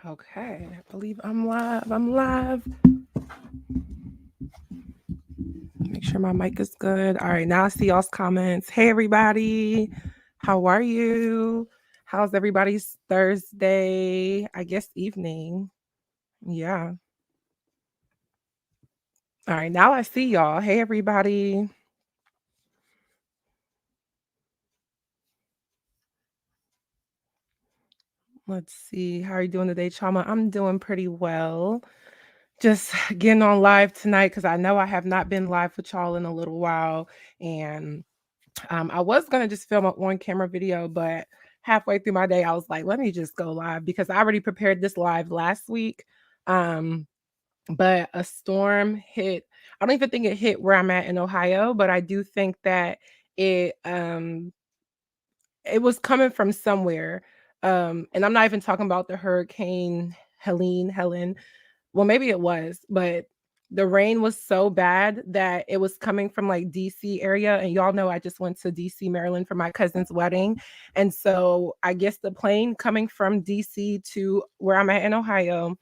Okay, I believe I'm live. I'm live. Make sure my mic is good. All right, now I see y'all's comments. Hey, everybody. How are you? How's everybody's Thursday? I guess evening. Yeah. All right, now I see y'all. Hey, everybody. Let's see. How are you doing today, Chioma? I'm doing pretty well. Just getting on live tonight because I know I have not been live with y'all in a little while. And I was gonna just film an on-camera video, but halfway through my day, I was like, let me just go live because I already prepared this live last week. Um, but a storm hit. I don't even think it hit where I'm at in Ohio, but I do think that it was coming from somewhere. And I'm not even talking about the hurricane Helen. Well, maybe it was, but the rain was so bad that it was coming from like DC area. And y'all know I just went to DC, Maryland for my cousin's wedding. And so I guess the plane coming from DC to where I'm at in Ohio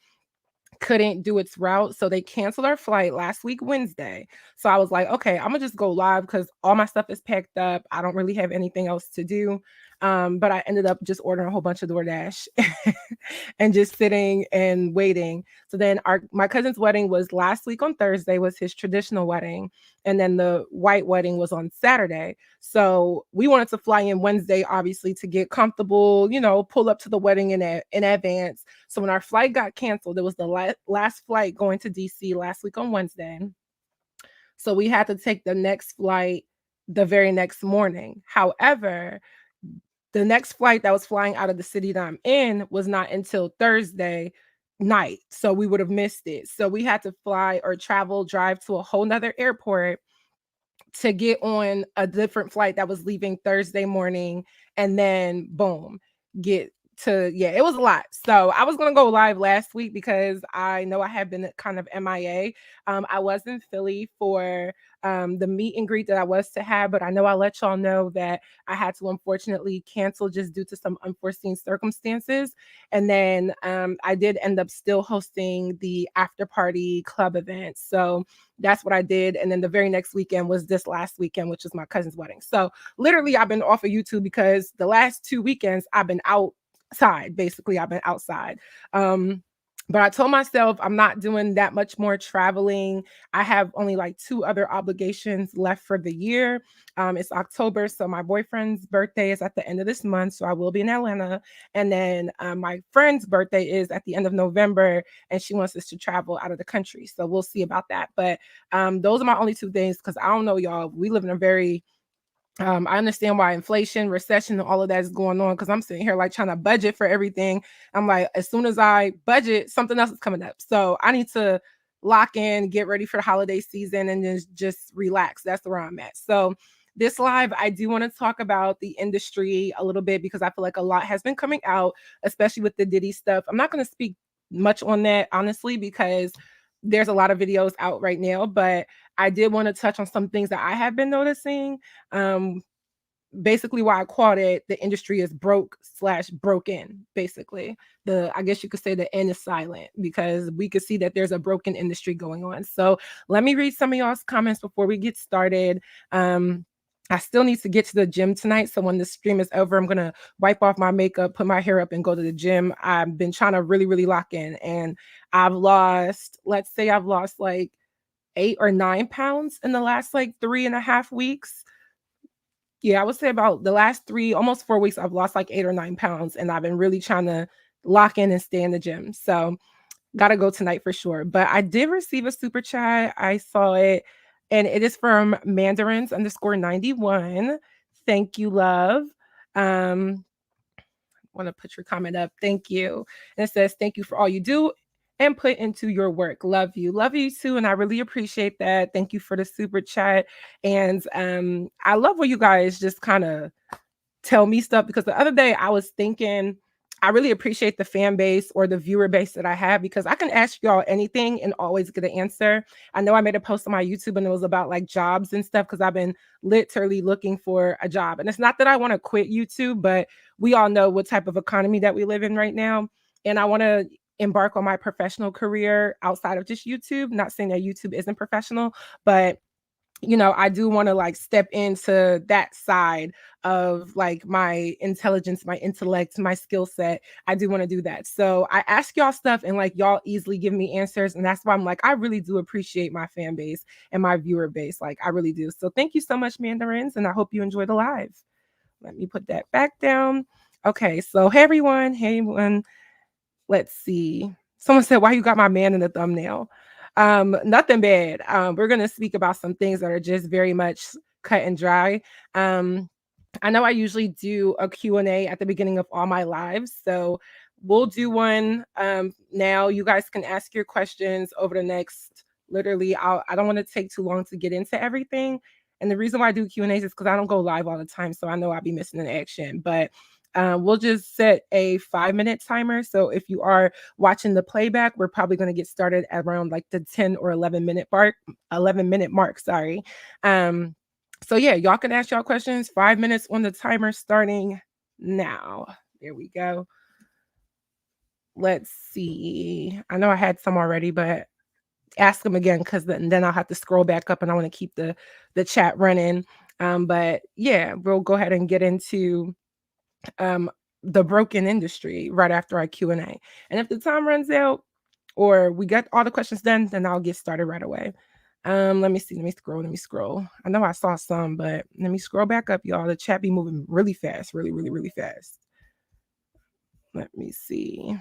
couldn't do its route. So they canceled our flight last week, Wednesday. So I was like, okay, I'm gonna just go live because all my stuff is packed up. I don't really have anything else to do. But I ended up just ordering a whole bunch of DoorDash and just sitting and waiting. So then my cousin's wedding was last week on Thursday, was his traditional wedding. And then the white wedding was on Saturday. So we wanted to fly in Wednesday, obviously, to get comfortable, pull up to the wedding in advance. So when our flight got canceled, it was the last flight going to DC last week on Wednesday. So we had to take the next flight the very next morning. However, the next flight that was flying out of the city that I'm in was not until Thursday night. So we would have missed it. So we had to fly or drive to a whole nother airport to get on a different flight that was leaving Thursday morning, and then boom, it was a lot. So I was gonna go live last week because I know I have been kind of MIA. I was in Philly for the meet and greet that I was to have, but I know I let y'all know that I had to unfortunately cancel just due to some unforeseen circumstances. And then I did end up still hosting the after party club event. So that's what I did. And then the very next weekend was this last weekend, which is my cousin's wedding. So literally I've been off of YouTube because the last 2 weekends I've been outside. Basically, I've been outside. But I told myself I'm not doing that much more traveling. I have only like 2 other obligations left for the year. It's October, so my boyfriend's birthday is at the end of this month, so I will be in Atlanta. And then my friend's birthday is at the end of November, and she wants us to travel out of the country. So we'll see about that. But those are my only 2 things because I don't know, y'all. We live in a very I understand why inflation, recession, and all of that is going on because I'm sitting here like trying to budget for everything. I'm like, as soon as I budget, something else is coming up. So I need to lock in, get ready for the holiday season, and then just relax. That's where I'm at. So this live, I do want to talk about the industry a little bit because I feel like a lot has been coming out, especially with the Diddy stuff. I'm not going to speak much on that, honestly, because there's a lot of videos out right now, but I did want to touch on some things that I have been noticing. Um, Basically why I called it the industry is broken. Basically, I guess you could say the N is silent because we could see that there's a broken industry going on. So let me read some of y'all's comments before we get started. I still need to get to the gym tonight. So when the stream is over, I'm going to wipe off my makeup, put my hair up, and go to the gym. I've been trying to really, really lock in. And let's say I've lost like 8 or 9 pounds in the last like 3.5 weeks. Yeah, I would say about the last 3, almost 4 weeks, I've lost like 8 or 9 pounds. And I've been really trying to lock in and stay in the gym. So gotta go tonight for sure. But I did receive a super chat. I saw it, and it is from Mandarins_91. Thank you, love. Want to put your comment up. Thank you. And it says, thank you for all you do and put into your work. Love you. Love you too. And I really appreciate that. Thank you for the super chat. And I love when you guys just kind of tell me stuff because the other day I was thinking, I really appreciate the fan base or the viewer base that I have because I can ask y'all anything and always get an answer. I know I made a post on my YouTube and it was about like jobs and stuff because I've been literally looking for a job. And it's not that I want to quit YouTube, but we all know what type of economy that we live in right now. And I want to embark on my professional career outside of just YouTube. Not saying that YouTube isn't professional, but I do want to like step into that side of like my intelligence, my intellect, my skill set. I do want to do that. So I ask y'all stuff and like y'all easily give me answers. And that's why I'm like, I really do appreciate my fan base and my viewer base. Like I really do. So thank you so much, Mandarins. And I hope you enjoy the live. Let me put that back down. Okay. So hey everyone. Hey everyone. Let's see. Someone said, why you got my man in the thumbnail? Nothing bad. We're going to speak about some things that are just very much cut and dry. I know I usually do a Q&A at the beginning of all my lives. So we'll do one now. You guys can ask your questions over the next, literally, I don't want to take too long to get into everything. And the reason why I do Q&As is because I don't go live all the time. So I know I'll be missing an action. But we'll just set a 5-minute timer. So if you are watching the playback, we're probably going to get started at around like the 10 or 11-minute mark. 11-minute mark. Sorry. So yeah, y'all can ask y'all questions. 5 minutes on the timer starting now. There we go. Let's see. I know I had some already, but ask them again because then I'll have to scroll back up and I want to keep the chat running. But yeah, we'll go ahead and get into the broken industry right after our Q&A. And if the time runs out or we get all the questions done, then I'll get started right away. Let me see. Let me scroll. I know I saw some, but let me scroll back up, y'all. The chat be moving really fast, really, really, really fast. Let me see.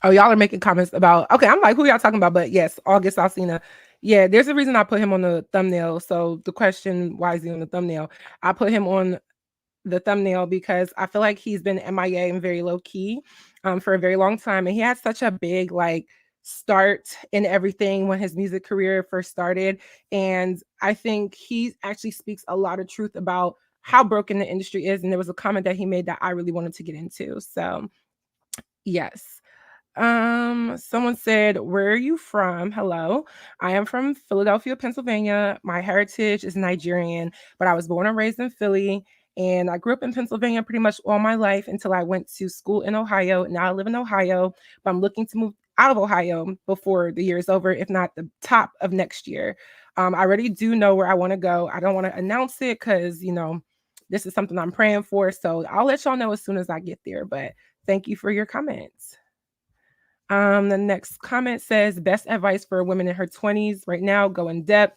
Oh, y'all are making comments about, okay, I'm like, who y'all talking about? But yes, August Alsina. Yeah, there's a reason I put him on the thumbnail. So the question, why is he on the thumbnail? I put him on the thumbnail because I feel like he's been MIA and very low key for a very long time. And he had such a big like start in everything when his music career first started. And I think he actually speaks a lot of truth about how broken the industry is. And there was a comment that he made that I really wanted to get into. So yes. Someone said, where are you from? Hello. I am from Philadelphia, Pennsylvania. My heritage is Nigerian, but I was born and raised in Philly. And I grew up in Pennsylvania pretty much all my life until I went to school in Ohio. Now I live in Ohio, but I'm looking to move out of Ohio before the year is over, if not the top of next year. I already do know where I want to go. I don't want to announce it because, this is something I'm praying for. So I'll let y'all know as soon as I get there. But thank you for your comments. The next comment says, best advice for a woman in her 20s right now, go in depth.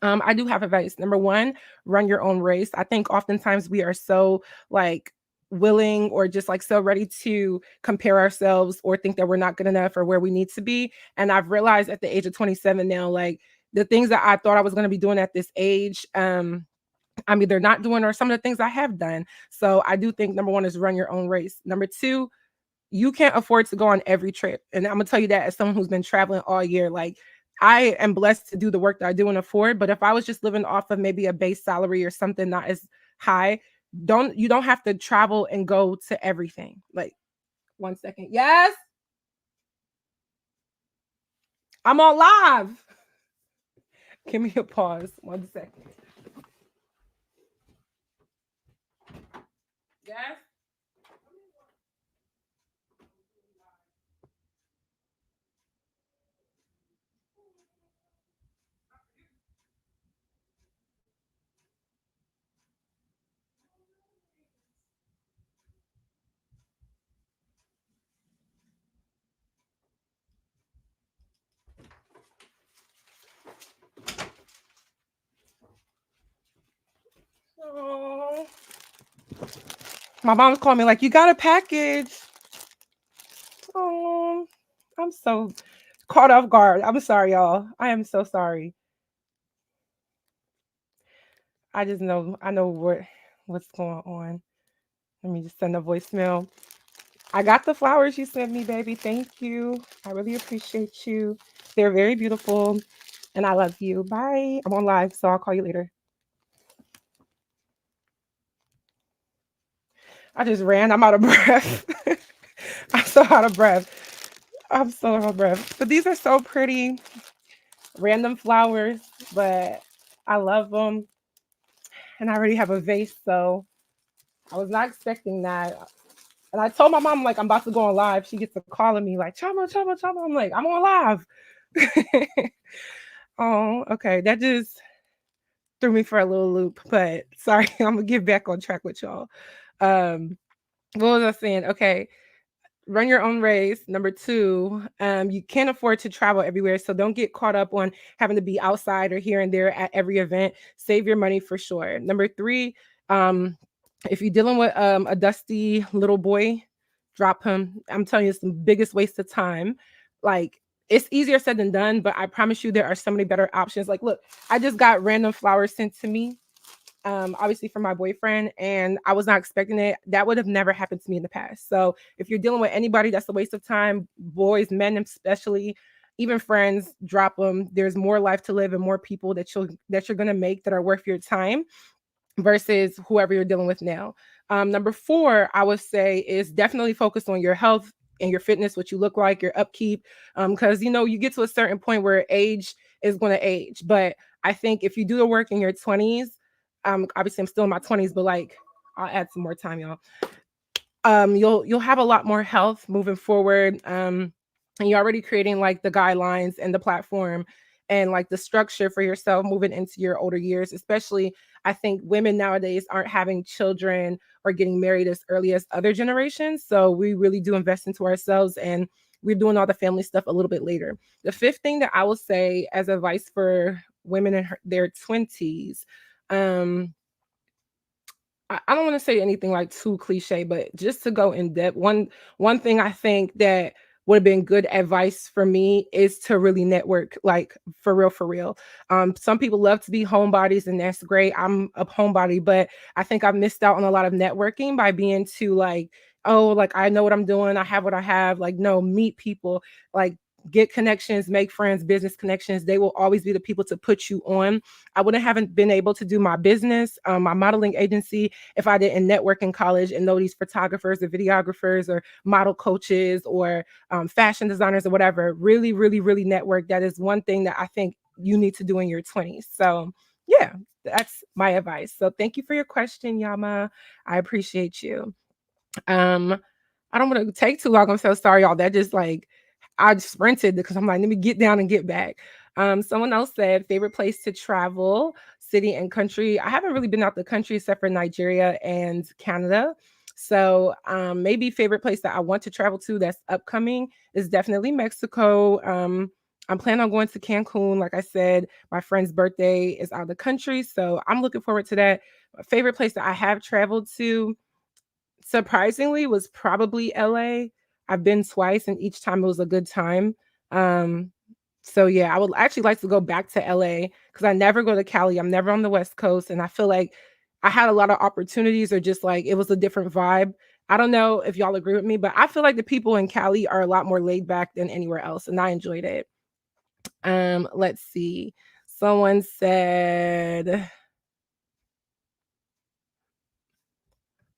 I do have advice. Number one, run your own race. I think oftentimes we are so like willing or just like so ready to compare ourselves or think that we're not good enough or where we need to be. And I've realized at the age of 27 now, like the things that I thought I was going to be doing at this age, I'm either not doing or some of the things I have done. So I do think number one is run your own race. Number two, you can't afford to go on every trip. And I'm gonna tell you that as someone who's been traveling all year, like I am blessed to do the work that I do and afford. But if I was just living off of maybe a base salary or something not as high, you don't have to travel and go to everything. Like 1 second. Yes. I'm on live. Give me a pause. 1 second. Yes. Oh. My mom's calling me like, you got a package. Oh, I'm so caught off guard. I'm sorry, y'all. I am so sorry. I just know I know what's going on. Let me just send a voicemail. I got the flowers you sent me, baby. Thank you. I really appreciate you. They're very beautiful. And I love you. Bye. I'm on live, so I'll call you later. I just ran. I'm out of breath. I'm so out of breath. I'm so out of breath. But these are so pretty. Random flowers, but I love them. And I already have a vase, so I was not expecting that. And I told my mom, like, I'm about to go on live. She gets a call of me, like, Chama, Chama, Chama. I'm like, I'm on live. Oh, okay. That just threw me for a little loop, but sorry, I'm gonna get back on track with y'all. Um, what was I saying? Okay, run your own race. Number two, you can't afford to travel everywhere, so don't get caught up on having to be outside or here and there at every event. Save your money for sure. Number three, um, if you're dealing with a dusty little boy, drop him. I'm telling you, it's the biggest waste of time. Like, it's easier said than done, but I promise you there are so many better options. Like, look, I just got random flowers sent to me, obviously from my boyfriend, and I was not expecting it. That would have never happened to me in the past. So if you're dealing with anybody that's a waste of time, boys, men especially, even friends, drop them. There's more life to live and more people that you're gonna make that are worth your time versus whoever you're dealing with now. Number four, I would say, is definitely focus on your health and your fitness, what you look like, your upkeep. Because you get to a certain point where age is going to age. But I think if you do the work in your 20s, obviously I'm still in my 20s, but like I'll add some more time, y'all. You'll have a lot more health moving forward. And you're already creating like the guidelines and the platform and like the structure for yourself moving into your older years. Especially, I think women nowadays aren't having children or getting married as early as other generations, so we really do invest into ourselves, and we're doing all the family stuff a little bit later. The fifth thing that I will say as advice for women in their 20s, um I don't want to say anything like too cliche, but just to go in depth, one thing I think that would have been good advice for me is to really network, like for real, for real. Some people love to be homebodies, and that's great. I'm a homebody, but I think I've missed out on a lot of networking by being too like, oh, like I know what I'm doing, I have what I have. Like, no, meet people, like get connections, make friends, business connections. They will always be the people to put you on. I wouldn't haven't been able to do my business, my modeling agency, if I didn't network in college and know these photographers or videographers or model coaches or fashion designers or whatever. Really, really, really network. That is one thing that I think you need to do in your 20s. So, yeah, that's my advice. So, thank you for your question, Yama. I appreciate you. Um, I don't want to take too long. I'm so sorry, y'all. That just like I sprinted because I'm like, let me get down and get back. Someone else said favorite place to travel, city and country. I haven't really been out the country except for Nigeria and Canada. So maybe favorite place that I want to travel to that's upcoming is definitely Mexico. I'm planning on going to Cancun. Like I said, my friend's birthday is out of the country, so I'm looking forward to that. My favorite place that I have traveled to, surprisingly, was probably LA. I've been twice and each time it was a good time. Um, so yeah, I would actually like to go back to LA because I never go to Cali. I'm never on the West Coast, and I feel like I had a lot of opportunities, or just like it was a different vibe. I don't know if y'all agree with me, but I feel like the people in Cali are a lot more laid back than anywhere else, and I enjoyed it. Let's see. Someone said,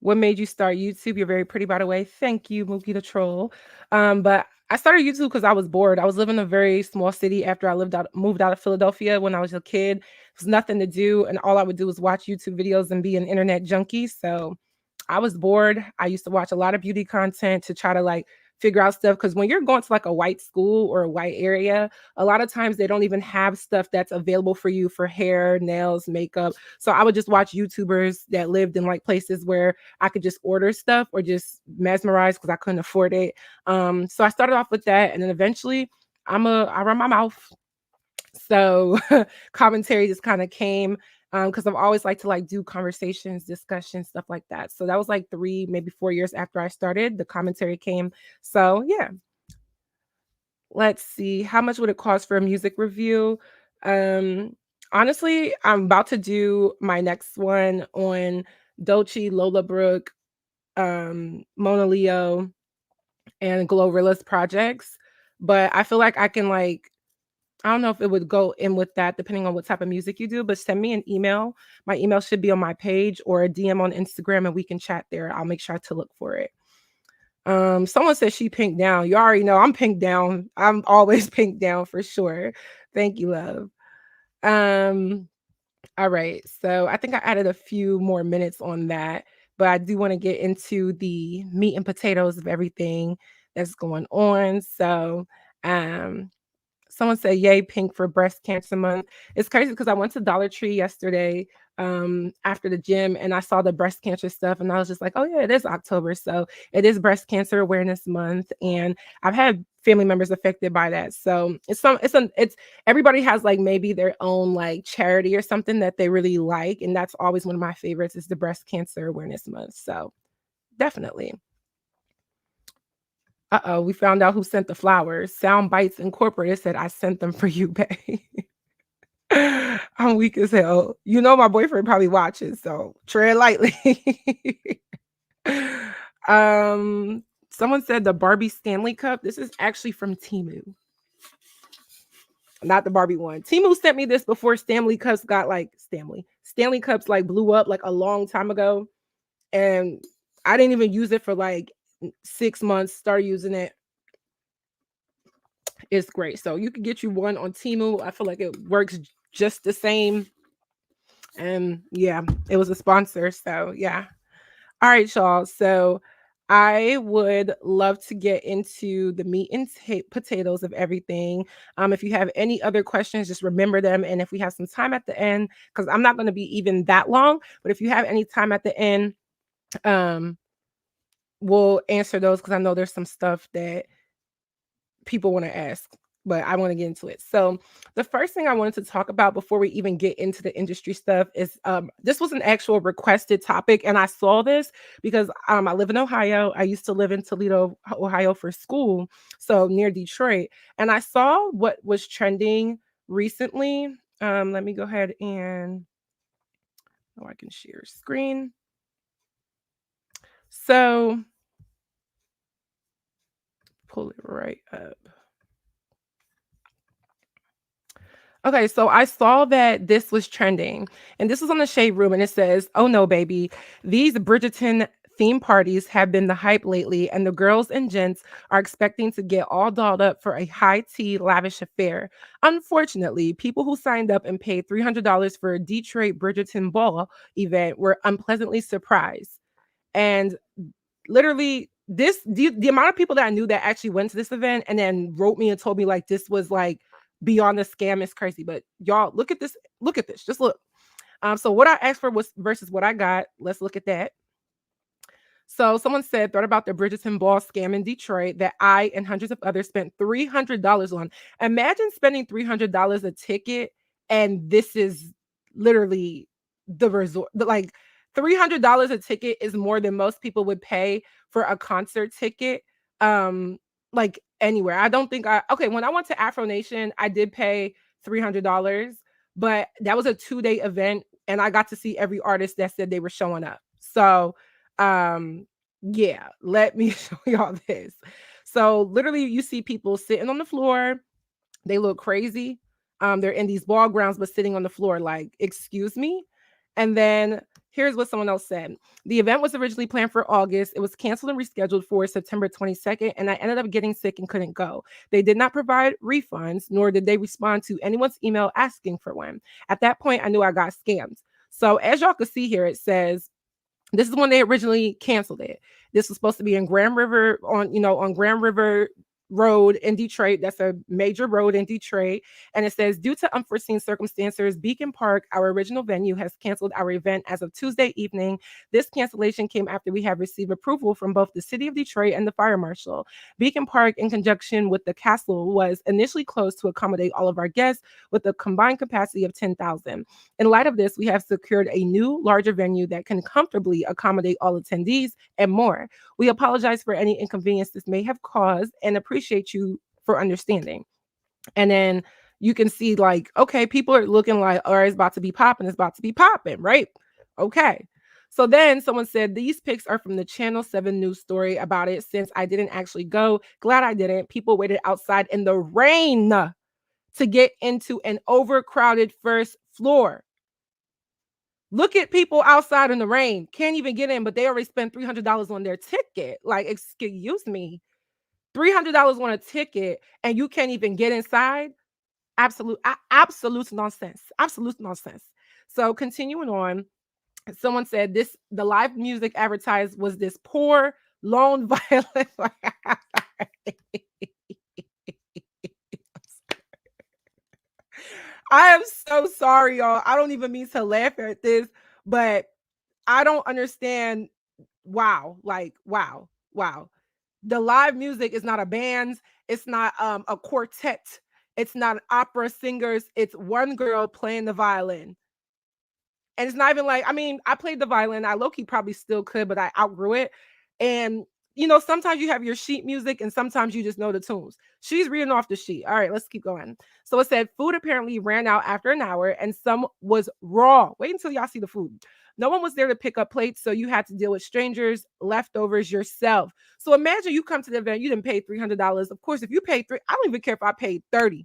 what made you start YouTube? You're very pretty, by the way. Thank you, Mookie the Troll. But I started YouTube because I was bored. I was living in a very small city after moved out of Philadelphia when I was a kid. There was nothing to do, and all I would do was watch YouTube videos and be an internet junkie. So I was bored. I used to watch a lot of beauty content to try to like figure out stuff, because when you're going to like a white school or a white area, a lot of times they don't even have stuff that's available for you for hair, nails, makeup. So I would just watch YouTubers that lived in like places where I could just order stuff or just mesmerize because I couldn't afford it. So I started off with that, and then eventually I run my mouth. So commentary just kind of came because I've always liked to like do conversations, discussions, stuff like that. So that was like 3, maybe 4 years after I started, the commentary came. So yeah, let's see. How much would it cost for a music review? Um, Honestly, I'm about to do my next one on Dolce, Lola Brooke, Mona Leo, and Glorilla's projects. But I feel like I can like, I don't know if it would go in with that depending on what type of music you do, but send me an email. My email should be on my page, or a DM on Instagram, and we can chat there. I'll make sure to look for it. Someone said she pink down. You already know I'm pink down. I'm always pink down for sure. Thank you, love. Um, all right. So I think I added a few more minutes on that. but I do want to get into the meat and potatoes of everything that's going on. So, um, someone said, "Yay, pink for Breast Cancer Month." It's crazy because I went to Dollar Tree yesterday after the gym and I saw the breast cancer stuff and I was just like, "Oh yeah, it is October, so it is Breast Cancer Awareness Month." And I've had family members affected by that, so it's everybody has like maybe their own like charity or something that they really like, and that's always one of my favorites is the Breast Cancer Awareness Month. So definitely. Uh-oh, we found out who sent the flowers. Sound Bites Incorporated said, "I sent them for you, babe." I'm weak as hell. You know my boyfriend probably watches, so tread lightly. um, Someone said the Barbie Stanley Cup. This is actually from Temu, not the Barbie one. Temu sent me this before Stanley Cups got like Stanley Cups like blew up like a long time ago, and I didn't even use it for like 6 months. Started using it. It's great. So you can get you one on Temu. I feel like it works just the same. And yeah, it was a sponsor. So yeah. All right, y'all. So I would love to get into the meat and potatoes of everything. If you have any other questions, just remember them. And if we have some time at the end, because I'm not going to be even that long, but if you have any time at the end, we'll answer those because I know there's some stuff that people want to ask, but I want to get into it. So the first thing I wanted to talk about before we even get into the industry stuff is this was an actual requested topic, and I saw this because I live in Ohio. I used to live in Toledo, Ohio for school, so near Detroit, and I saw what was trending recently. Let me go ahead and I can share screen. So pull it right up. Okay, so I saw that this was trending, and this was on the Shade Room, and it says, "Oh no, baby, these Bridgerton theme parties have been the hype lately, and the girls and gents are expecting to get all dolled up for a high tea, lavish affair. Unfortunately, people who signed up and paid $300 for a Detroit Bridgerton ball event were unpleasantly surprised." And literally the amount of people that I knew that actually went to this event and then wrote me and told me like this was like beyond a scam is crazy. But y'all look at this, just look. So what I asked for was versus what I got. Let's look at that. So someone said, thought about the Bridgerton ball scam in Detroit that I and hundreds of others spent $300 on. Imagine spending $300 a ticket, and this is literally the resort. Like $300 a ticket is more than most people would pay for a concert ticket. Like anywhere. I don't think when I went to Afro Nation, I did pay $300, but that was a 2-day event, and I got to see every artist that said they were showing up. So yeah, let me show y'all this. So literally you see people sitting on the floor, they look crazy. They're in these ball grounds but sitting on the floor like, excuse me. And then here's what someone else said. The event was originally planned for August. It was canceled and rescheduled for September 22nd, and I ended up getting sick and couldn't go. They did not provide refunds, nor did they respond to anyone's email asking for one. At that point, I knew I got scammed. So as y'all can see here, it says this is when they originally canceled it. This was supposed to be in Grand River on Grand River Road in Detroit. That's a major road in Detroit. And it says, due to unforeseen circumstances, Beacon Park, our original venue, has canceled our event as of Tuesday evening. This cancellation came after we have received approval from both the city of Detroit and the fire marshal. Beacon Park, in conjunction with the castle, was initially closed to accommodate all of our guests with a combined capacity of 10,000. In light of this, we have secured a new, larger venue that can comfortably accommodate all attendees and more. We apologize for any inconvenience this may have caused and appreciate you for understanding. And then you can see like, okay, people are looking like, all right, it's about to be popping, right? Okay. So then someone said, these pics are from the Channel 7 news story about it. Since I didn't actually go, glad I didn't. People waited outside in the rain to get into an overcrowded first floor. Look at people outside in the rain, can't even get in, but they already spent $300 on their ticket. Like, excuse me, $300 on a ticket, and you can't even get inside? Absolute nonsense. Absolute nonsense. So continuing on, Someone said the live music advertised was this poor lone violin. I am so sorry, y'all. I don't even mean to laugh at this, but I don't understand. Wow, like wow, wow. The live music is not a band, it's not a quartet, it's not opera singers, it's one girl playing the violin. And it's not even like, I mean, I played the violin. I low-key probably still could, but I outgrew it. And sometimes you have your sheet music and sometimes you just know the tunes. She's reading off the sheet. All right, let's keep going. So it said food apparently ran out after an hour and some was raw. Wait until y'all see the food. No one was there to pick up plates, so you had to deal with strangers, leftovers yourself. So imagine you come to the event, you didn't pay $300. Of course, if you paid I don't even care if I paid 30.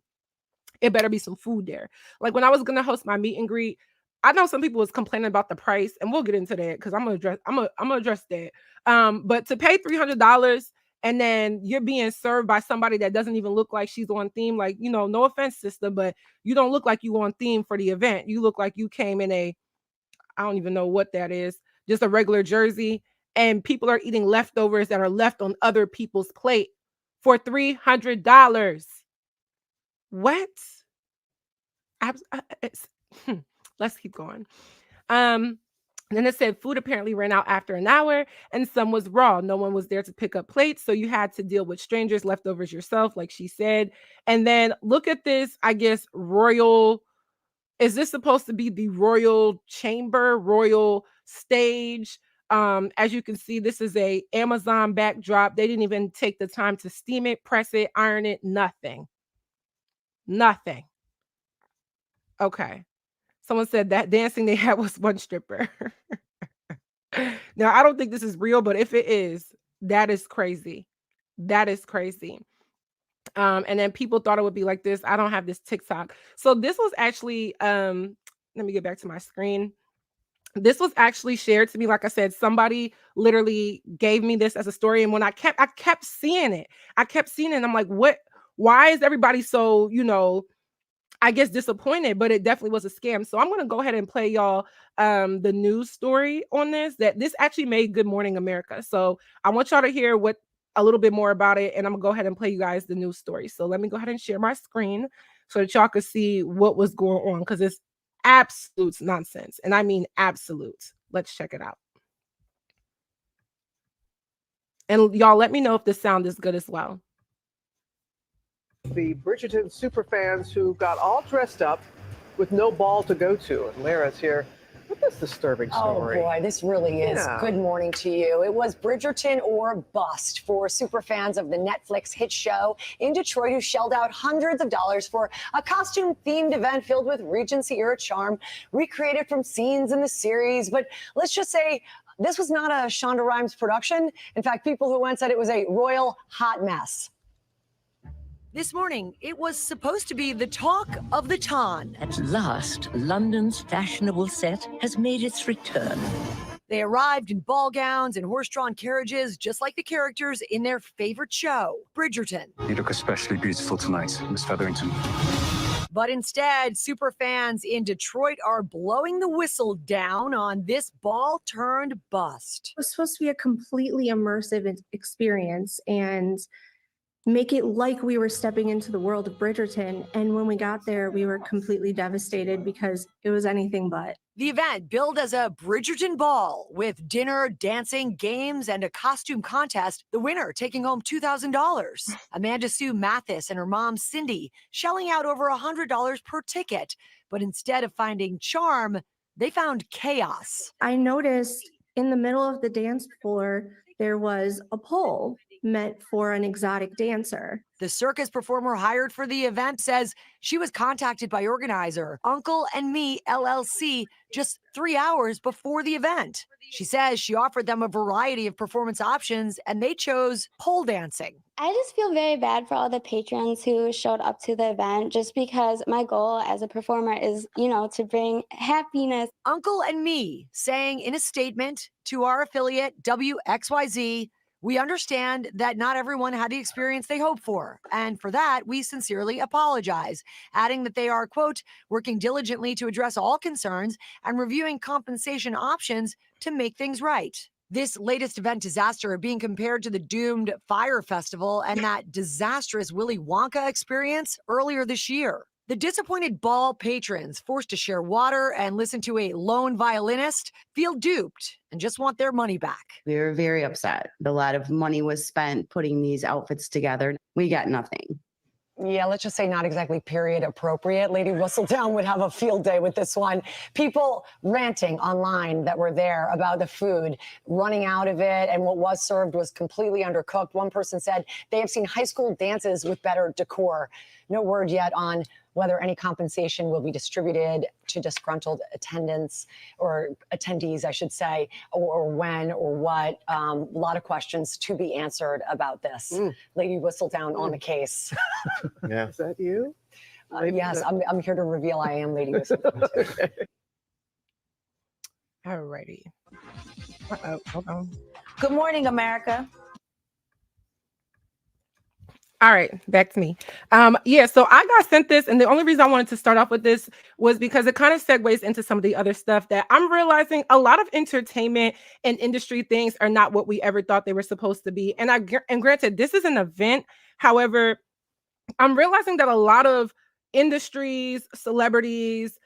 It better be some food there. Like when I was gonna host my meet and greet, I know some people was complaining about the price, and we'll get into that because I'm gonna address that. But to pay $300 and then you're being served by somebody that doesn't even look like she's on theme, like no offense, sister, but you don't look like you on theme for the event. You look like you came in I don't even know what that is, just a regular jersey, and people are eating leftovers that are left on other people's plate for $300. What? Let's keep going. Then it said food apparently ran out after an hour and some was raw. No one was there to pick up plates. So you had to deal with strangers, leftovers yourself, like she said. And then look at this, I guess, is this supposed to be the royal chamber, royal stage? As you can see, this is a Amazon backdrop. They didn't even take the time to steam it, press it, iron it, nothing. Nothing. Okay. Someone said that dancing they had was one stripper. Now, I don't think this is real, but if it is, that is crazy. That is crazy. And then people thought it would be like this. I don't have this TikTok. So this was actually, let me get back to my screen. This was actually shared to me. Like I said, somebody literally gave me this as a story. And when I kept seeing it. And I'm like, what? Why is everybody so, I guess disappointed, but it definitely was a scam. So I'm going to go ahead and play y'all the news story on this, that this actually made Good Morning America. So I want y'all to hear a little bit more about it, and I'm gonna go ahead and play you guys the news story. So let me go ahead and share my screen so that y'all can see what was going on, because it's absolute nonsense, and I mean absolute. Let's check it out. And y'all let me know if the sound is good as well. The Bridgerton superfans who got all dressed up with no ball to go to. And Lara's here with this disturbing story. Oh boy, this really is. Yeah. Good morning to you. It was Bridgerton or bust for superfans of the Netflix hit show in Detroit who shelled out hundreds of dollars for a costume-themed event filled with Regency-era charm, recreated from scenes in the series. But let's just say this was not a Shonda Rhimes production. In fact, people who went said it was a royal hot mess. This morning, it was supposed to be the talk of the town. At last, London's fashionable set has made its return. They arrived in ball gowns and horse-drawn carriages, just like the characters in their favorite show, Bridgerton. You look especially beautiful tonight, Miss Featherington. But instead, superfans in Detroit are blowing the whistle down on this ball-turned-bust. It was supposed to be a completely immersive experience and make it like we were stepping into the world of Bridgerton. And when we got there, we were completely devastated because it was anything but. The event, billed as a Bridgerton ball with dinner, dancing, games, and a costume contest, the winner taking home $2,000. Amanda Sue Mathis and her mom, Cindy, shelling out over $100 per ticket. But instead of finding charm, they found chaos. I noticed in the middle of the dance floor, there was a pole meant for an exotic dancer. The circus performer hired for the event says she was contacted by organizer Uncle and Me LLC just 3 hours before the event. She says she offered them a variety of performance options and they chose pole dancing. I just feel very bad for all the patrons who showed up to the event, just because my goal as a performer is, to bring happiness. Uncle and Me saying in a statement to our affiliate WXYZ, We understand that not everyone had the experience they hoped for, and for that, we sincerely apologize, adding that they are, quote, working diligently to address all concerns and reviewing compensation options to make things right. This latest event disaster being compared to the doomed Fyre Festival and that disastrous Willy Wonka experience earlier this year. The disappointed ball patrons, forced to share water and listen to a lone violinist, feel duped and just want their money back. We were very upset. A lot of money was spent putting these outfits together. We got nothing. Yeah, let's just say not exactly period appropriate. Lady Whistledown would have a field day with this one. People ranting online that were there about the food, running out of it, and what was served was completely undercooked. One person said they have seen high school dances with better decor. No word yet on whether any compensation will be distributed to disgruntled attendants or attendees, I should say, or when or what. A lot of questions to be answered about this. Lady Whistledown on the case. Yeah. Is that you? Yes, I'm here to reveal I am Lady Whistledown. Okay. All righty. Hold on. Good morning, America. All right, back to me. Yeah, so I got sent this, and the only reason I wanted to start off with this was because it kind of segues into some of the other stuff that I'm realizing a lot of entertainment and industry things are not what we ever thought they were supposed to be. And granted, this is an event. However, I'm realizing that a lot of industries, celebrities,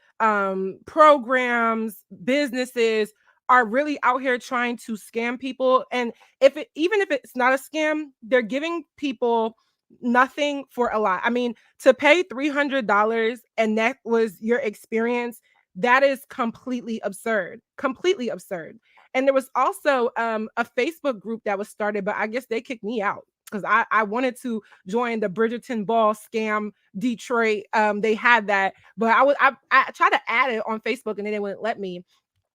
programs, businesses are really out here trying to scam people. And even if it's not a scam, they're giving people nothing for a lot. I mean, to pay $300 and that was your experience, that is completely absurd. Completely absurd. And there was also a Facebook group that was started, but I guess they kicked me out because I wanted to join the Bridgerton Ball Scam Detroit. They had that, but I tried to add it on Facebook and they wouldn't let me.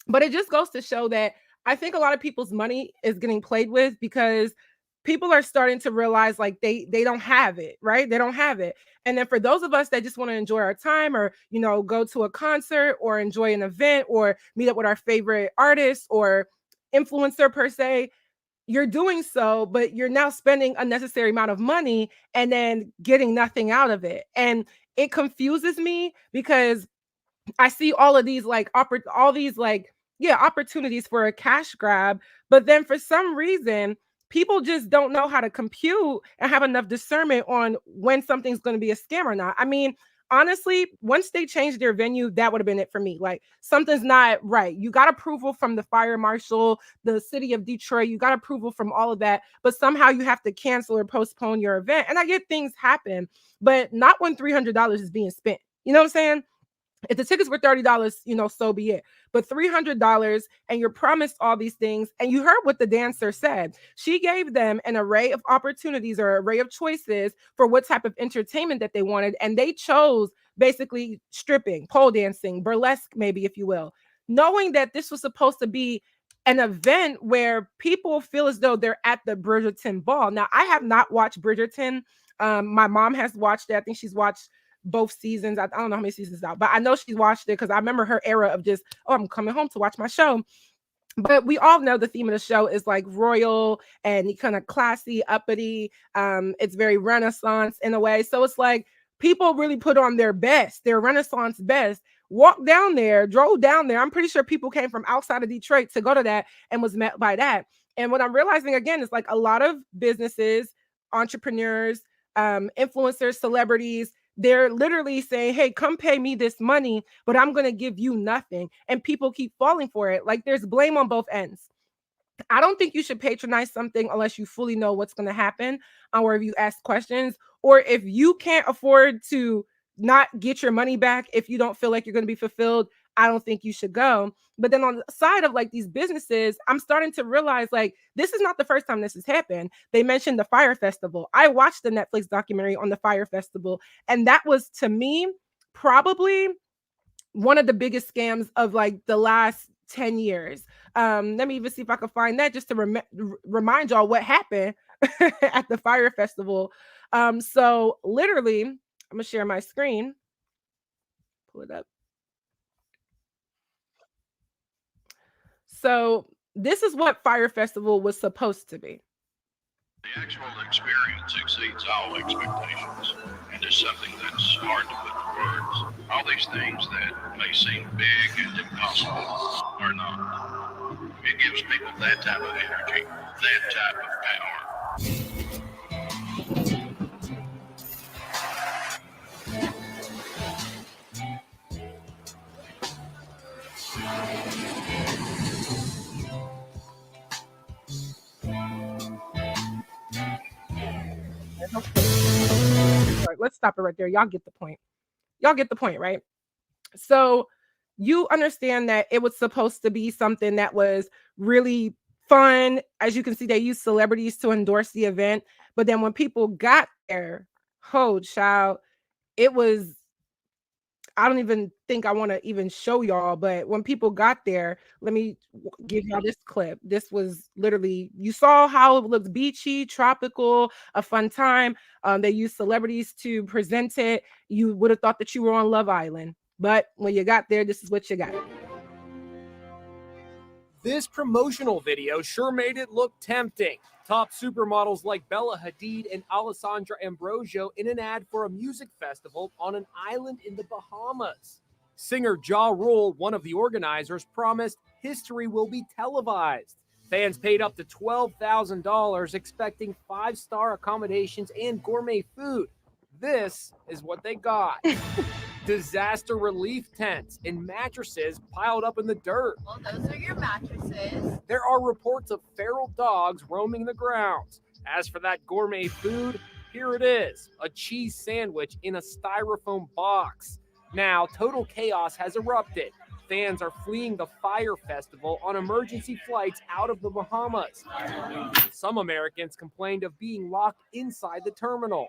But it just goes to show that I think a lot of people's money is getting played with because people are starting to realize like they don't have it, right? They don't have it. And then for those of us that just want to enjoy our time or, you know, go to a concert or enjoy an event or meet up with our favorite artist or influencer per se, you're doing so, but you're now spending a necessary amount of money and then getting nothing out of it. And it confuses me because I see all of these like opportunities for a cash grab, but then for some reason people just don't know how to compute and have enough discernment on when something's going to be a scam or not. I mean, honestly, once they changed their venue, that would have been it for me. Like something's not right. You got approval from the fire marshal, the city of Detroit, you got approval from all of that, but somehow you have to cancel or postpone your event. And I get things happen, but not when $300 is being spent. You know what I'm saying? If the tickets were $30, you know, so be it. But $300 and you're promised all these things. And you heard what the dancer said. She gave them an array of opportunities or array of choices for what type of entertainment that they wanted. And they chose basically stripping, pole dancing, burlesque, maybe, if you will, knowing that this was supposed to be an event where people feel as though they're at the Bridgerton ball. Now, I have not watched Bridgerton. My mom has watched it. I think she's watched both seasons. I don't know how many seasons out, but I know she watched it because I remember her era of just, oh, I'm coming home to watch my show. But we all know the theme of the show is like royal and kind of classy, uppity. It's very Renaissance in a way. So it's like people really put on their best, their Renaissance best, walked down there, drove down there. I'm pretty sure people came from outside of Detroit to go to that and was met by that. And what I'm realizing again is like a lot of businesses, entrepreneurs, influencers, celebrities, they're literally saying, hey, come pay me this money, but I'm going to give you nothing. And people keep falling for it. Like there's blame on both ends. I don't think you should patronize something unless you fully know what's going to happen or if you ask questions or if you can't afford to not get your money back if you don't feel like you're going to be fulfilled. I don't think you should go. But then on the side of like these businesses, I'm starting to realize like this is not the first time this has happened. They mentioned the Fyre Festival. I watched the Netflix documentary on the Fyre Festival, and that was to me probably one of the biggest scams of like the last 10 years. Let me even see if I can find that just to remind y'all what happened at the Fyre Festival. So literally, I'm gonna share my screen. Pull it up. So this is what Fyre Festival was supposed to be. The actual experience exceeds all expectations, and is something that's hard to put into words. All these things that may seem big and impossible are not. It gives people that type of energy, that type of power. All right, let's stop it right there. Y'all get the point. Y'all get the point, right? So you understand that it was supposed to be something that was really fun. As you can see, they used celebrities to endorse the event. But then when people got there, oh, child, it was, I don't even think I want to even show y'all, but when people got there, let me give y'all this clip. This was literally, you saw how it looked beachy, tropical, a fun time. They used celebrities to present it. You would have thought that you were on Love Island, but when you got there, this is what you got. This promotional video sure made it look tempting. Top supermodels like Bella Hadid and Alessandra Ambrosio in an ad for a music festival on an island in the Bahamas. Singer Ja Rule, one of the organizers, promised history will be televised. Fans paid up to $12,000 expecting 5-star accommodations and gourmet food. This is what they got. Disaster relief tents and mattresses piled up in the dirt. Well, those are your mattresses. There are reports of feral dogs roaming the grounds. As for that gourmet food, here it is, a cheese sandwich in a styrofoam box. Now, total chaos has erupted. Fans are fleeing the Fyre Festival on emergency flights out of the Bahamas. Some Americans complained of being locked inside the terminal.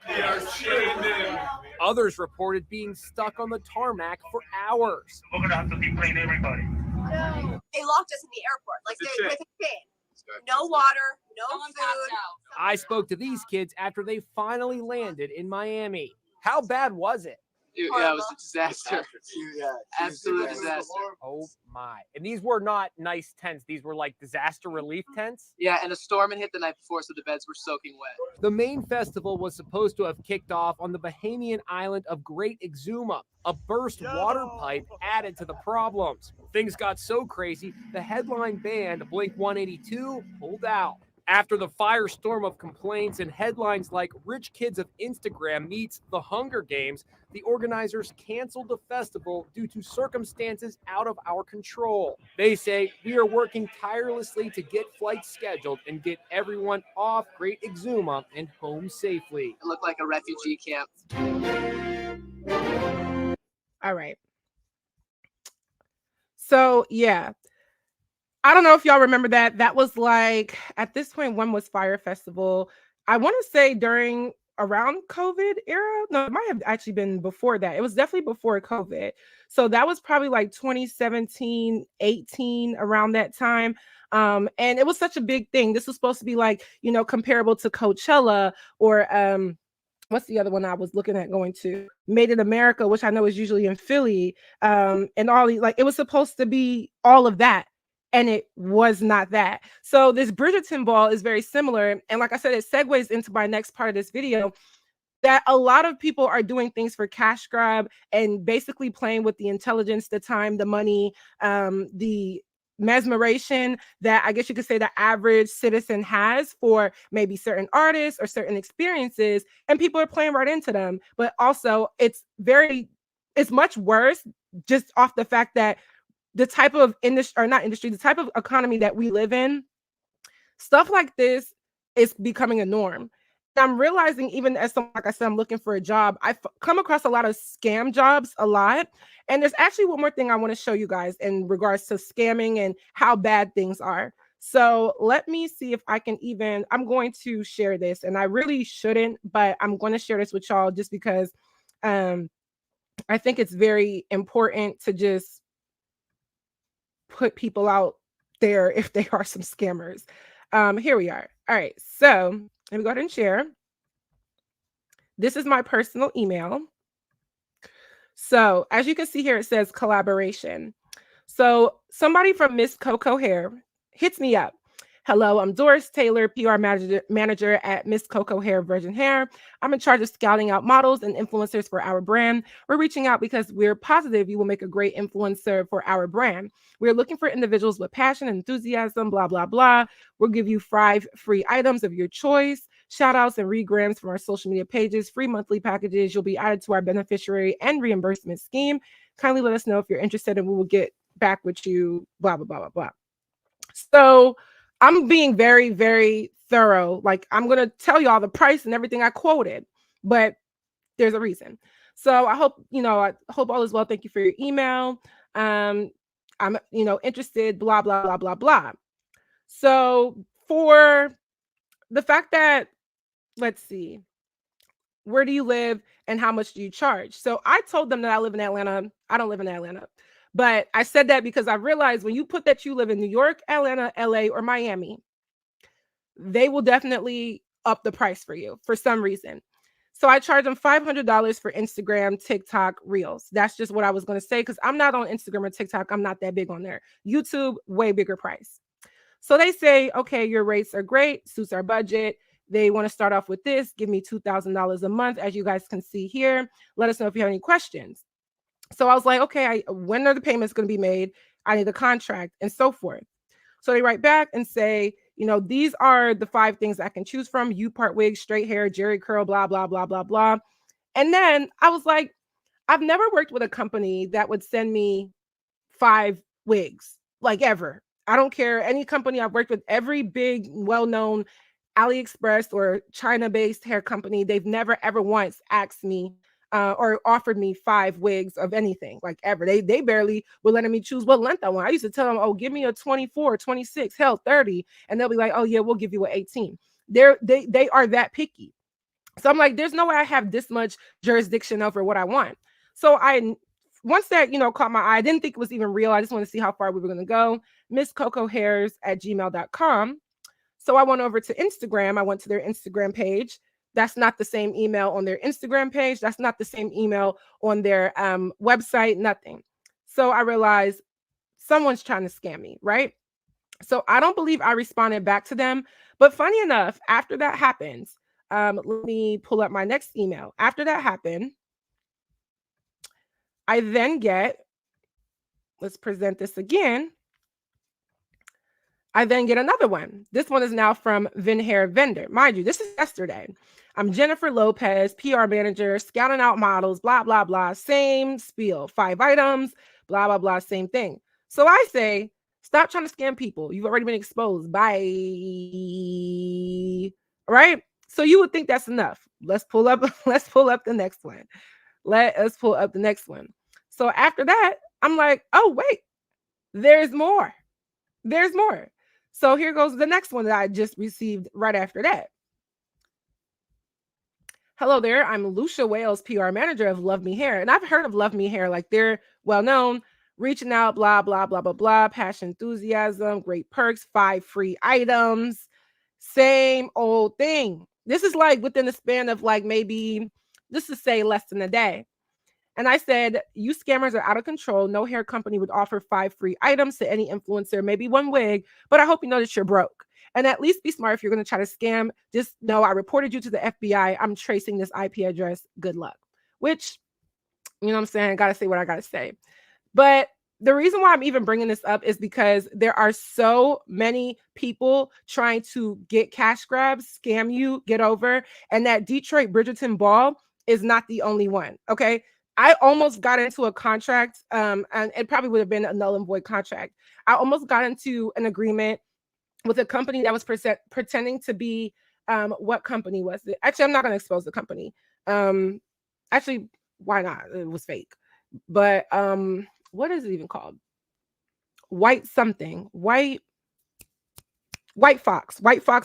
Others reported being stuck on the tarmac for hours. We're gonna have to deplane everybody. No. They locked us in the airport, like with a chain. No water, no food. I spoke to these kids after they finally landed in Miami. How bad was it? Yeah, it was a disaster. Absolute disaster. Oh my. And these were not nice tents. These were like disaster relief tents. Yeah, and a storm had hit the night before, so the beds were soaking wet. The main festival was supposed to have kicked off on the Bahamian island of Great Exuma. A burst water pipe added to the problems. Things got so crazy, the headline band, Blink 182, pulled out. After the firestorm of complaints and headlines like Rich Kids of Instagram meets The Hunger Games, the organizers canceled the festival due to circumstances out of our control. They say, we are working tirelessly to get flights scheduled and get everyone off Great Exuma and home safely. It looked like a refugee camp. All right. So, yeah. I don't know if y'all remember that. That was like, at this point, when was Fyre Festival? I want to say around COVID era. No, it might have actually been before that. It was definitely before COVID. So that was probably like 2017, 18, around that time. And it was such a big thing. This was supposed to be like, comparable to Coachella or what's the other one I was looking at going to? Made in America, which I know is usually in Philly. And all these, like, it was supposed to be all of that. And it was not that. So this Bridgerton ball is very similar. And like I said, it segues into my next part of this video, that a lot of people are doing things for cash grab and basically playing with the intelligence, the time, the money, the mesmeration that I guess you could say the average citizen has for maybe certain artists or certain experiences. And people are playing right into them. But also it's much worse just off the fact that the type of the type of economy that we live in, stuff like this is becoming a norm. And I'm realizing, even as someone, like I said, I'm looking for a job, I've come across a lot of scam jobs a lot. And there's actually one more thing I want to show you guys in regards to scamming and how bad things are. So let me see if I can I'm going to share this, and I really shouldn't, but I'm going to share this with y'all just because I think it's very important to just put people out there if they are some scammers. Here we are. All right, so let me go ahead and share. This is my personal email. So as you can see here, it says collaboration. So somebody from Miss Coco Hair hits me up. Hello, I'm Doris Taylor, PR manager at Miss Coco Hair Virgin Hair. I'm in charge of scouting out models and influencers for our brand. We're reaching out because we're positive you will make a great influencer for our brand. We're looking for individuals with passion and enthusiasm, blah, blah, blah. We'll give you 5 free items of your choice, shout outs and regrams from our social media pages, free monthly packages. You'll be added to our beneficiary and reimbursement scheme. Kindly let us know if you're interested and we will get back with you, blah, blah, blah, blah, blah. So I'm being very, very thorough. Like, I'm going to tell y'all the price and everything I quoted, but there's a reason. So I hope, I hope all is well. Thank you for your email. I'm, interested, blah, blah, blah, blah, blah. So for the fact that, let's see, where do you live and how much do you charge? So I told them that I live in Atlanta. I don't live in Atlanta. But I said that because I realized when you put that you live in New York, Atlanta, LA, or Miami, they will definitely up the price for you for some reason. So I charge them $500 for Instagram, TikTok, Reels. That's just what I was going to say because I'm not on Instagram or TikTok. I'm not that big on there. YouTube, way bigger price. So they say, okay, your rates are great, suits our budget. They want to start off with this. Give me $2,000 a month, as you guys can see here. Let us know if you have any questions. So I was like, okay, when are the payments going to be made? I need a contract and so forth. So they write back and say, these are the 5 things I can choose from. You part wig, straight hair, jerry curl, blah, blah, blah, blah, blah. And then I was like, I've never worked with a company that would send me 5 wigs, like ever. I don't care. Any company I've worked with, every big, well-known AliExpress or China-based hair company, they've never ever once asked me or offered me 5 wigs of anything, like ever. They barely were letting me choose what length I want. I used to tell them, oh, give me a 24, 26, hell, 30. And they'll be like, oh yeah, we'll give you an 18. They are that picky. So I'm like, there's no way I have this much jurisdiction over what I want. So once that, caught my eye, I didn't think it was even real. I just want to see how far we were going to go. MissCocoHairs@gmail.com. So I went over to Instagram. I went to their Instagram page. That's not the same email on their Instagram page. That's not the same email on their website, nothing. So I realized someone's trying to scam me, right? So I don't believe I responded back to them. But funny enough, after that happens, let me pull up my next email. After that happened, I then get, let's present this again. I then get another one. This one is now from Vin Hair Vendor. Mind you, this is yesterday. I'm Jennifer Lopez, PR manager, scouting out models, blah, blah, blah. Same spiel, 5 items, blah, blah, blah, same thing. So I say, stop trying to scam people. You've already been exposed. Bye. Right? So you would think that's enough. Let's pull up the next one. Let us pull up the next one. So after that, I'm like, oh, wait, there's more. There's more. So here goes the next one that I just received right after that. Hello there. I'm Lucia Wales, PR manager of Love Me Hair. And I've heard of Love Me Hair. Like, they're well known, reaching out, blah, blah, blah, blah, blah, passion, enthusiasm, great perks, 5 free items, same old thing. This is like within the span of like maybe, just to say, less than a day. And I said, you scammers are out of control. No hair company would offer 5 free items to any influencer, maybe 1 wig, but I hope you know that you're broke. And at least be smart if you're going to try to scam. Just know I reported you to the FBI. I'm tracing this IP address. Good luck. Which, you know what I'm saying? I got to say what I got to say. But the reason why I'm even bringing this up is because there are so many people trying to get cash grabs, scam you, get over. And that Detroit Bridgerton ball is not the only one. Okay. I almost got into a contract, and it probably would have been a null and void contract. I almost got into an agreement with a company that was pretending to be, what company was it? Actually, I'm not going to expose the company. Actually, why not? It was fake. But what is it even called? White Fox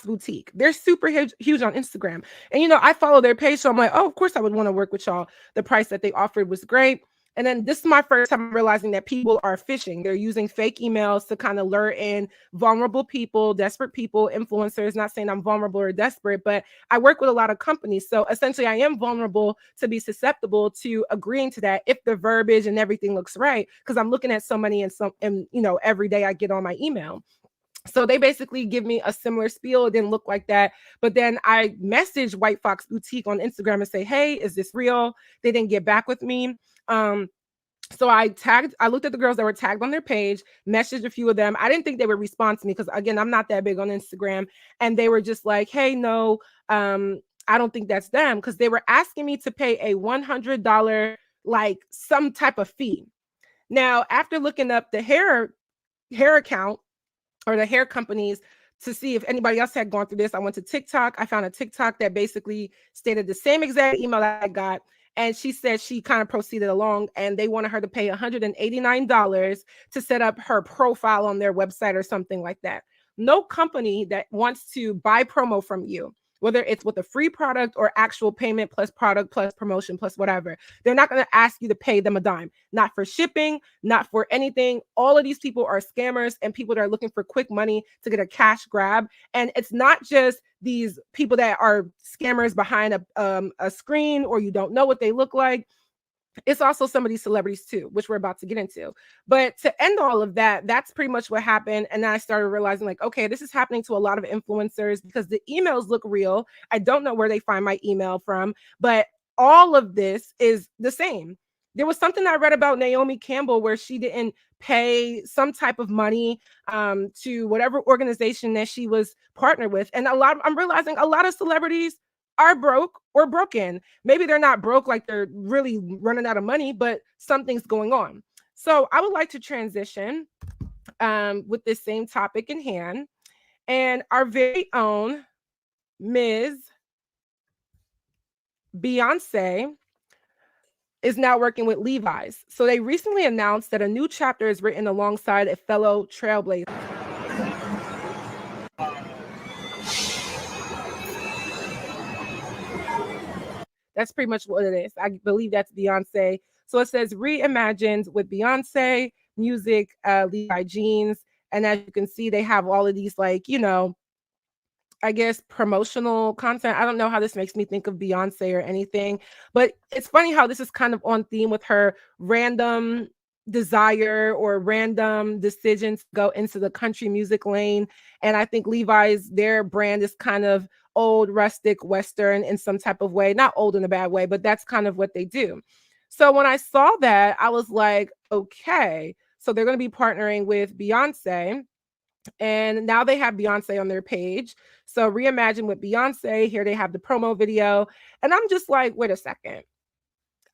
Boutique. They're super huge on Instagram. And, I follow their page. So I'm like, oh, of course I would want to work with y'all. The price that they offered was great. And then this is my first time realizing that people are phishing. They're using fake emails to kind of lure in vulnerable people, desperate people, influencers. Not saying I'm vulnerable or desperate, but I work with a lot of companies. So essentially I am vulnerable to be susceptible to agreeing to that if the verbiage and everything looks right, because I'm looking at so many and every day I get on my email. So they basically give me a similar spiel. It didn't look like that. But then I messaged White Fox Boutique on Instagram and say, hey, is this real? They didn't get back with me. So I looked at the girls that were tagged on their page, messaged a few of them. I didn't think they would respond to me because, again, I'm not that big on Instagram. And they were just like, hey, no, I don't think that's them, because they were asking me to pay a $100, like some type of fee. Now, after looking up the hair account or the hair companies to see if anybody else had gone through this, I went to TikTok. I found a TikTok that basically stated the same exact email that I got. And she said she kind of proceeded along, and they wanted her to pay $189 to set up her profile on their website or something like that. No company that wants to buy promo from you, whether it's with a free product or actual payment plus product plus promotion plus whatever, they're not going to ask you to pay them a dime. Not for shipping, not for anything. All of these people are scammers and people that are looking for quick money to get a cash grab. And it's not just these people that are scammers behind a screen, or you don't know what they look like. It's also some of these celebrities too, which we're about to get into. But to end all of that, that's pretty much what happened. And then I started realizing, like, okay, this is happening to a lot of influencers because the emails look real. I don't know where they find my email from, but all of this is the same. There was something I read about Naomi Campbell where she didn't pay some type of money to whatever organization that she was partnered with. And I'm realizing a lot of celebrities are broke or broken. Maybe they're not broke, like they're really running out of money, but something's going on. So I would like to transition with this same topic in hand. And our very own Ms. Beyonce is now working with Levi's. So they recently announced that a new chapter is written alongside a fellow trailblazer. That's pretty much what it is. I believe that's Beyonce. So it says reimagined with Beyonce, music, Levi jeans. And as you can see, they have all of these, like, you know, I guess promotional content. I don't know how this makes me think of Beyonce or anything, but it's funny how this is kind of on theme with her random desire or random decisions to go into the country music lane. And I think Levi's, their brand is kind of old, rustic, Western in some type of way, not old in a bad way, but that's kind of what they do. So when I saw that, I was like, okay, so they're going to be partnering with Beyonce. And now they have Beyonce on their page. So reimagine with Beyonce. Here they have the promo video. And I'm just like, wait a second.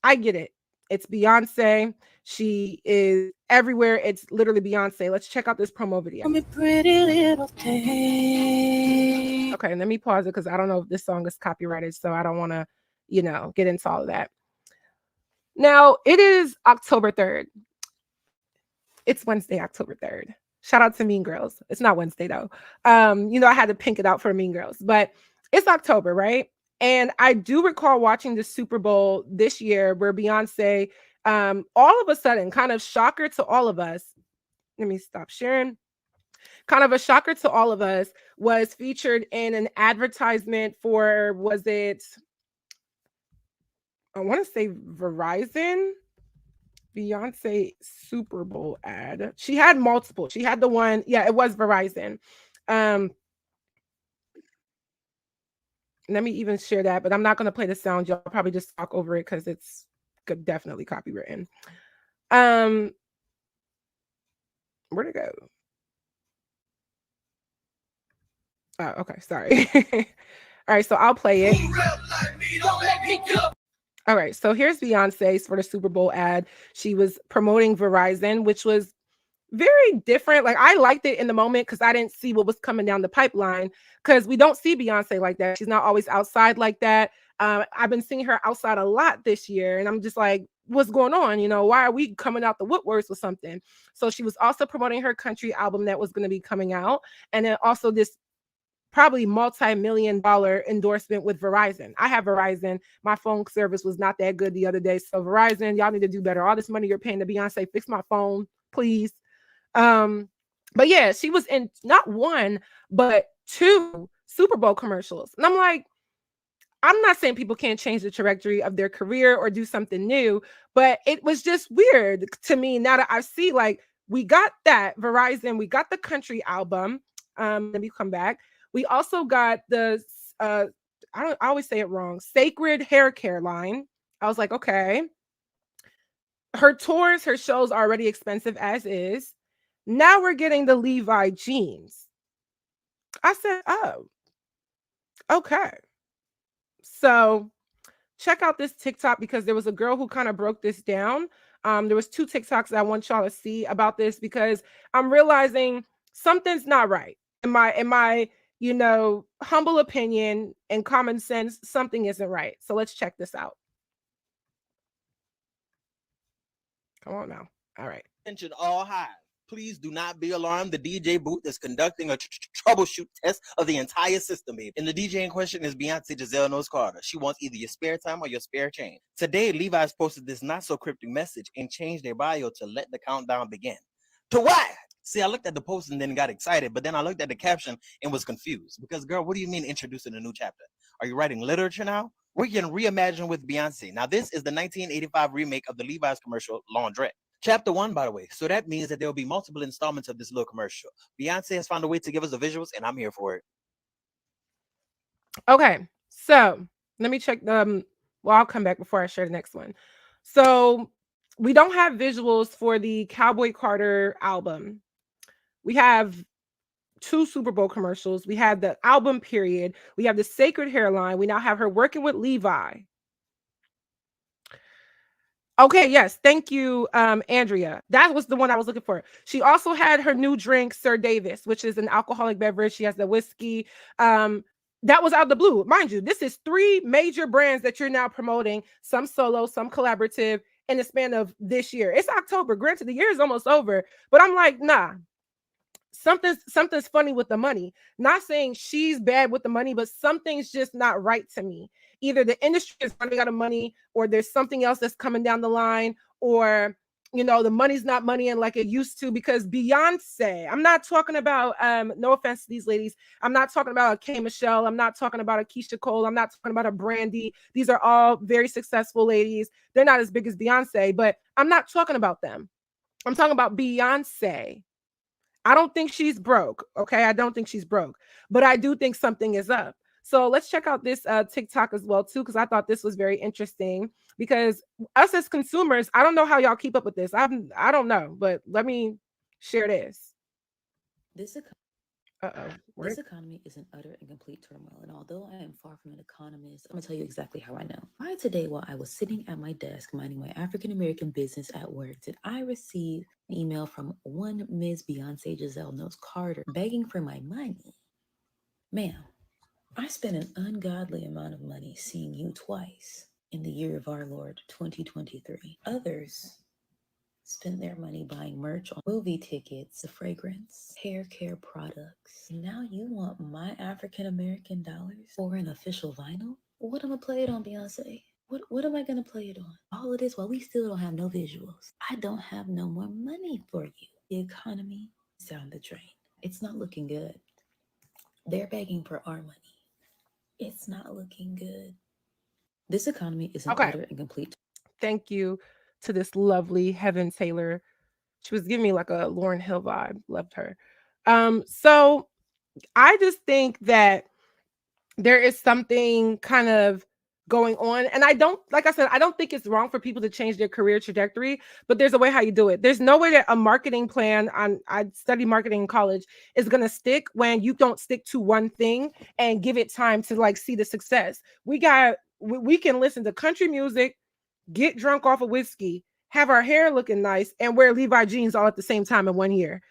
I get it. It's Beyonce. She is everywhere. It's literally Beyonce. Let's check out this promo video. Pretty little thing. Okay, let me pause it because I don't know if this song is copyrighted. So I don't want to, you know, get into all of that. Now, it is October 3rd. It's Wednesday, October 3rd. Shout out to Mean Girls. It's not Wednesday, though. You know, I had to pink it out for Mean Girls. But it's October, right? And I do recall watching the Super Bowl this year where Beyonce, all of a sudden, kind of shocker to all of us. Let me stop sharing. Kind of a shocker to all of us, was featured in an advertisement for, was it, I want to say Verizon? Beyonce Super Bowl ad. She had multiple. She had the one, yeah, it was Verizon. Let me even share that, but I'm not going to play the sound. Y'all probably just talk over it because it's definitely copywritten. Where'd it go? Oh, okay, sorry. All right, so I'll play it. All right, so here's Beyonce for the Super Bowl ad. She was promoting Verizon, which was very different. Like, I liked it in the moment because I didn't see what was coming down the pipeline, because we don't see Beyonce like that. She's not always outside like that. I've been seeing her outside a lot this year, and I'm just like, what's going on? You know, why are we coming out the woodworks with something? So she was also promoting her country album that was going to be coming out, and then also this probably multi-million-dollar endorsement with Verizon. I have Verizon. My phone service was not that good the other day. So Verizon, y'all need to do better. All this money you're paying to Beyonce, fix my phone, please. But yeah, she was in not one, but 2 Super Bowl commercials. And I'm like, I'm not saying people can't change the trajectory of their career or do something new, but it was just weird to me now that I see, like, we got that Verizon, we got the country album. Let me come back. We also got the I always say it wrong. Sacred hair care line. I was like, okay. Her tours, her shows are already expensive as is. Now we're getting the Levi jeans. I said, oh, okay. So check out this TikTok because there was a girl who kind of broke this down. There was 2 TikToks that I want y'all to see about this because I'm realizing something's not right. In my humble opinion and common sense, something isn't right. So let's check this out. Come on now. All right. Attention all highs. Please do not be alarmed. The DJ booth is conducting a troubleshoot test of the entire system, baby. And the DJ in question is Beyonce Giselle Knowles Carter. She wants either your spare time or your spare change. Today, Levi's posted this not so cryptic message and changed their bio to let the countdown begin. To what? See, I looked at the post and then got excited, but then I looked at the caption and was confused. Because, girl, what do you mean introducing a new chapter? Are you writing literature now? We're getting reimagined with Beyonce. Now, this is the 1985 remake of the Levi's commercial, Laundrette. Chapter 1, by the way. So that means that there will be multiple installments of this little commercial. Beyonce has found a way to give us the visuals, and I'm here for it. Okay, so let me check well, I'll come back before I share the next one. So we don't have visuals for the Cowboy Carter album. We have 2 Super Bowl commercials. We have the album period. We have the sacred hairline. We now have her working with Levi. Okay, yes. Thank you, Andrea. That was the one I was looking for. She also had her new drink, Sir Davis, which is an alcoholic beverage. She has the whiskey. That was out of the blue. Mind you, this is 3 major brands that you're now promoting, some solo, some collaborative, in the span of this year. It's October. Granted, the year is almost over, but I'm like, nah. Something's funny with the money. Not saying she's bad with the money, but something's just not right to me. Either the industry is running out of money, or there's something else that's coming down the line, or the money's not moneying like it used to. Because Beyonce, I'm not talking about no offense to these ladies, I'm not talking about a K Michelle, I'm not talking about a Keisha Cole, I'm not talking about a Brandy. These are all very successful ladies. They're not as big as Beyonce, but I'm not talking about them. I'm talking about Beyonce. I don't think she's broke. Okay, I don't think she's broke, but I do think something is up. So let's check out this TikTok as well too, because I thought this was very interesting. Because us as consumers, I don't know how y'all keep up with this. I don't know, but let me share this. This economy is in utter and complete turmoil, and although I am far from an economist, I'm gonna tell you exactly how I know. Right today, while I was sitting at my desk minding my African American business at work, did I receive an email from one Ms. Beyonce Giselle Knowles Carter begging for my money? Ma'am, I spent an ungodly amount of money seeing you twice in the year of our Lord 2023. Others spent their money buying merch on movie tickets, the fragrance, hair care products. And now you want my African American dollars for an official vinyl? What am I play it on, Beyonce? What am I gonna play it on? All of this while we still don't have no visuals. I don't have no more money for you. The economy is down the drain. It's not looking good. They're begging for our money. It's not looking good. This economy is an utter and complete. Thank you to this lovely Heaven Taylor. She was giving me like a Lauryn Hill vibe. Loved her. So I just think that there is something kind of going on. And like I said, I don't think it's wrong for people to change their career trajectory, but there's a way how you do it. There's no way that a marketing plan I studied marketing in college is going to stick when you don't stick to one thing and give it time to like see the success. We can listen to country music, get drunk off of whiskey, have our hair looking nice, and wear Levi jeans all at the same time in 1 year.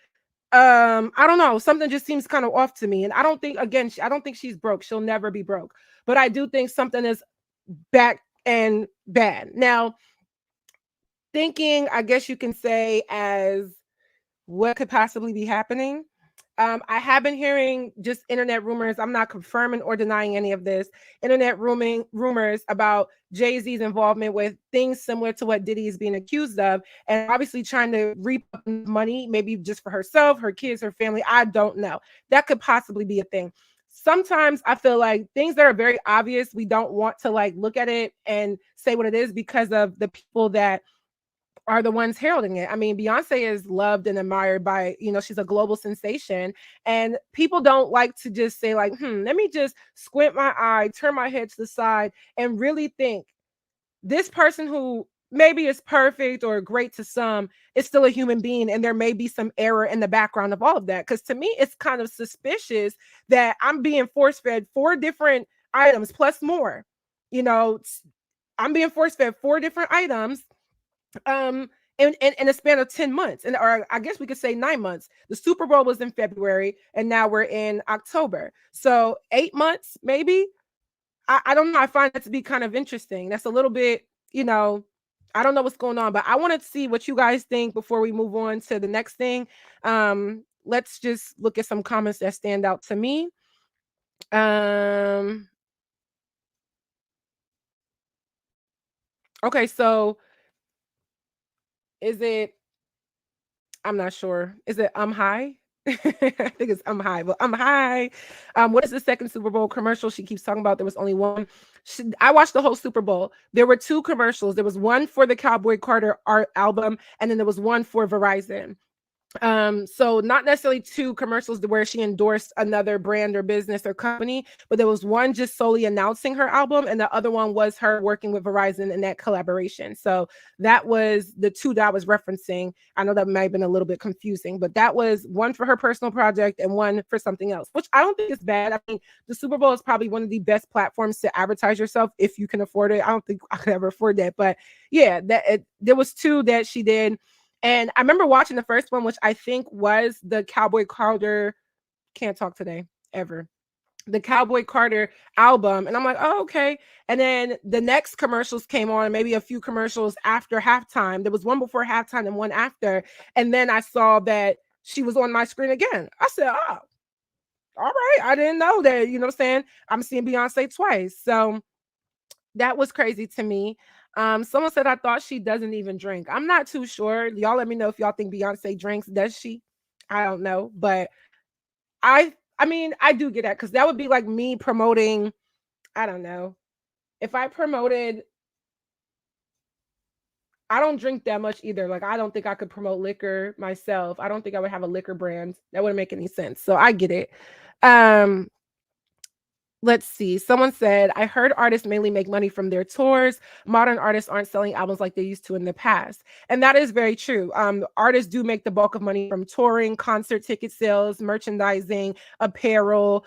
I don't know. Something just seems kind of off to me. And I don't think she's broke. She'll never be broke. But I do think something is back and bad. Now, thinking, I guess you can say, as what could possibly be happening. I have been hearing just internet rumors. I'm not confirming or denying any of this. Internet rumors about Jay-Z's involvement with things similar to what Diddy is being accused of, and obviously trying to reap money, maybe just for herself, her kids, her family. I don't know. That could possibly be a thing. Sometimes I feel like things that are very obvious, we don't want to like look at it and say what it is because of the people that are the ones heralding it. I mean, Beyonce is loved and admired by, she's a global sensation, and people don't like to just say like, let me just squint my eye, turn my head to the side and really think this person who maybe is perfect or great to some is still a human being, and there may be some error in the background of all of that. Because to me, it's kind of suspicious that I'm being force fed 4 different items plus more. I'm being force fed 4 different items in a span of 10 months, or I guess we could say 9 months. The Super Bowl was in February, and now we're in October. So 8 months, maybe. I don't know. I find that to be kind of interesting. That's a little bit, I don't know what's going on, but I want to see what you guys think before we move on to the next thing. Let's just look at some comments that stand out to me. Okay, so is it, I'm not sure. Is it High? I think it's High. But High. What is the second Super Bowl commercial she keeps talking about? There was only one. I watched the whole Super Bowl. There were 2 commercials. There was one for the Cowboy Carter art album, and then there was one for Verizon. So not necessarily 2 commercials where she endorsed another brand or business or company, but there was one just solely announcing her album, and the other one was her working with Verizon in that collaboration. So that was the 2 that I was referencing. I know that might have been a little bit confusing, but that was one for her personal project and one for something else, which I don't think is bad. I mean, the Super Bowl is probably one of the best platforms to advertise yourself if you can afford it. I don't think I could ever afford that, but yeah, there was 2 that she did. And I remember watching the first one, which I think was the Cowboy Carter, can't talk today, ever. The Cowboy Carter album. And I'm like, oh, okay. And then the next commercials came on, maybe a few commercials after halftime. There was one before halftime and one after. And then I saw that she was on my screen again. I said, oh, all right. I didn't know that, you know what I'm saying? I'm seeing Beyonce twice. So that was crazy to me. Someone said I thought she doesn't even drink. I'm not too sure. Y'all let me know if y'all think Beyonce drinks. Does she? I don't know, but I mean, I do get that, because that would be like me promoting, I don't know. If I promoted, I don't drink that much either. Like, I don't think I could promote liquor myself. I don't think I would have a liquor brand. That wouldn't make any sense. So I get it. Let's see. Someone said, I heard artists mainly make money from their tours. Modern artists aren't selling albums like they used to in the past. And that is very true. Artists do make the bulk of money from touring, concert ticket sales, merchandising, apparel,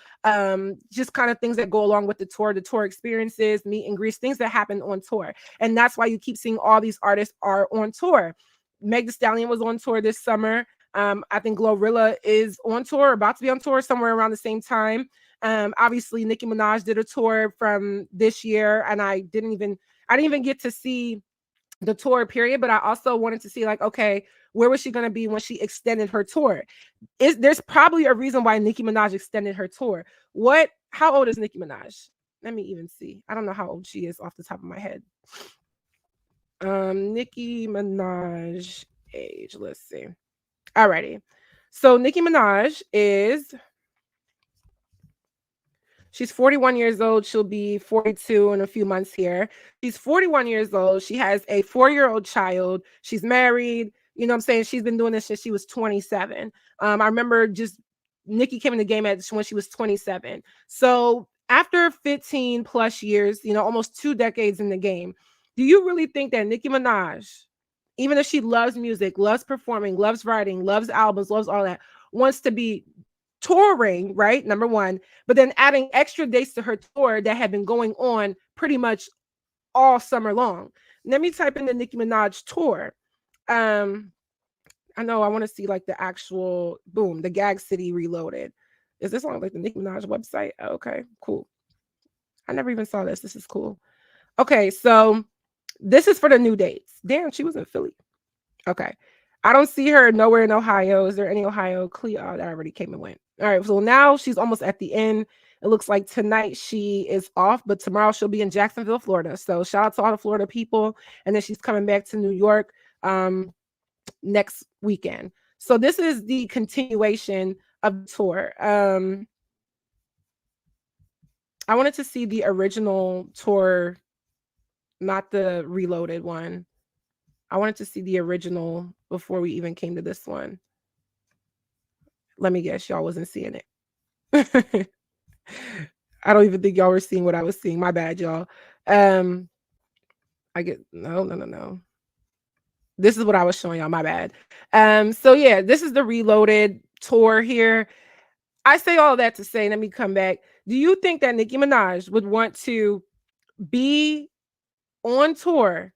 just kind of things that go along with the tour experiences, meet and greets, things that happen on tour. And that's why you keep seeing all these artists are on tour. Meg Thee Stallion was on tour this summer. I think Glorilla is on tour, about to be on tour somewhere around the same time. Obviously Nicki Minaj did a tour from this year, and I didn't even get to see the tour period, but I also wanted to see, like, okay, where was she going to be when she extended her tour? There's probably a reason why Nicki Minaj extended her tour. How old is Nicki Minaj? Let me even see. I don't know how old she is off the top of my head. Nicki Minaj age, let's see. Alrighty. So Nicki Minaj she's 41 years old. She'll be 42 in a few months here. She's 41 years old. She has a 4-year-old child. She's married. You know what I'm saying? She's been doing this since she was 27. I remember just Nicki came in the game when she was 27. So after 15 plus years, almost 2 decades in the game, do you really think that Nicki Minaj, even if she loves music, loves performing, loves writing, loves albums, loves all that, wants to be touring, right? Number one, but then adding extra dates to her tour that had been going on pretty much all summer long. Let me type in the Nicki Minaj tour. I know I want to see like the actual boom, the Gag City Reloaded. Is this on like the Nicki Minaj website? Oh, okay, cool. I never even saw this. This is cool. Okay, so this is for the new dates. Damn, she was in Philly. Okay. I don't see her nowhere in Ohio. Is there any Ohio? That already came and went. All right. So now she's almost at the end. It looks like tonight she is off, but tomorrow she'll be in Jacksonville, Florida. So shout out to all the Florida people. And then she's coming back to New York next weekend. So this is the continuation of the tour. I wanted to see the original tour, not the reloaded one. I wanted to see the original before we even came to this one. Let me guess, y'all wasn't seeing it. I don't even think y'all were seeing what I was seeing. My bad, y'all. I get no. This is what I was showing y'all. My bad. So yeah, this is the Reloaded tour here. I say all that to say, let me come back. Do you think that Nicki Minaj would want to be on tour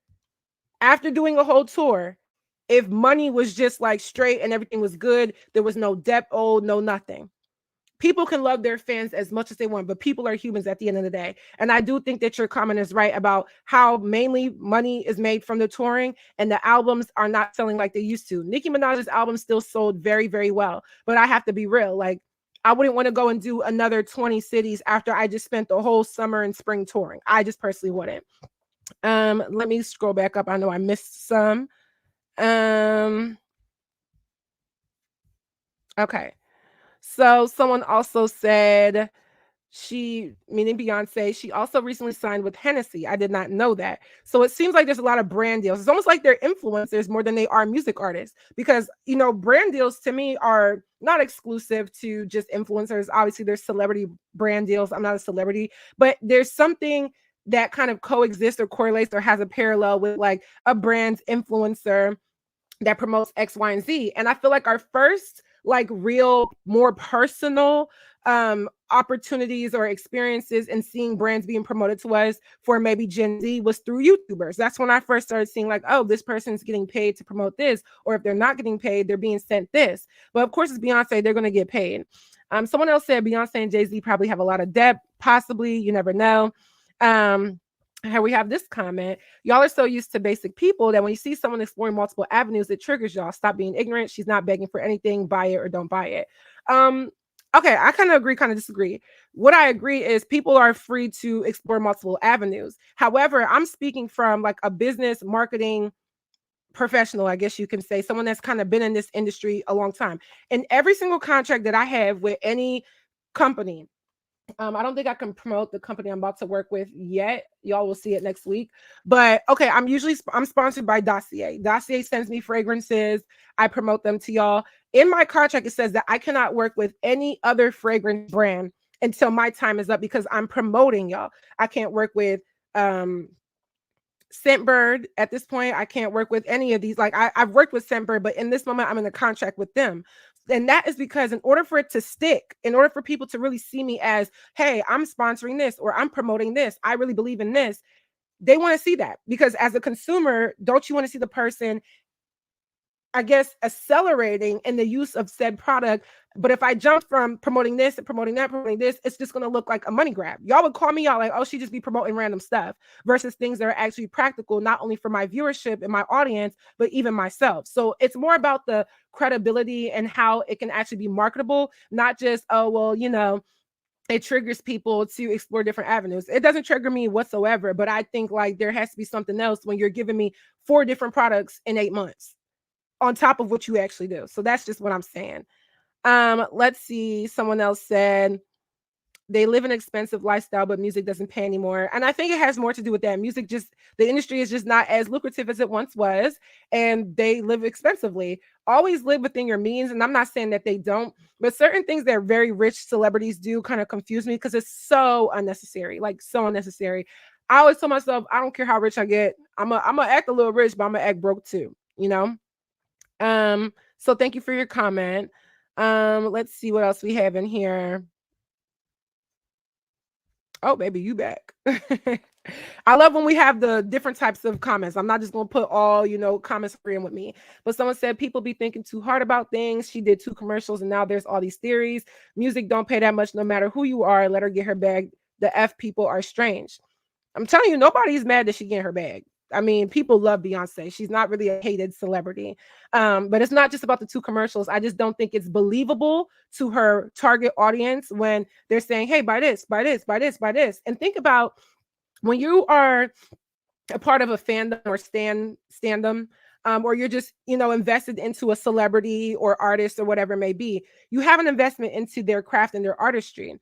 after doing a whole tour if money was just like straight and everything was good? There was no debt owed, no nothing. People can love their fans as much as they want, but people are humans at the end of the day. And I do think that your comment is right about how mainly money is made from the touring and the albums are not selling like they used to. Nicki Minaj's album still sold very, very well, but I have to be real. Like, I wouldn't want to go and do another 20 cities after I just spent the whole summer and spring touring. I just personally wouldn't. Let me scroll back up. I know I missed some. Okay. So someone also said she, meaning Beyonce, she also recently signed with Hennessy. I did not know that. So it seems like there's a lot of brand deals. It's almost like they're influencers more than they are music artists, because, you know, brand deals to me are not exclusive to just influencers. Obviously, there's celebrity brand deals. I'm not a celebrity, but there's something that kind of coexists or correlates or has a parallel with like a brand's influencer that promotes X, Y, and Z. And I feel like our first like real, more personal opportunities or experiences in seeing brands being promoted to us for maybe Gen Z was through YouTubers. That's when I first started seeing like, oh, this person's getting paid to promote this, or if they're not getting paid, they're being sent this. But of course, it's Beyonce, they're going to get paid. Someone else said Beyonce and Jay-Z probably have a lot of debt, possibly, you never know. Here we have this comment. Y'all are so used to basic people that when you see someone exploring multiple avenues, it triggers y'all. Stop being ignorant. She's not begging for anything. Buy it or don't buy it. Okay, I kind of agree, kind of disagree. What I agree is people are free to explore multiple avenues. However, I'm speaking from like a business marketing professional, I guess you can say, someone that's kind of been in this industry a long time. And every single contract that I have with any company, I don't think I can promote the company I'm about to work with yet. Y'all will see it next week. But okay, I'm sponsored by Dossier. Dossier sends me fragrances. I promote them to y'all. In my contract, it says that I cannot work with any other fragrance brand until my time is up because I'm promoting y'all. I can't work with Scentbird at this point. I can't work with any of these. Like I've worked with Scentbird, but in this moment, I'm in a contract with them. And that is because in order for it to stick, in order for people to really see me as, hey, I'm sponsoring this or I'm promoting this, I really believe in this, they want to see that. Because as a consumer, don't you want to see the person, I guess, accelerating in the use of said product? But if I jump from promoting this and promoting that, promoting this, it's just going to look like a money grab. Y'all would call me out like, oh, she just be promoting random stuff versus things that are actually practical, not only for my viewership and my audience, but even myself. So it's more about the credibility and how it can actually be marketable, not just, oh, well, you know, it triggers people to explore different avenues. It doesn't trigger me whatsoever, but I think like there has to be something else when you're giving me 4 different products in 8 months on top of what you actually do. So that's just what I'm saying. Let's see. Someone else said they live an expensive lifestyle, but music doesn't pay anymore. And I think it has more to do with that. Music just, the industry is just not as lucrative as it once was, and they live expensively. Always live within your means. And I'm not saying that they don't, but certain things that very rich celebrities do kind of confuse me because it's so unnecessary, like so unnecessary. I always tell myself, I don't care how rich I get. I'm gonna act a little rich, but I'm gonna act broke too, you know? So thank you for your comment. Let's see what else we have in here. Oh, baby, you back. I love when we have the different types of comments. I'm not just going to put all, you know, comments agreeing with me. But someone said people be thinking too hard about things. She did 2 commercials and now there's all these theories. Music don't pay that much no matter who you are. Let her get her bag. The F people are strange. I'm telling you, nobody's mad that she getting her bag. I mean, people love Beyonce. She's not really a hated celebrity. But it's not just about the 2 commercials. I just don't think it's believable to her target audience when they're saying, hey, buy this, buy this, buy this, buy this. And think about when you are a part of a fandom or standum, or you're just, you know, invested into a celebrity or artist or whatever it may be, you have an investment into their craft and their artistry.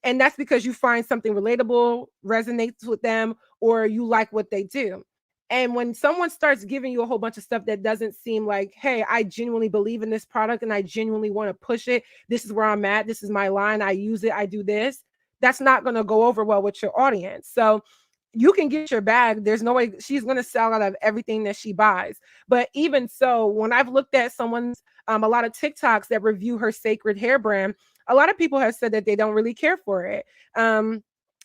And that's because you find something relatable, resonates with them, or you like what they do. And when someone starts giving you a whole bunch of stuff that doesn't seem like, hey, I genuinely believe in this product and I genuinely want to push it. This is where I'm at. This is my line. I use it. I do this. That's not going to go over well with your audience. So you can get your bag. There's no way she's going to sell out of everything that she buys. But even so, when I've looked at someone's, a lot of TikToks that review her Sacred hair brand, a lot of people have said that they don't really care for it.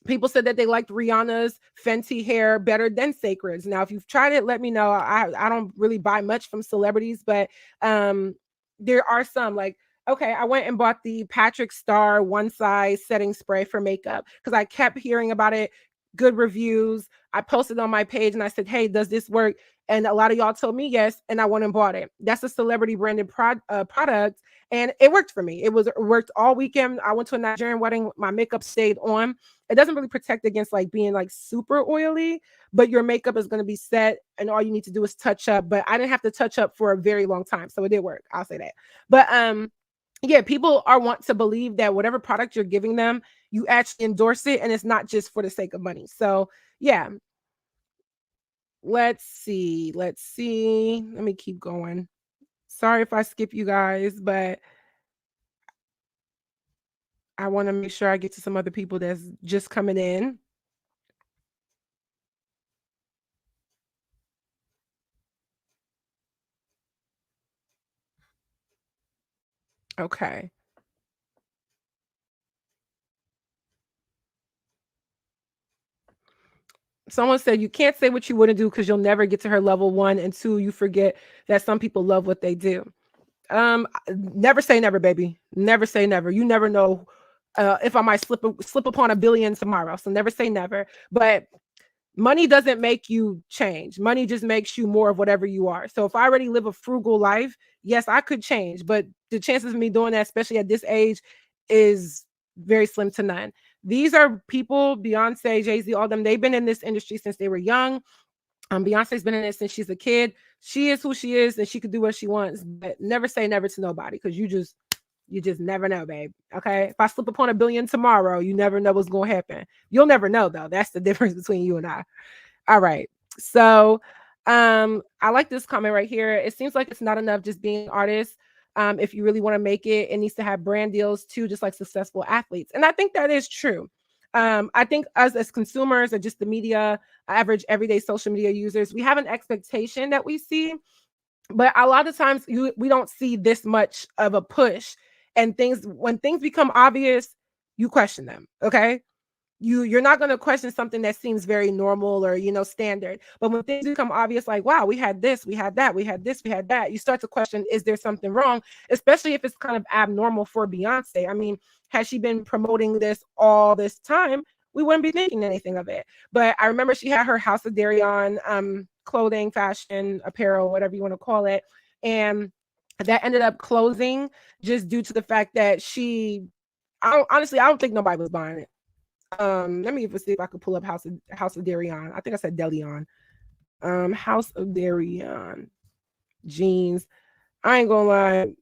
People said that they liked Rihanna's Fenty hair better than Sacred's. Now, if you've tried it, let me know. I don't really buy much from celebrities, but there are some like, okay, I went and bought the Patrick Star one size setting spray for makeup because I kept hearing about it, good reviews. I posted on my page and I said, hey, does this work? And a lot of y'all told me yes, and I went and bought it. That's a celebrity branded product, and it worked for me. It worked all weekend. I went to a Nigerian wedding. My makeup stayed on. It doesn't really protect against like being like super oily, but your makeup is going to be set, and all you need to do is touch up. But I didn't have to touch up for a very long time, so it did work. I'll say that. But yeah, people want to believe that whatever product you're giving them, you actually endorse it, and it's not just for the sake of money. So yeah. Let's see. Let me keep going. Sorry if I skip you guys, but I want to make sure I get to some other people that's just coming in. Okay. Someone said you can't say what you wouldn't do because you'll never get to her level 1, and 2, you forget that some people love what they do. Never say never, baby. Never say never. You never know if I might slip upon $1 billion tomorrow. So never say never. But money doesn't make you change. Money just makes you more of whatever you are. So if I already live a frugal life, yes, I could change. But the chances of me doing that, especially at this age, is very slim to none. These are people, Beyonce, Jay-Z, all them, they've been in this industry since they were young. Beyonce's been in it since she's a kid. She is who she is, and she could do what she wants. But never say never to nobody, because you just never know, babe. Okay, if I slip upon $1 billion tomorrow, you never know what's going to happen. You'll never know, though. That's the difference between you and I. All right. So I like this comment right here. It seems like it's not enough just being an artist. If you really want to make it, it needs to have brand deals too, just like successful athletes. And I think that is true. I think us as consumers, or just the media, average everyday social media users, we have an expectation that we see, but a lot of times we don't see this much of a push. And when things become obvious, you question them. Okay. You're not going to question something that seems very normal or, standard. But when things become obvious, like, wow, we had this, we had that, we had this, we had that, you start to question, is there something wrong? Especially if it's kind of abnormal for Beyonce. I mean, had she been promoting this all this time, we wouldn't be thinking anything of it. But I remember she had her House of Darion clothing, fashion, apparel, whatever you want to call it. And that ended up closing just due to the fact that I don't think nobody was buying it. Let me even see if I could pull up House of Darion. I think I said Delion. House of Darion jeans. I ain't gonna lie.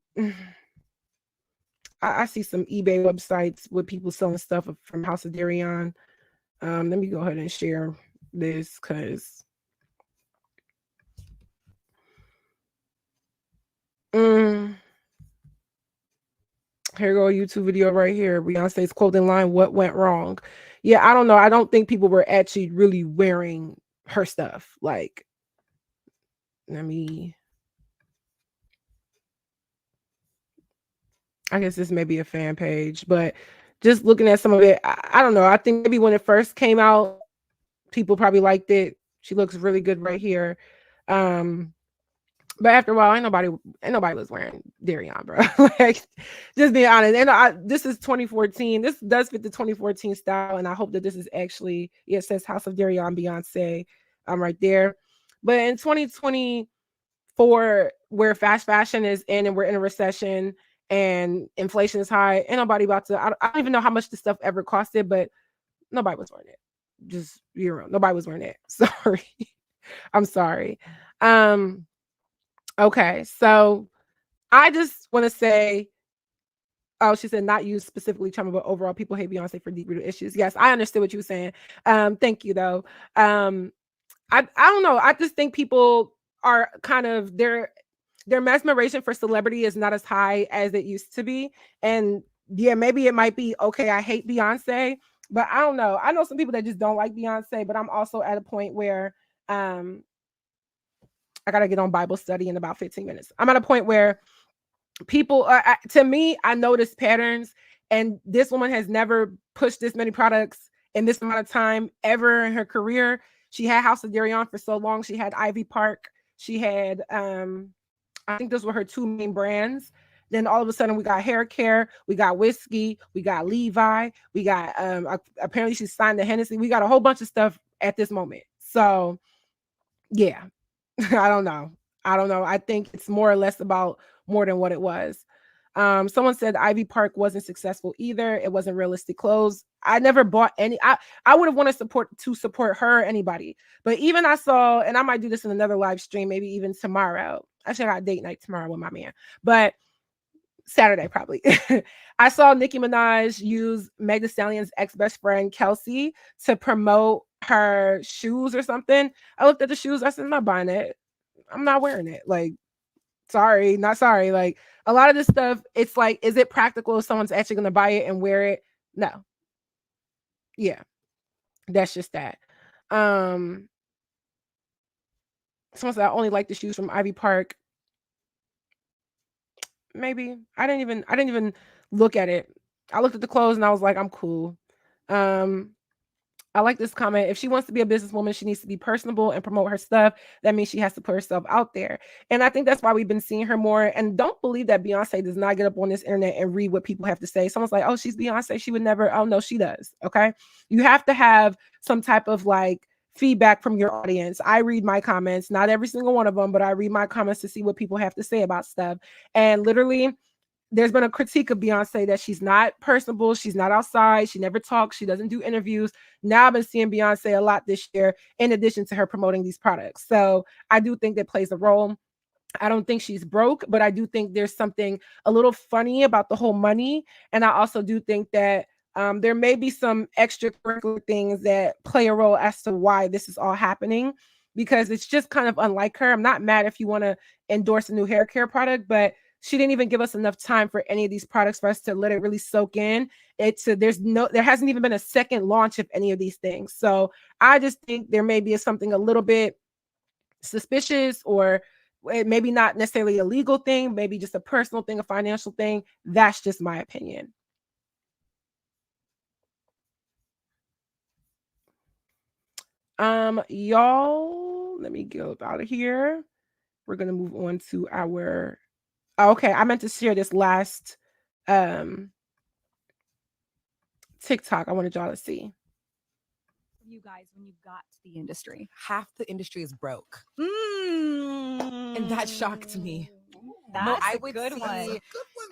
I see some eBay websites with people selling stuff from House of Darion. Let me go ahead and share this because here go a YouTube video right here. Beyonce's clothing line, what went wrong? Yeah, I don't know. I don't think people were actually really wearing her stuff. Like, I guess this may be a fan page, but just looking at some of it, I don't know. I think maybe when it first came out, people probably liked it. She looks really good right here. But after a while, ain't nobody was wearing Darion, bro. Like, just being honest. And this is 2014. This does fit the 2014 style, and I hope that this is actually, it says House of Darion Beyonce right there. But in 2024, where fast fashion is in and we're in a recession and inflation is high, ain't nobody about to, I don't even know how much this stuff ever costed, but nobody was wearing it. Just, nobody was wearing it. Sorry. I'm sorry. Okay, so I just want to say, she said not you specifically, Chioma, but overall people hate Beyonce for deep-rooted issues. Yes, I understood what you were saying. Thank you, though. I don't know. I just think people are kind of their mesmerization for celebrity is not as high as it used to be. And yeah, maybe it might be okay. I hate Beyonce, but I don't know. I know some people that just don't like Beyonce, but I'm also at a point where I gotta get on Bible study in about 15 minutes. I'm at a point where people to me, I notice patterns, and this woman has never pushed this many products in this amount of time ever in her career. She had House of Dairy on for so long. She had Ivy Park. She had I think those were her two main brands. Then all of a sudden we got hair care, we got whiskey, we got Levi, we got apparently she signed to Hennessy. We got a whole bunch of stuff at this moment. So yeah, I don't know. I think it's more or less about more than what it was. Someone said Ivy Park wasn't successful either. It wasn't realistic clothes. I never bought any. I would have wanted to support her or anybody. But even I saw, and I might do this in another live stream, maybe even tomorrow. Actually, I got a date night tomorrow with my man, but Saturday probably. I saw Nicki Minaj use Meg Thee Stallion's ex-best friend Kelsey to promote her shoes or something. I looked at the shoes. I said, I'm not buying it. I'm not wearing it. Like, sorry, not sorry. Like a lot of this stuff, it's like, is it practical if someone's actually going to buy it and wear it? No. Yeah, that's just that. Someone said I only like the shoes from Ivy Park. Maybe I didn't even look at it. I looked at the clothes and I was like, I'm cool. I like this comment. If she wants to be a businesswoman, she needs to be personable and promote her stuff. That means she has to put herself out there. And I think that's why we've been seeing her more. And don't believe that Beyonce does not get up on this internet and read what people have to say. Someone's like, oh, she's Beyonce. She would never. Oh, no, she does. Okay. You have to have some type of like feedback from your audience. I read my comments, not every single one of them, but I read my comments to see what people have to say about stuff. And literally, there's been a critique of Beyonce that she's not personable. She's not outside. She never talks. She doesn't do interviews. Now I've been seeing Beyonce a lot this year, in addition to her promoting these products. So I do think that plays a role. I don't think she's broke, but I do think there's something a little funny about the whole money. And I also do think that there may be some extracurricular things that play a role as to why this is all happening, because it's just kind of unlike her. I'm not mad if you want to endorse a new hair care product, but she didn't even give us enough time for any of these products for us to let it really soak in. There hasn't even been a second launch of any of these things. So I just think there may be something a little bit suspicious, or it maybe not necessarily a legal thing, maybe just a personal thing, a financial thing. That's just my opinion. Y'all, let me get out of here. We're gonna move on to our okay, I meant to share this last TikTok I wanted y'all to see. You guys, when you got to the industry, half the industry is broke, and that shocked me. That's a good one.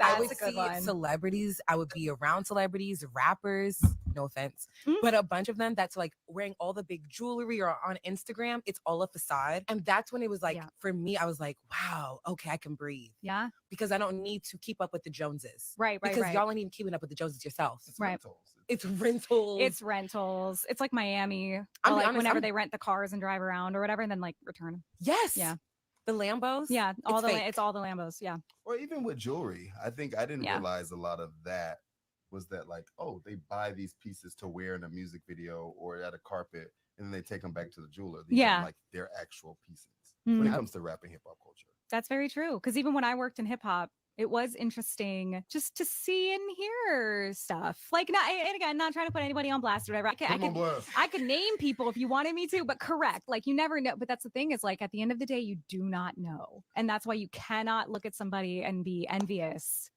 I would see celebrities. I would be around celebrities, rappers. No offense, but a bunch of them that's like wearing all the big jewelry or on Instagram. It's all a facade, and that's when it was like for me. I was like, wow, okay, I can breathe. Yeah, because I don't need to keep up with the Joneses. Right. Because y'all ain't even keeping up with the Joneses yourself. Right. It's rentals. It's like Miami. I'm like honest, whenever they rent the cars and drive around or whatever, and then like return them. Yes. Yeah. The Lambos. Yeah. It's all the Lambos. Yeah. Or even with jewelry, I think I didn't realize a lot of that was that like, oh, they buy these pieces to wear in a music video or at a carpet, and then they take them back to the jeweler. These are like their actual pieces when it comes to rap and hip hop culture. That's very true. Because even when I worked in hip hop, it was interesting just to see and hear stuff. Like, and again, not trying to put anybody on blast or whatever. I could name people if you wanted me to, but correct. Like, you never know. But that's the thing, is like at the end of the day, you do not know. And that's why you cannot look at somebody and be envious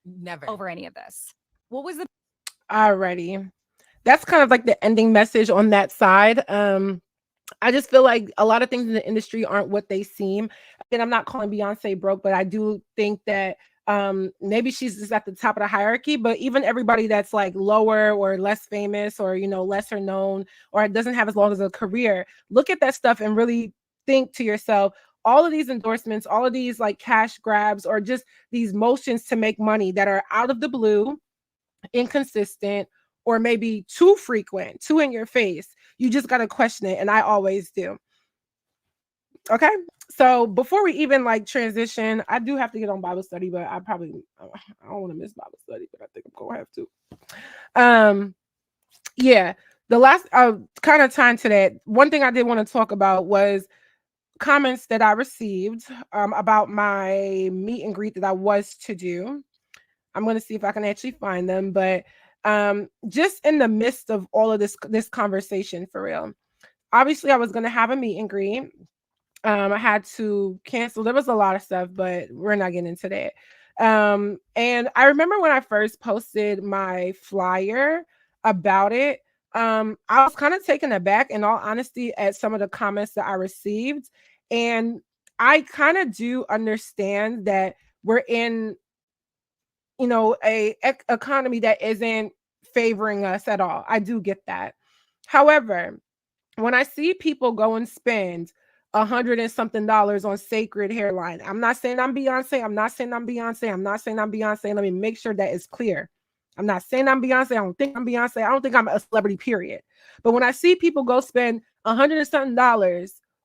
over any of this. What was the Alrighty. That's kind of like the ending message on that side. I just feel like a lot of things in the industry aren't what they seem. And I'm not calling Beyonce broke, but I do think that maybe she's just at the top of the hierarchy, but even everybody that's like lower or less famous or, lesser known, or doesn't have as long as a career, look at that stuff and really think to yourself, all of these endorsements, all of these like cash grabs, or just these motions to make money that are out of the blue, inconsistent, or maybe too frequent, too in your face. You just got to question it. And I always do. Okay. So before we even like transition, I do have to get on Bible study, but I don't want to miss Bible study, but I think I'm going to have to. Yeah. The last kind of time to that, one thing I did want to talk about was comments that I received about my meet and greet that I was to do. I'm going to see if I can actually find them, but just in the midst of all of this conversation, for real, obviously I was going to have a meet and greet. I had to cancel. There was a lot of stuff, but we're not getting into that. And I remember when I first posted my flyer about it, I was kind of taken aback, in all honesty, at some of the comments that I received. And I kind of do understand that we're in, a economy that isn't favoring us at all. I do get that. However, when I see people go and spend $100 and something on sacred hairline, I'm not saying I'm Beyonce. I'm not saying I'm Beyonce. I'm not saying I'm Beyonce. Let me make sure that is clear. I'm not saying I'm Beyonce. I don't think I'm Beyonce. I don't think I'm a celebrity, period. But when I see people go spend $100 and something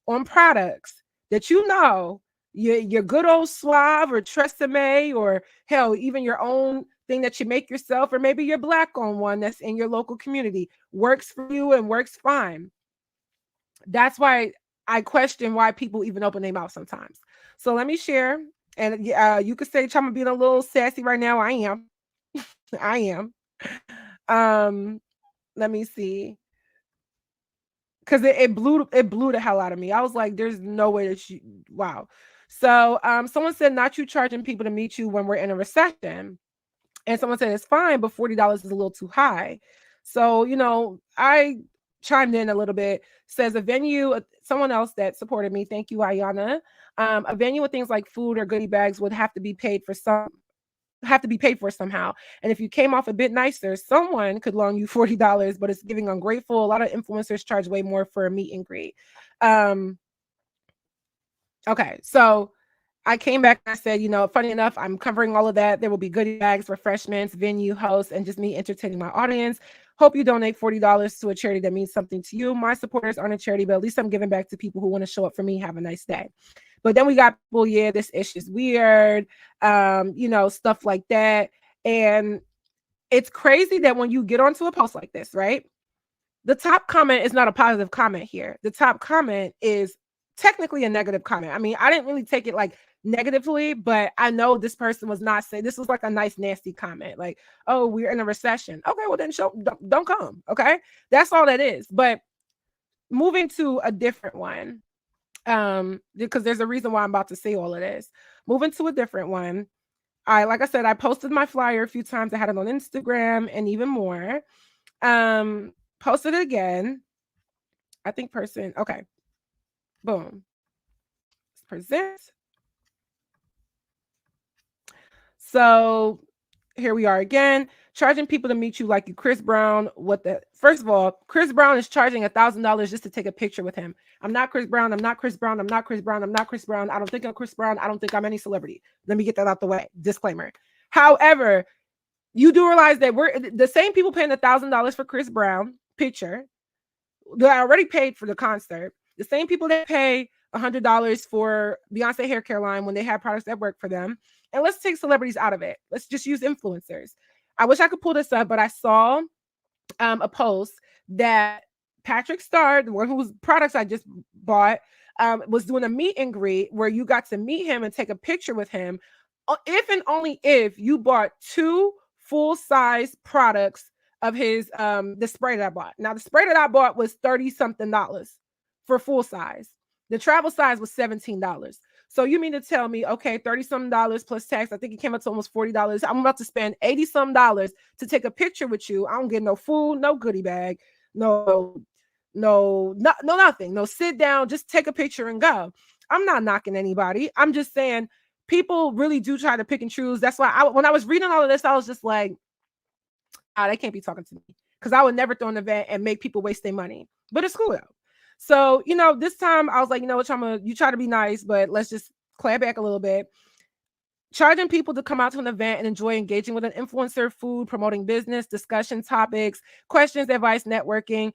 on products that your good old Suave or Tresemme, or hell, even your own thing that you make yourself, or maybe your Black-owned one that's in your local community, works for you and works fine. That's why I question why people even open their mouth sometimes. So let me share. And you could say I'm being a little sassy right now. I am. I am. Let me see. Because it blew the hell out of me. I was like, there's no way that wow. So someone said, not you charging people to meet you when we're in a recession. And someone said it's fine, but $40 is a little too high. So, I chimed in a little bit. Says a venue, someone else that supported me, thank you, Ayana. A venue with things like food or goodie bags would have to be paid for somehow. And if you came off a bit nicer, someone could loan you $40, but it's giving ungrateful. A lot of influencers charge way more for a meet and greet. Okay, so I came back and I said, funny enough, I'm covering all of that. There will be goodie bags, refreshments, venue, hosts, and just me entertaining my audience. Hope you donate $40 to a charity that means something to you. My supporters aren't a charity, but at least I'm giving back to people who want to show up for me. Have a nice day. But then we got people, this ish is weird, stuff like that. And it's crazy that when you get onto a post like this, right? The top comment is not a positive comment here. The top comment is technically a negative comment. I mean, I didn't really take it like negatively, but I know this person was not saying, this was like a nice, nasty comment. Like, oh, we're in a recession. Okay, well then don't come. Okay. That's all that is. But moving to a different one, because there's a reason why I'm about to say all of this. Moving to a different one. Like I said, I posted my flyer a few times. I had it on Instagram and even more. Posted it again. I think okay. Boom. Let's present. So here we are again, charging people to meet you like you Chris Brown. First of all, Chris Brown is charging $1,000 just to take a picture with him. I'm not Chris Brown. I'm not Chris Brown. I'm not Chris Brown. I'm not Chris Brown. I don't think I'm Chris Brown. I don't think I'm any celebrity. Let me get that out the way. Disclaimer. However, you do realize that we're the same people paying $1,000 for Chris Brown picture. They already paid for the concert. The same people that pay $100 for Beyonce hair care line when they have products that work for them. And let's take celebrities out of it. Let's just use influencers. I wish I could pull this up, but I saw a post that Patrick Star, the one whose products I just bought, was doing a meet and greet where you got to meet him and take a picture with him. If and only if you bought 2 full-size products of his the spray that I bought. Now the spray that I bought was $30-something for full size. The travel size was $17. So you mean to tell me, okay, $30-something plus tax, I think it came up to almost $40. I'm about to spend $80-something to take a picture with you. I don't get no food, no goodie bag, no nothing. No sit down, just take a picture and go. I'm not knocking anybody. I'm just saying people really do try to pick and choose. That's why when I was reading all of this, I was just like, they can't be talking to me, because I would never throw an event and make people waste their money. But it's cool though. So, this time I was like, what, Chioma, you try to be nice, but let's just clap back a little bit. Charging people to come out to an event and enjoy engaging with an influencer, food, promoting business, discussion topics, questions, advice, networking.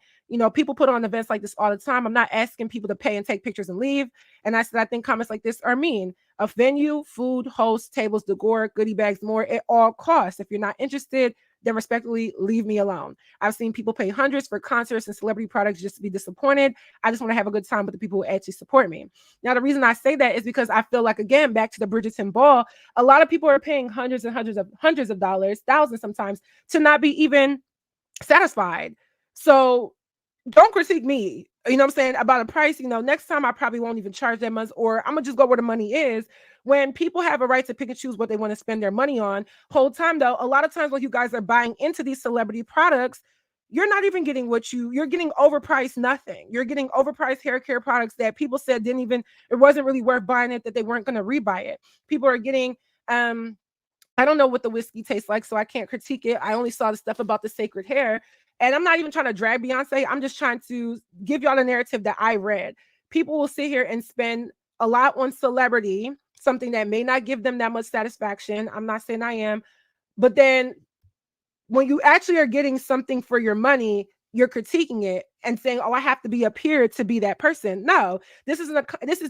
people put on events like this all the time. I'm not asking people to pay and take pictures and leave. And I said, I think comments like this are mean. A venue, food, host, tables, decor, goodie bags, more, it all costs. If you're not interested, then respectfully leave me alone. I've seen people pay hundreds for concerts and celebrity products just to be disappointed. I just want to have a good time with the people who actually support me. Now, the reason I say that is because I feel like, again, back to the Bridgerton ball, a lot of people are paying hundreds of dollars, thousands sometimes, to not be even satisfied. So don't critique me, about a price. Next time I probably won't even charge that much, or I'm gonna just go where the money is. When people have a right to pick and choose what they want to spend their money on. Whole time though, a lot of times when you guys are buying into these celebrity products, you're not even getting you're getting overpriced nothing. You're getting overpriced hair care products that people said it wasn't really worth buying it, that they weren't going to rebuy it. People are getting, I don't know what the whiskey tastes like, so I can't critique it. I only saw the stuff about the sacred hair. And I'm not even trying to drag Beyonce. I'm just trying to give y'all the narrative that I read. People will sit here and spend a lot on celebrity, something that may not give them that much satisfaction. I'm not saying I am. But then when you actually are getting something for your money, you're critiquing it and saying, oh, I have to be up here to be that person. No, this is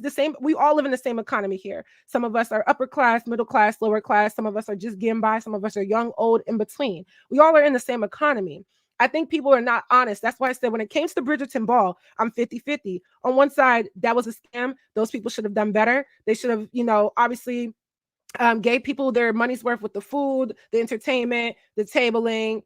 the same. We all live in the same economy here. Some of us are upper class, middle class, lower class. Some of us are just getting by. Some of us are young, old, in between. We all are in the same economy. I think people are not honest. That's why I said when it came to the Bridgerton ball, I'm 50-50. On one side, that was a scam. Those people should have done better. They should have, obviously gave people their money's worth with the food, the entertainment, the tabling,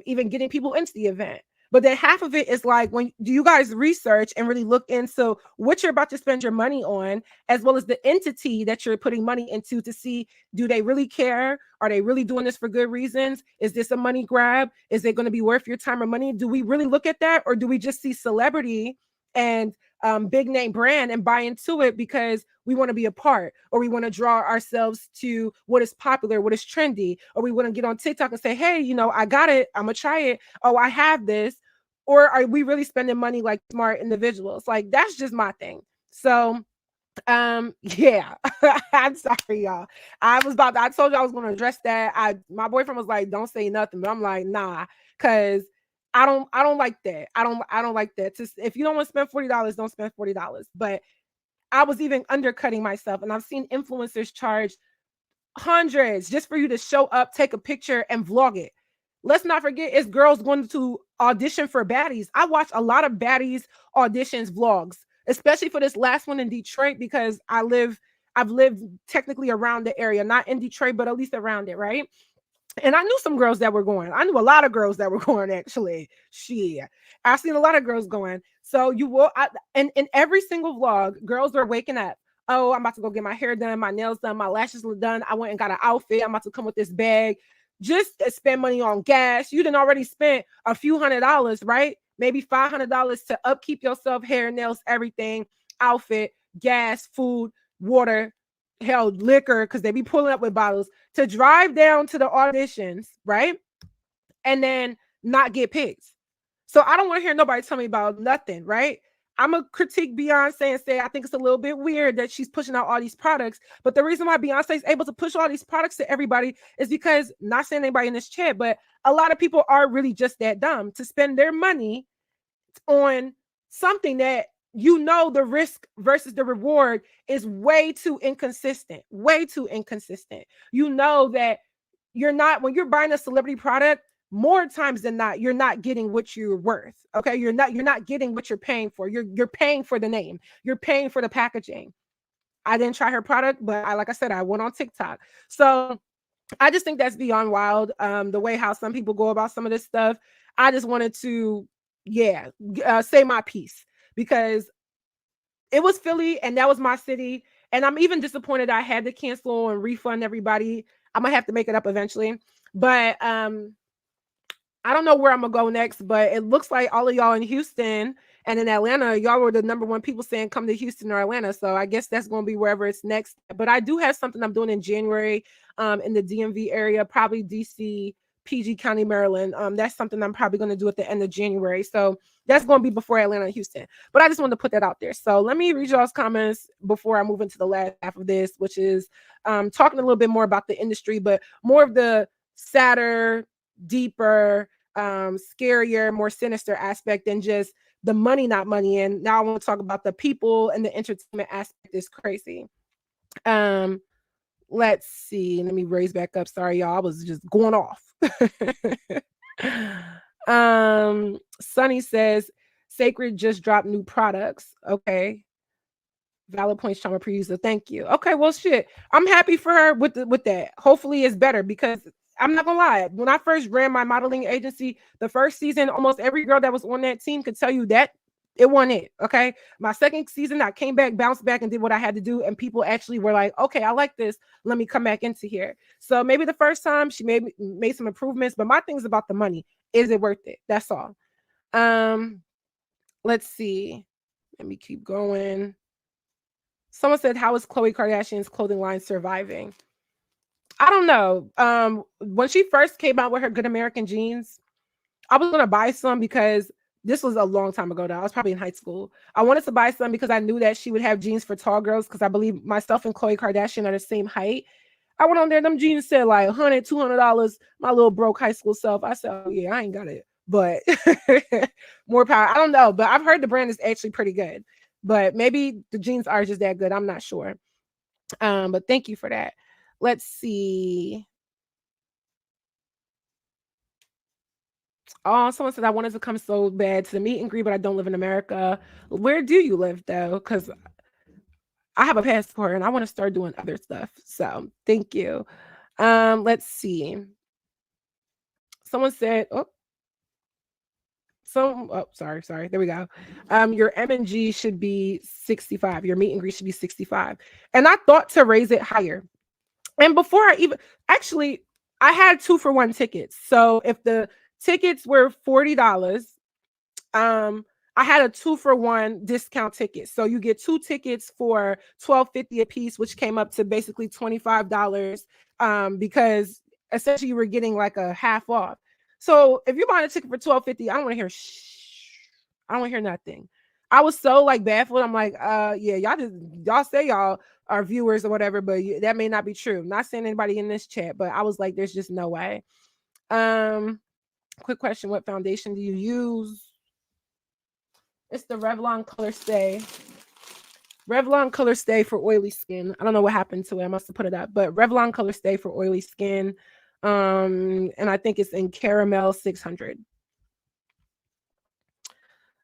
even getting people into the event. But then half of it is like, when do you guys research and really look into what you're about to spend your money on, as well as the entity that you're putting money into, to see, do they really care? Are they really doing this for good reasons? Is this a money grab? Is it going to be worth your time or money? Do we really look at that? Or do we just see celebrity and big name brand and buy into it because we want to be a part, or we want to draw ourselves to what is popular, what is trendy, or we want to get on TikTok and say, hey, I got it, I'm gonna try it, oh, I have this? Or are we really spending money like smart individuals? Like, that's just my thing. So yeah. I'm sorry, y'all. I told you I was going to address that. My boyfriend was like, don't say nothing, but I'm like, nah, because I don't like that. I don't like that. If you don't want to spend $40, don't spend $40. But I was even undercutting myself, and I've seen influencers charge hundreds just for you to show up, take a picture, and vlog it. Let's not forget, it's girls going to audition for Baddies. I watch a lot of Baddies auditions vlogs, especially for this last one in Detroit, because I've lived technically around the area, not in Detroit, but at least around it, right? And I knew some girls that were going. I knew a lot of girls that were going, actually. Shit. I've seen a lot of girls going. So and in every single vlog, girls are waking up. Oh, I'm about to go get my hair done, my nails done, my lashes done. I went and got an outfit. I'm about to come with this bag. Just spend money on gas. You done already spent a few $100s, right? Maybe $500 to upkeep yourself, hair, nails, everything, outfit, gas, food, water, hell, liquor, because they be pulling up with bottles, to drive down to the auditions, right? And then not get picked. So I don't want to hear nobody tell me about nothing, right? I'm going to critique Beyonce and say I think it's a little bit weird that she's pushing out all these products. But the reason why Beyonce is able to push all these products to everybody is because, not saying anybody in this chat, but a lot of people are really just that dumb to spend their money on something that the risk versus the reward is way too inconsistent, You know that when you're buying a celebrity product, more times than not, you're not getting what you're worth. Okay. You're not getting what you're paying for. You're paying for the name. You're paying for the packaging. I didn't try her product, but like I said, I went on TikTok. So I just think that's beyond wild. The way how some people go about some of this stuff. I just wanted to, say my piece, because it was Philly and that was my city. And I'm even disappointed I had to cancel and refund everybody. I'm gonna have to make it up eventually. But I don't know where I'm gonna go next, but it looks like all of y'all in Houston and in Atlanta, y'all were the #1 people saying come to Houston or Atlanta. So I guess that's gonna be wherever it's next. But I do have something I'm doing in January in the DMV area, probably DC, PG County, Maryland. That's something I'm probably gonna do at the end of January. So that's gonna be before Atlanta and Houston. But I just wanted to put that out there. So let me read y'all's comments before I move into the last half of this, which is talking a little bit more about the industry, but more of the sadder, deeper, scarier, more sinister aspect than just the money, not money. And now I want to talk about the people and the entertainment aspect is crazy. Let's see. Let me raise back up. Sorry, y'all. I was just going off. Sunny says, Sacred just dropped new products. Okay. Valid points, Chioma producer. Thank you. Okay, well, shit. I'm happy for her with that. Hopefully it's better because I'm not gonna lie. When I first ran my modeling agency, the first season, almost every girl that was on that team could tell you that it wasn't it. Okay. My second season, I came back, bounced back, and did what I had to do. And people actually were like, okay, I like this. Let me come back into here. So maybe the first time she made some improvements, but my thing is about the money. Is it worth it? That's all. Let's see. Let me keep going. Someone said, how is Khloe Kardashian's clothing line surviving? I don't know. When she first came out with her Good American jeans, I was going to buy some because this was a long time ago now. I was probably in high school. I wanted to buy some because I knew that she would have jeans for tall girls because I believe myself and Khloe Kardashian are the same height. I went on there. Them jeans said like $100, $200. My little broke high school self. I said, oh, yeah, I ain't got it. But more power. I don't know. But I've heard the brand is actually pretty good. But maybe the jeans are just that good. I'm not sure. But thank you for that. Let's see. Oh, someone said I wanted to come so bad to the meet and greet, but I don't live in America. Where do you live though? Because I have a passport and I want to start doing other stuff. So thank you. Let's see. Someone said, sorry. There we go. Your M&G should be 65. Your meet and greet should be 65. And I thought to raise it higher. And before I had 2-for-1 tickets. So if the tickets were $40, I had a 2-for-1 discount ticket. So you get 2 tickets for $12.50 a piece, which came up to basically $25. Because essentially you were getting like a half off. So if you're buying a ticket for $12.50, I don't want to hear I don't want to hear nothing. I was so like baffled. I'm like, yeah, y'all say y'all are viewers or whatever, but that may not be true. I'm not saying anybody in this chat, but I was like, there's just no way. Quick question: what foundation do you use? It's the Revlon Color Stay. Revlon Color Stay for oily skin. I don't know what happened to it. I must have put it up, but Revlon Color Stay for oily skin. And I think it's in Caramel 600.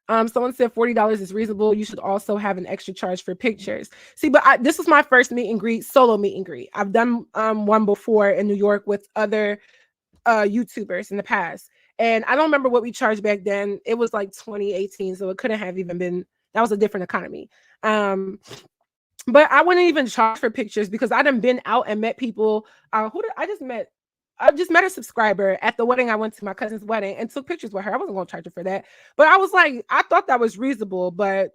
Someone said $40 is reasonable. You should also have an extra charge for pictures. See, but this was my first meet and greet, solo meet and greet. I've done one before in New York with other YouTubers in the past. And I don't remember what we charged back then. It was like 2018, so it couldn't have even been, that was a different economy. But I wouldn't even charge for pictures because I done been out and met people. I just met a subscriber at the wedding. I went to my cousin's wedding and took pictures with her. I wasn't going to charge her for that. But I was like, I thought that was reasonable, but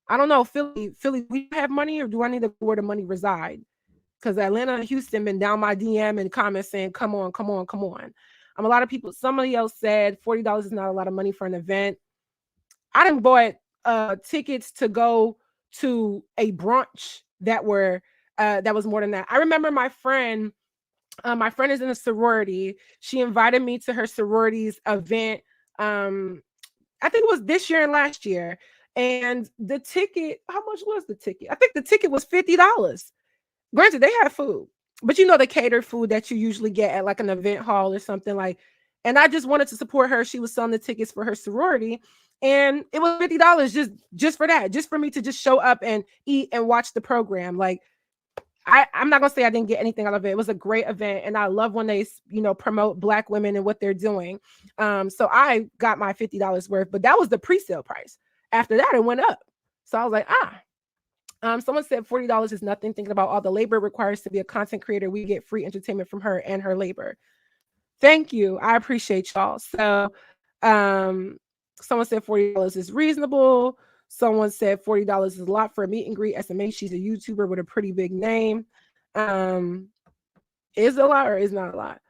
I don't know. Philly, we have money, or do I need to go where the money reside? Because Atlanta and Houston been down my DM and comments saying, come on. A lot of people, somebody else said $40 is not a lot of money for an event. I done bought tickets to go to a brunch that was more than that. I remember my friend is in a sorority. She invited me to her sorority's event. I think it was this year and last year. And the ticket, how much was the ticket? I think the ticket was $50. Granted, they had food, but you know, the catered food that you usually get at like an event hall or something like. And I just wanted to support her. She was selling the tickets for her sorority. And it was $50 just for that, just for me to just show up and eat and watch the program. Like, I'm not gonna say I didn't get anything out of it. It was a great event, and I love when they, promote Black women and what they're doing. So I got my $50 worth, but that was the pre-sale price. After that, it went up. So I was like, someone said $40 is nothing. Thinking about all the labor it requires to be a content creator, we get free entertainment from her and her labor. Thank you. I appreciate y'all. So, someone said $40 is reasonable. Someone said $40 is a lot for a meet and greet. SMA, she's a YouTuber with a pretty big name. Is it a lot or is not a lot?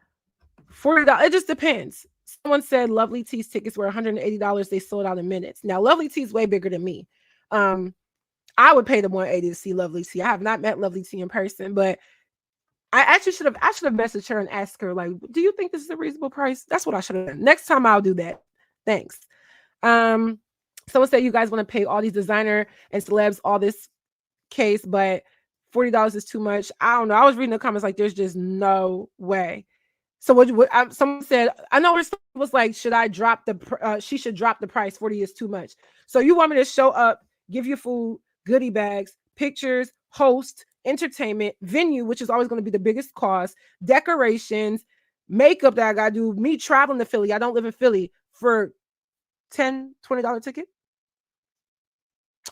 $40, it just depends. Someone said Lovely Tea's tickets were $180. They sold out in minutes. Now, Lovely T is way bigger than me. I would pay the $180 to see Lovely T. I have not met Lovely T in person, but I actually should have messaged her and asked her, like, do you think this is a reasonable price? That's what I should have done. Next time I'll do that. Thanks. Someone said you guys want to pay all these designer and celebs all this case, but $40 is too much. I don't know. I was reading the comments like there's just no way. So someone said, I know it was like, should I drop she should drop the price. 40 is too much. So you want me to show up, give you food, goodie bags, pictures, host, entertainment, venue, which is always going to be the biggest cost, decorations, makeup that I got to do, me traveling to Philly. I don't live in Philly for $10, $20 ticket.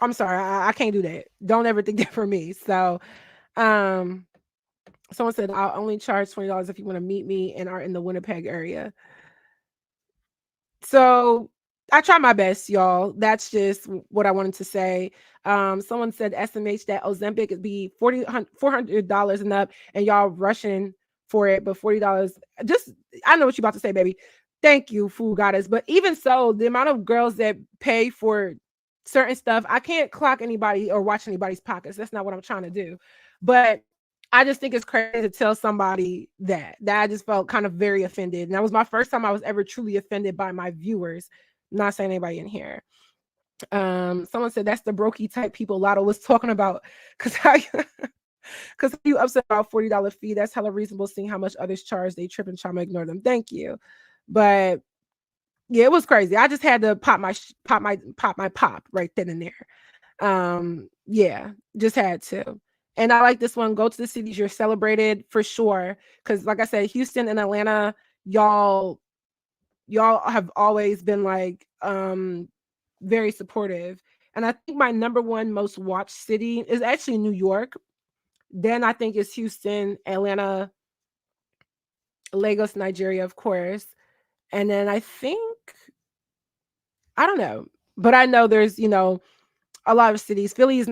I'm sorry. I can't do that. Don't ever think that for me. So, someone said, I'll only charge $20 if you want to meet me and are in the Winnipeg area. So I try my best, y'all. That's just what I wanted to say. Someone said SMH that Ozempic would be $400 and up, and y'all rushing for it, but $40. Just, I know what you're about to say, baby. Thank you, Food Goddess. But even so, the amount of girls that pay for certain stuff, I can't clock anybody or watch anybody's pockets. That's not what I'm trying to do. But I just think it's crazy to tell somebody that I just felt kind of very offended. And that was my first time I was ever truly offended by my viewers. I'm not saying anybody in here. Someone said that's the brokey type people Lotto was talking about. Because you upset about $40 fee. That's hella reasonable seeing how much others charge. They trip and try to ignore them. Thank you. But yeah, it was crazy. I just had to pop my pop right then and there. Yeah, just had to. And I like this one. Go to the cities you're celebrated for sure. Because like I said, Houston and Atlanta, y'all have always been like very supportive. And I think my number one most watched city is actually New York. Then I think it's Houston, Atlanta, Lagos, Nigeria, of course. And then I think, I don't know, but I know there's, a lot of cities. Philly is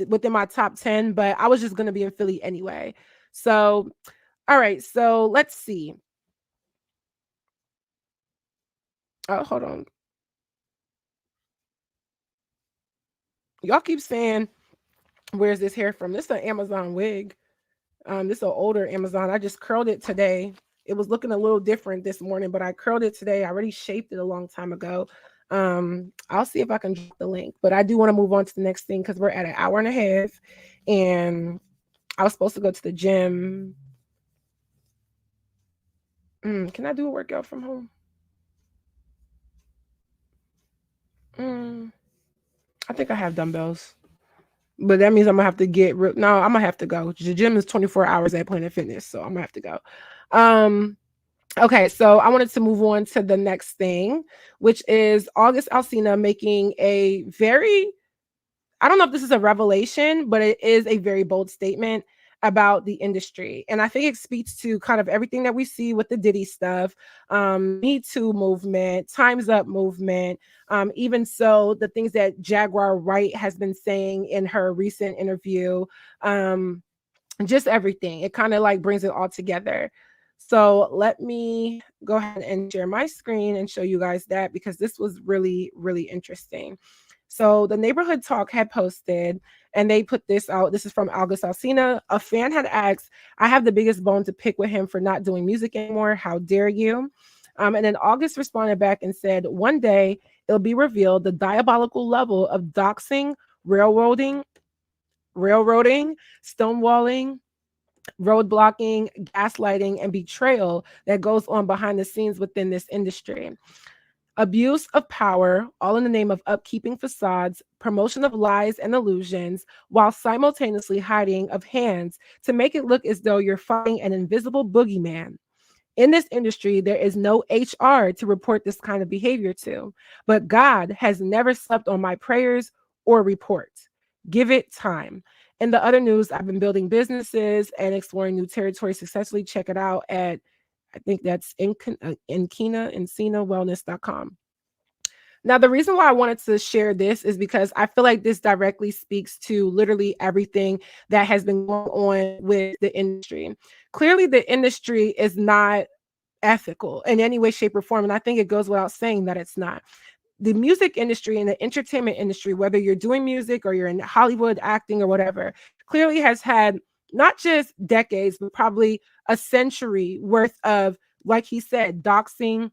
within my top 10, but I was just going to be in Philly anyway. So, all right. So let's see. Oh, hold on. Y'all keep saying, where's this hair from? This is an Amazon wig. This is an older Amazon. I just curled it today. It was looking a little different this morning, but I curled it today. I already shaped it a long time ago. I'll see if I can drop the link, but I do want to move on to the next thing because we're at an hour and a half and I was supposed to go to the gym. Can I do a workout from home? I think I have dumbbells, but that means I'm gonna have to I'm gonna have to go. The gym is 24 hours at Planet Fitness, so I'm gonna have to go. Okay, so I wanted to move on to the next thing, which is August Alsina making a very, I don't know if this is a revelation, but it is a very bold statement about the industry. And I think it speaks to kind of everything that we see with the Diddy stuff, Me Too movement, Time's Up movement, even so the things that Jaguar Wright has been saying in her recent interview, just everything. It kind of like brings it all together. So let me go ahead and share my screen and show you guys that because this was really, really interesting. So the Neighborhood Talk had posted and they put this out. This is from August Alsina. A fan had asked, I have the biggest bone to pick with him for not doing music anymore. How dare you? And then August responded back and said, one day it'll be revealed the diabolical level of doxing, railroading, stonewalling, roadblocking, gaslighting, and betrayal that goes on behind the scenes within this industry. Abuse of power, all in the name of upkeeping facades, promotion of lies and illusions, while simultaneously hiding of hands to make it look as though you're fighting an invisible boogeyman. In this industry, there is no HR to report this kind of behavior to, but God has never slept on my prayers or reports. Give it time. In the other news, I've been building businesses and exploring new territory successfully. Check it out at, I think that's EncinaWellness.com. Now, the reason why I wanted to share this is because I feel like this directly speaks to literally everything that has been going on with the industry. Clearly, the industry is not ethical in any way, shape, or form. And I think it goes without saying that it's not. The music industry and the entertainment industry, whether you're doing music or you're in Hollywood acting or whatever, clearly has had not just decades, but probably a century worth of, like he said, doxing,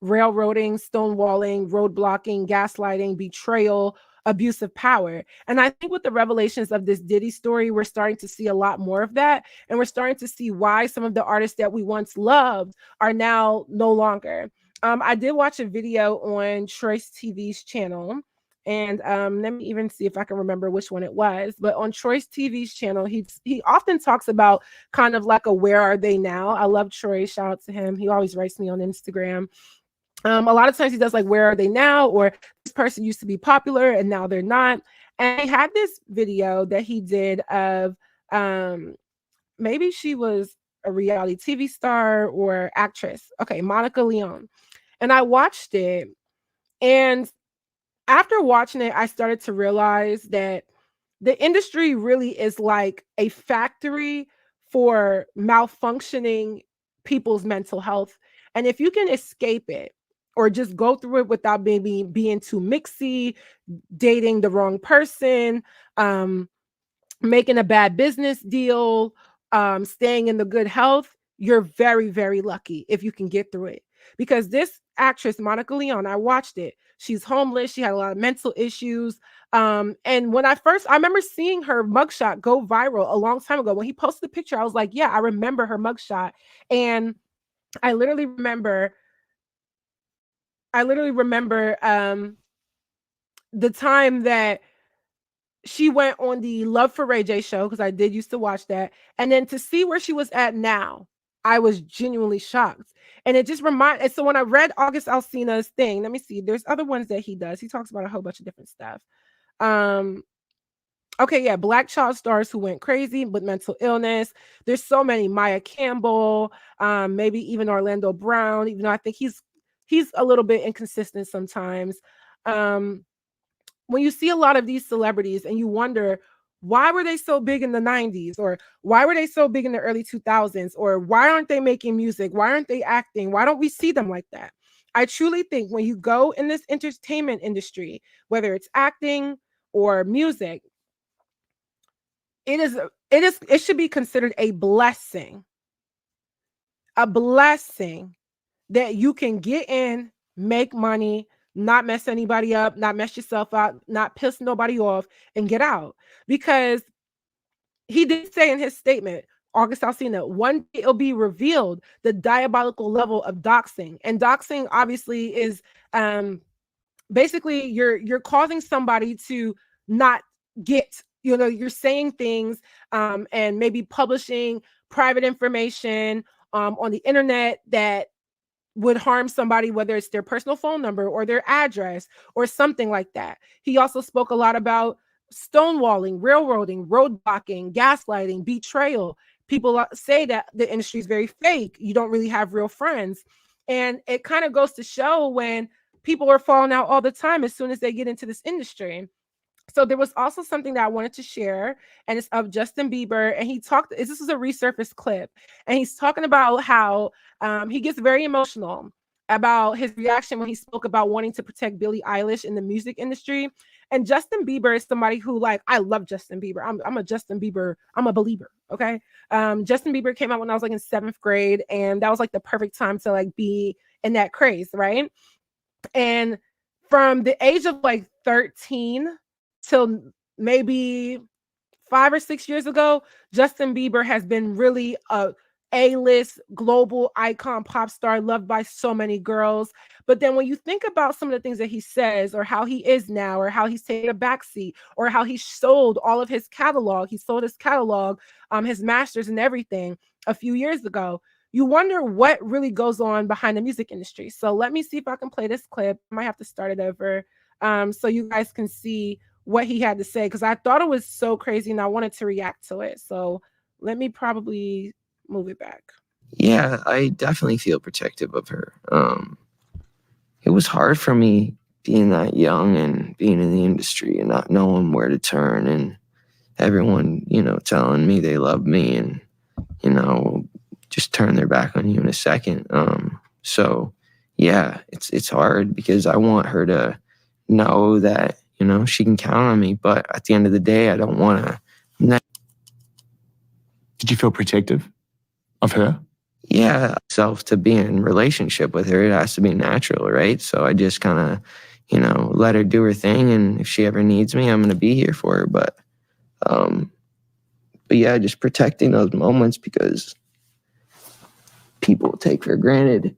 railroading, stonewalling, roadblocking, gaslighting, betrayal, abuse of power. And I think with the revelations of this Diddy story, we're starting to see a lot more of that. And we're starting to see why some of the artists that we once loved are now no longer. I did watch a video on Choice TV's channel. And let me even see if I can remember which one it was. But on Choice TV's channel, he often talks about kind of like a where are they now? I love Troy. Shout out to him. He always writes me on Instagram. A lot of times he does like, where are they now? Or this person used to be popular and now they're not. And he had this video that he did of maybe she was a reality TV star or actress. Okay, Monica Leon. And I watched it. And after watching it, I started to realize that the industry really is like a factory for malfunctioning people's mental health. And if you can escape it, or just go through it without maybe being too mixy, dating the wrong person, making a bad business deal, staying in the good health, you're very, very lucky if you can get through it. Because this actress, Monica Leon, I watched it. She's homeless. She had a lot of mental issues. And when I remember seeing her mugshot go viral a long time ago. When he posted the picture, I was like, yeah, I remember her mugshot. And I literally remember the time that she went on the Love for Ray J show, because I did used to watch that. And then to see where she was at now, I was genuinely shocked. And it just reminded, so when I read August Alsina's thing, let me see, there's other ones that he does. He talks about a whole bunch of different stuff. Okay, yeah, Black child stars who went crazy with mental illness. There's so many. Maya Campbell, maybe even Orlando Brown, even though I think he's a little bit inconsistent sometimes. When you see a lot of these celebrities and you wonder, why were they so big in the 90s? Or why were they so big in the early 2000s? Or why aren't they making music? Why aren't they acting? Why don't we see them like that? I truly think when you go in this entertainment industry, whether it's acting or music, it should be considered a blessing that you can get in, make money, not mess anybody up, not mess yourself out, not piss nobody off, and get out. Because he did say in his statement, August Alsina, one day it'll be revealed the diabolical level of doxing. And doxing obviously is basically you're causing somebody to not get, you're saying things and maybe publishing private information on the internet that would harm somebody, whether it's their personal phone number or their address or something like that. He also spoke a lot about stonewalling, railroading, roadblocking, gaslighting, betrayal. People say that the industry is very fake. You don't really have real friends. And it kind of goes to show when people are falling out all the time as soon as they get into this industry. So there was also something that I wanted to share, and it's of Justin Bieber. And he talked, this is a resurfaced clip, and he's talking about how he gets very emotional about his reaction when he spoke about wanting to protect Billie Eilish in the music industry. And Justin Bieber is somebody who, like, I love Justin Bieber. I'm a Justin Bieber, I'm a believer, okay? Justin Bieber came out when I was like in 7th grade, and that was like the perfect time to like be in that craze, right? And from the age of like 13 till maybe 5 or 6 years ago, Justin Bieber has been really a A-list global icon pop star, loved by so many girls. But then when you think about some of the things that he says, or how he is now, or how he's taken a backseat, or how he sold all of his catalog, his masters and everything a few years ago, you wonder what really goes on behind the music industry. So let me see if I can play this clip. I might have to start it over so you guys can see what he had to say, because I thought it was so crazy and I wanted to react to it. So let me probably move it back. Yeah, I definitely feel protective of her. It was hard for me being that young and being in the industry and not knowing where to turn, and everyone, telling me they love me and, just turn their back on you in a second. So yeah, it's hard because I want her to know that, she can count on me. But at the end of the day, I don't want to. Did you feel protective of her? Yeah, self to be in relationship with her, it has to be natural, right? So I just kind of, let her do her thing, and if she ever needs me, I'm gonna be here for her. But yeah, just protecting those moments because people take for granted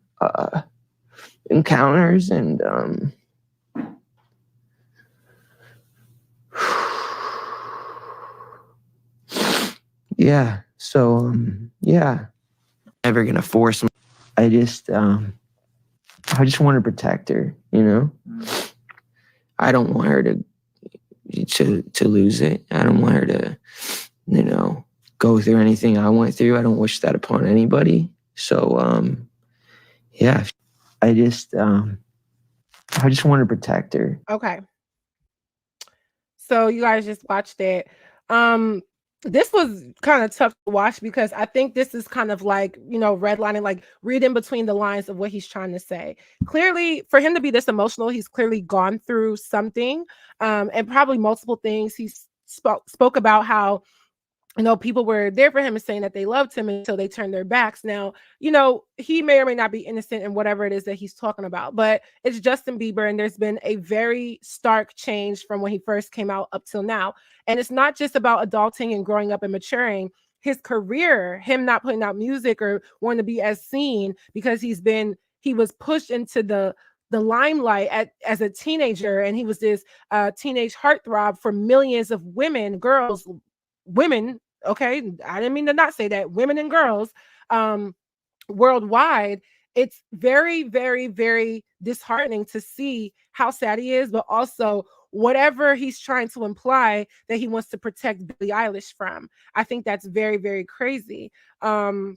encounters and yeah. So yeah, never gonna force. I just want to protect her. I don't want her to lose it. I don't want her to, go through anything I went through. I don't wish that upon anybody. So yeah, I just want to protect her. Okay. So you guys just watched it. This was kind of tough to watch because I think this is kind of like, redlining, like reading between the lines of what he's trying to say. Clearly, for him to be this emotional, he's clearly gone through something, and probably multiple things. He spoke about how, people were there for him and saying that they loved him until they turned their backs. Now, he may or may not be innocent in whatever it is that he's talking about, but it's Justin Bieber, and there's been a very stark change from when he first came out up till now. And it's not just about adulting and growing up and maturing. His career, him not putting out music or wanting to be as seen because he was pushed into the limelight as a teenager, and he was this teenage heartthrob for millions of women, okay, I didn't mean to not say that, women and girls worldwide. It's very, very, very disheartening to see how sad he is, but also whatever he's trying to imply that he wants to protect Billie Eilish from. I think that's very, very crazy. I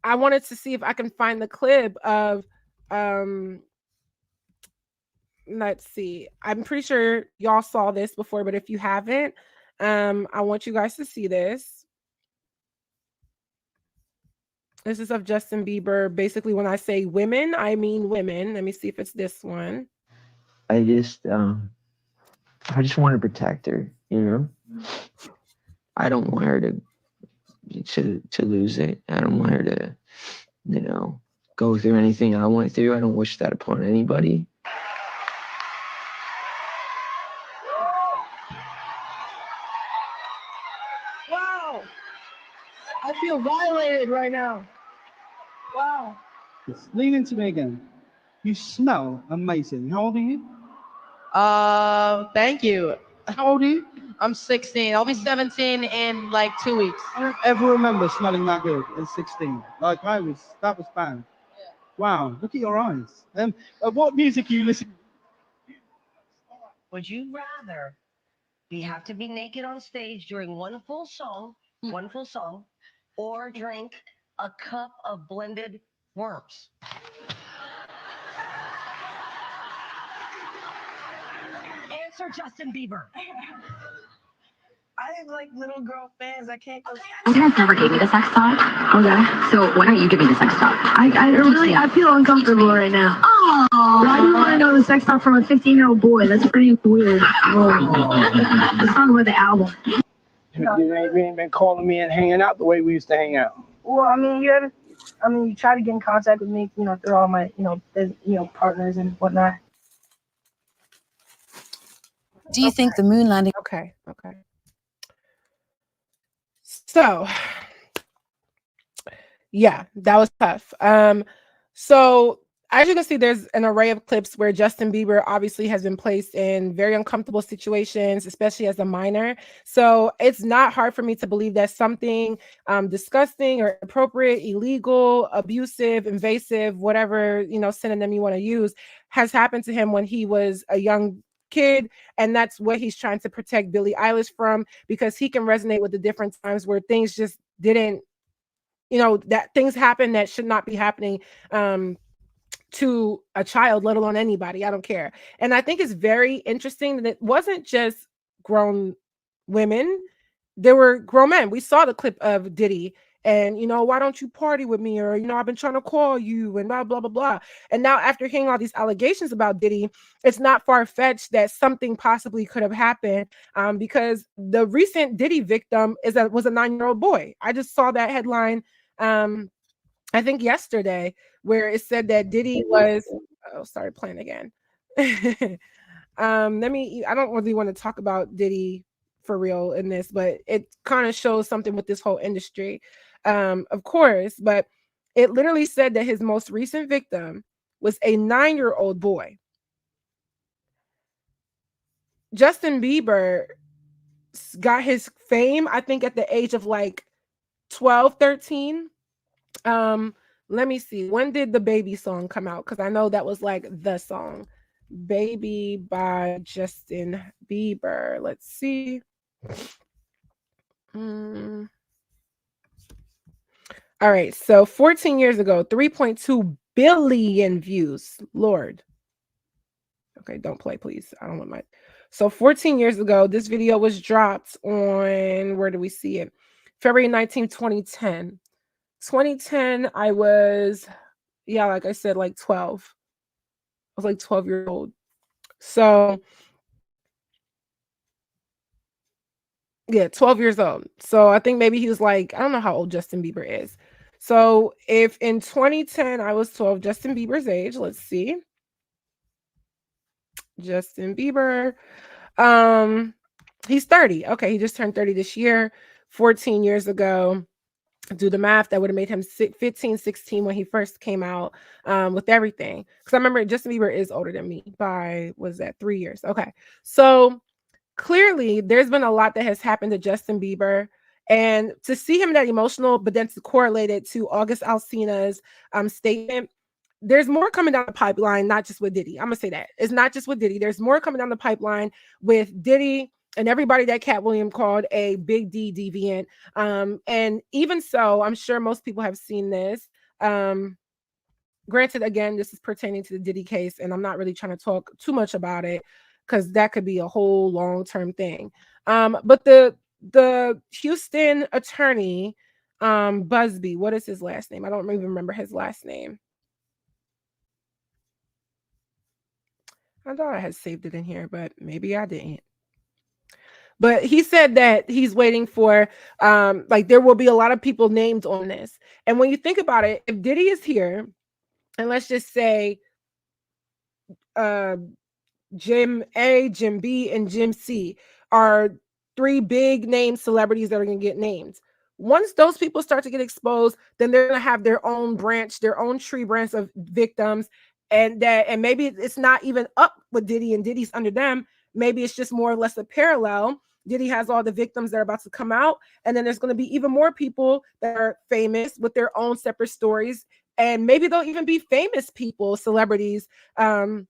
wanted to see if I can find the clip of let's see. I'm pretty sure y'all saw this before, but if you haven't, I want you guys to see this. This is of Justin Bieber. Basically, when I say women, I mean women. Let me see if it's this one. I just want to protect her. I don't want her to lose it. I don't want her to, go through anything I went through. I don't wish that upon anybody. Wow. I feel violated right now. Wow. Just lean into me again. You smell amazing. How old are you? Thank you. How old are you? I'm 16. I'll be 17 in like 2 weeks. I don't ever remember smelling that good at 16. Like that was bad. Yeah. Wow, look at your eyes. What music are you listening to? Would you rather have to be naked on stage during one full song, or drink a cup of blended worms? Answer Justin Bieber. I have like little girl fans. I can't go. You guys never gave me the sex talk. Okay. So why don't you give me the sex talk? I feel uncomfortable right now. Oh. Why do you want to know the sex talk from a 15-year-old boy? That's pretty weird. Let's talk about the album. You ain't been calling me and hanging out the way we used to hang out. Well, I mean, you try to get in contact with me, through all my, partners and whatnot. Do you think the moon landing? Okay. So, yeah, that was tough. So as you can see, there's an array of clips where Justin Bieber obviously has been placed in very uncomfortable situations, especially as a minor. So it's not hard for me to believe that something disgusting or inappropriate, illegal, abusive, invasive, whatever, synonym you want to use, has happened to him when he was a young kid, and that's what he's trying to protect Billie Eilish from, because he can resonate with the different times where things just didn't, that things happen that should not be happening to a child, let alone anybody. I don't care. And I think it's very interesting that it wasn't just grown women, there were grown men. We saw the clip of Diddy And, you know, why don't you party with me? Or, you know, I've been trying to call you and blah, blah, blah, blah. And now after hearing all these allegations about Diddy, it's not far-fetched that something possibly could have happened, because the recent Diddy victim was a 9-year-old boy. I just saw that headline, I think yesterday, where it said that Diddy was, oh, sorry, playing again. I don't really want to talk about Diddy for real in this, but it kind of shows something with this whole industry, of course. But it literally said that his most recent victim was a 9-year-old boy. Justin Bieber got his fame, I think, at the age of like 12, 13. Let me see. When did the Baby song come out? Because I know that was like the song. Baby by Justin Bieber. Let's see. All right. So 14 years ago, 3.2 billion views. Lord. Okay, don't play, please. I don't want my. So 14 years ago, this video was dropped on, where do we see it? February 19, 2010. 2010, I was, yeah, like I said, like 12. I was like 12 years old. So, yeah, 12 years old. So I think maybe he was like, I don't know how old Justin Bieber is. So if in 2010 I was 12, Justin Bieber's age, let's see. Justin Bieber, he's 30. Okay, he just turned 30 this year. 14 years ago, do the math, that would have made him 15, 16 when he first came out, with everything. Because I remember Justin Bieber is older than me by, was that 3 years? Okay, so clearly there's been a lot that has happened to Justin Bieber, and to see him that emotional, but then to correlate it to August Alsina's statement, there's more coming down the pipeline, not just with Diddy. I'm gonna say that it's not just with Diddy. There's more coming down the pipeline with Diddy and everybody that Cat Williams called a big D deviant. And even so, I'm sure most people have seen this. Granted, again, this is pertaining to the Diddy case, and I'm not really trying to talk too much about it because that could be a whole long-term thing. But the Houston attorney, Busby, what is his last name? I don't even remember his last name. I thought I had saved it in here, but maybe I didn't. But he said that he's waiting for, like, there will be a lot of people named on this. And when you think about it, if Diddy is here, and let's just say Jim A, Jim B, and Jim C are 3 big name celebrities that are going to get named. Once those people start to get exposed, then they're going to have their own branch, their own tree branch of victims. And maybe it's not even up with Diddy and Diddy's under them. Maybe it's just more or less a parallel. Diddy has all the victims that are about to come out, and then there's going to be even more people that are famous with their own separate stories, and maybe they'll even be famous people, celebrities, that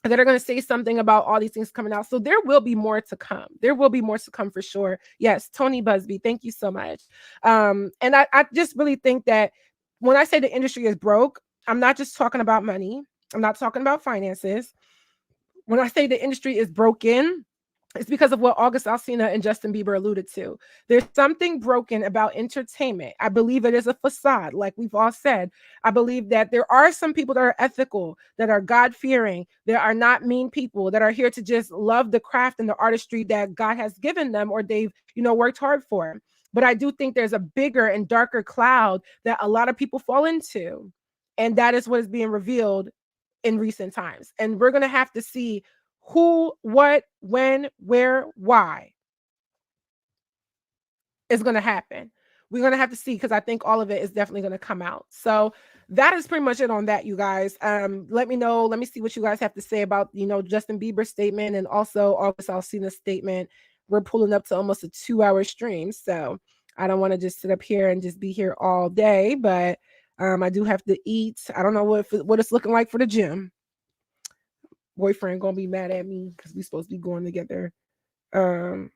are going to say something about all these things coming out. So there will be more to come. There will be more to come for sure. Yes, Tony Busby, thank you so much. And I just really think that when I say the industry is broke, I'm not just talking about money. I'm not talking about finances. When I say the industry is broken, it's because of what August Alsina and Justin Bieber alluded to. There's something broken about entertainment. I believe it is a facade, like we've all said. I believe that there are some people that are ethical, that are God-fearing, that are not mean people, that are here to just love the craft and the artistry that God has given them, or they've, worked hard for. But I do think there's a bigger and darker cloud that a lot of people fall into. And that is what is being revealed in recent times. And we're going to have to see who, what, when, where, why is going to happen. We're going to have to see, because I think all of it is definitely going to come out. So that is pretty much it on that, you guys. Let me know. Let me see what you guys have to say about, Justin Bieber's statement and also August Alsina's statement. We're pulling up to almost a 2-hour stream. So I don't want to just sit up here and just be here all day, but I do have to eat. I don't know what it's looking like for the gym. Boyfriend gonna be mad at me because we're supposed to be going together. Yeah,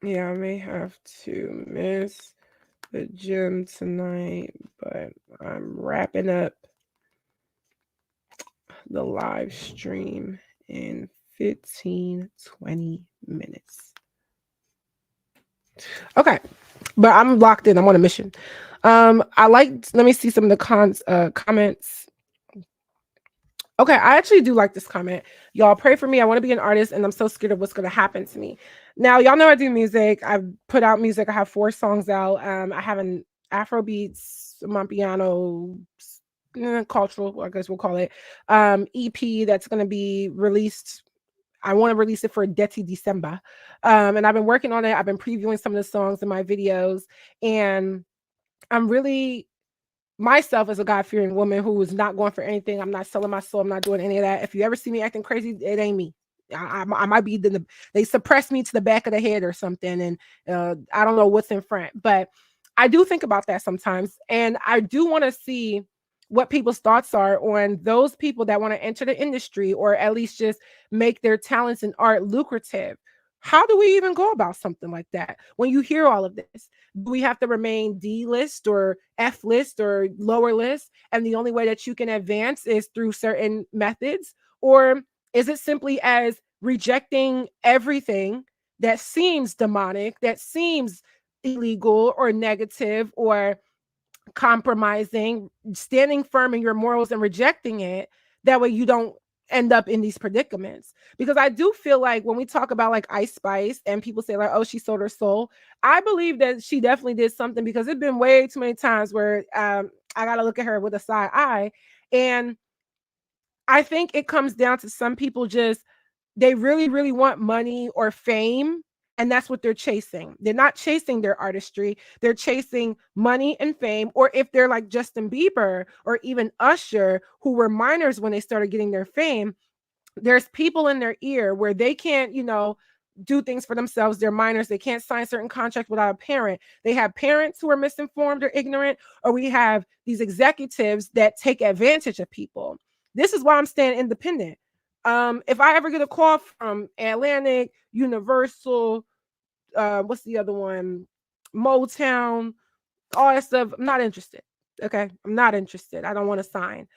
I may have to miss the gym tonight, but I'm wrapping up the live stream in 15-20 minutes. Okay, but I'm locked in. I'm on a mission. Let me see some of the comments. Okay, I actually do like this comment. Y'all pray for me. I want to be an artist and I'm so scared of what's going to happen to me. Now, y'all know I do music. I've put out music. I have 4 songs out. I have an AfroBeats, Mampiano, cultural, I guess we'll call it, EP that's going to be released. I want to release it for Deti December. And I've been working on it. I've been previewing some of the songs in my videos. And I'm really myself as a God-fearing woman who is not going for anything. I'm not selling my soul. I'm not doing any of that. If you ever see me acting crazy, it ain't me. I might be they suppress me to the back of the head or something. And I don't know what's in front. But I do think about that sometimes. And I do want to see what people's thoughts are on those people that want to enter the industry or at least just make their talents in art lucrative. How do we even go about something like that? When you hear all of this, do we have to remain D list or F list or lower list? And the only way that you can advance is through certain methods? Or is it simply as rejecting everything that seems demonic, that seems illegal or negative or compromising, standing firm in your morals and rejecting it? That way you don't end up in these predicaments. Because I do feel like when we talk about like Ice Spice and people say like, oh, she sold her soul, I believe that she definitely did something, because it's been way too many times where I gotta look at her with a side eye. And I think it comes down to some people they really, really want money or fame. And that's what they're chasing. They're not chasing their artistry. They're chasing money and fame. Or if they're like Justin Bieber or even Usher, who were minors when they started getting their fame, there's people in their ear where they can't, do things for themselves. They're minors. They can't sign certain contracts without a parent. They have parents who are misinformed or ignorant, or we have these executives that take advantage of people. This is why I'm staying independent. If I ever get a call from Atlantic, Universal, what's the other one? Motown, all that stuff, I'm not interested. Okay, I'm not interested. I don't want to sign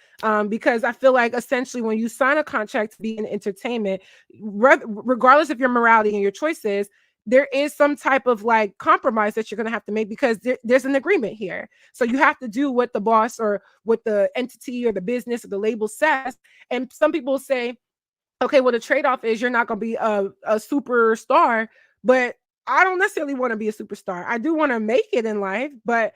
because I feel like essentially when you sign a contract to be in entertainment, regardless of your morality and your choices, there is some type of like compromise that you're going to have to make, because there's an agreement here. So you have to do what the boss or what the entity or the business or the label says. And some people say, okay, well, the trade-off is you're not going to be a superstar, but I don't necessarily want to be a superstar. I do want to make it in life, but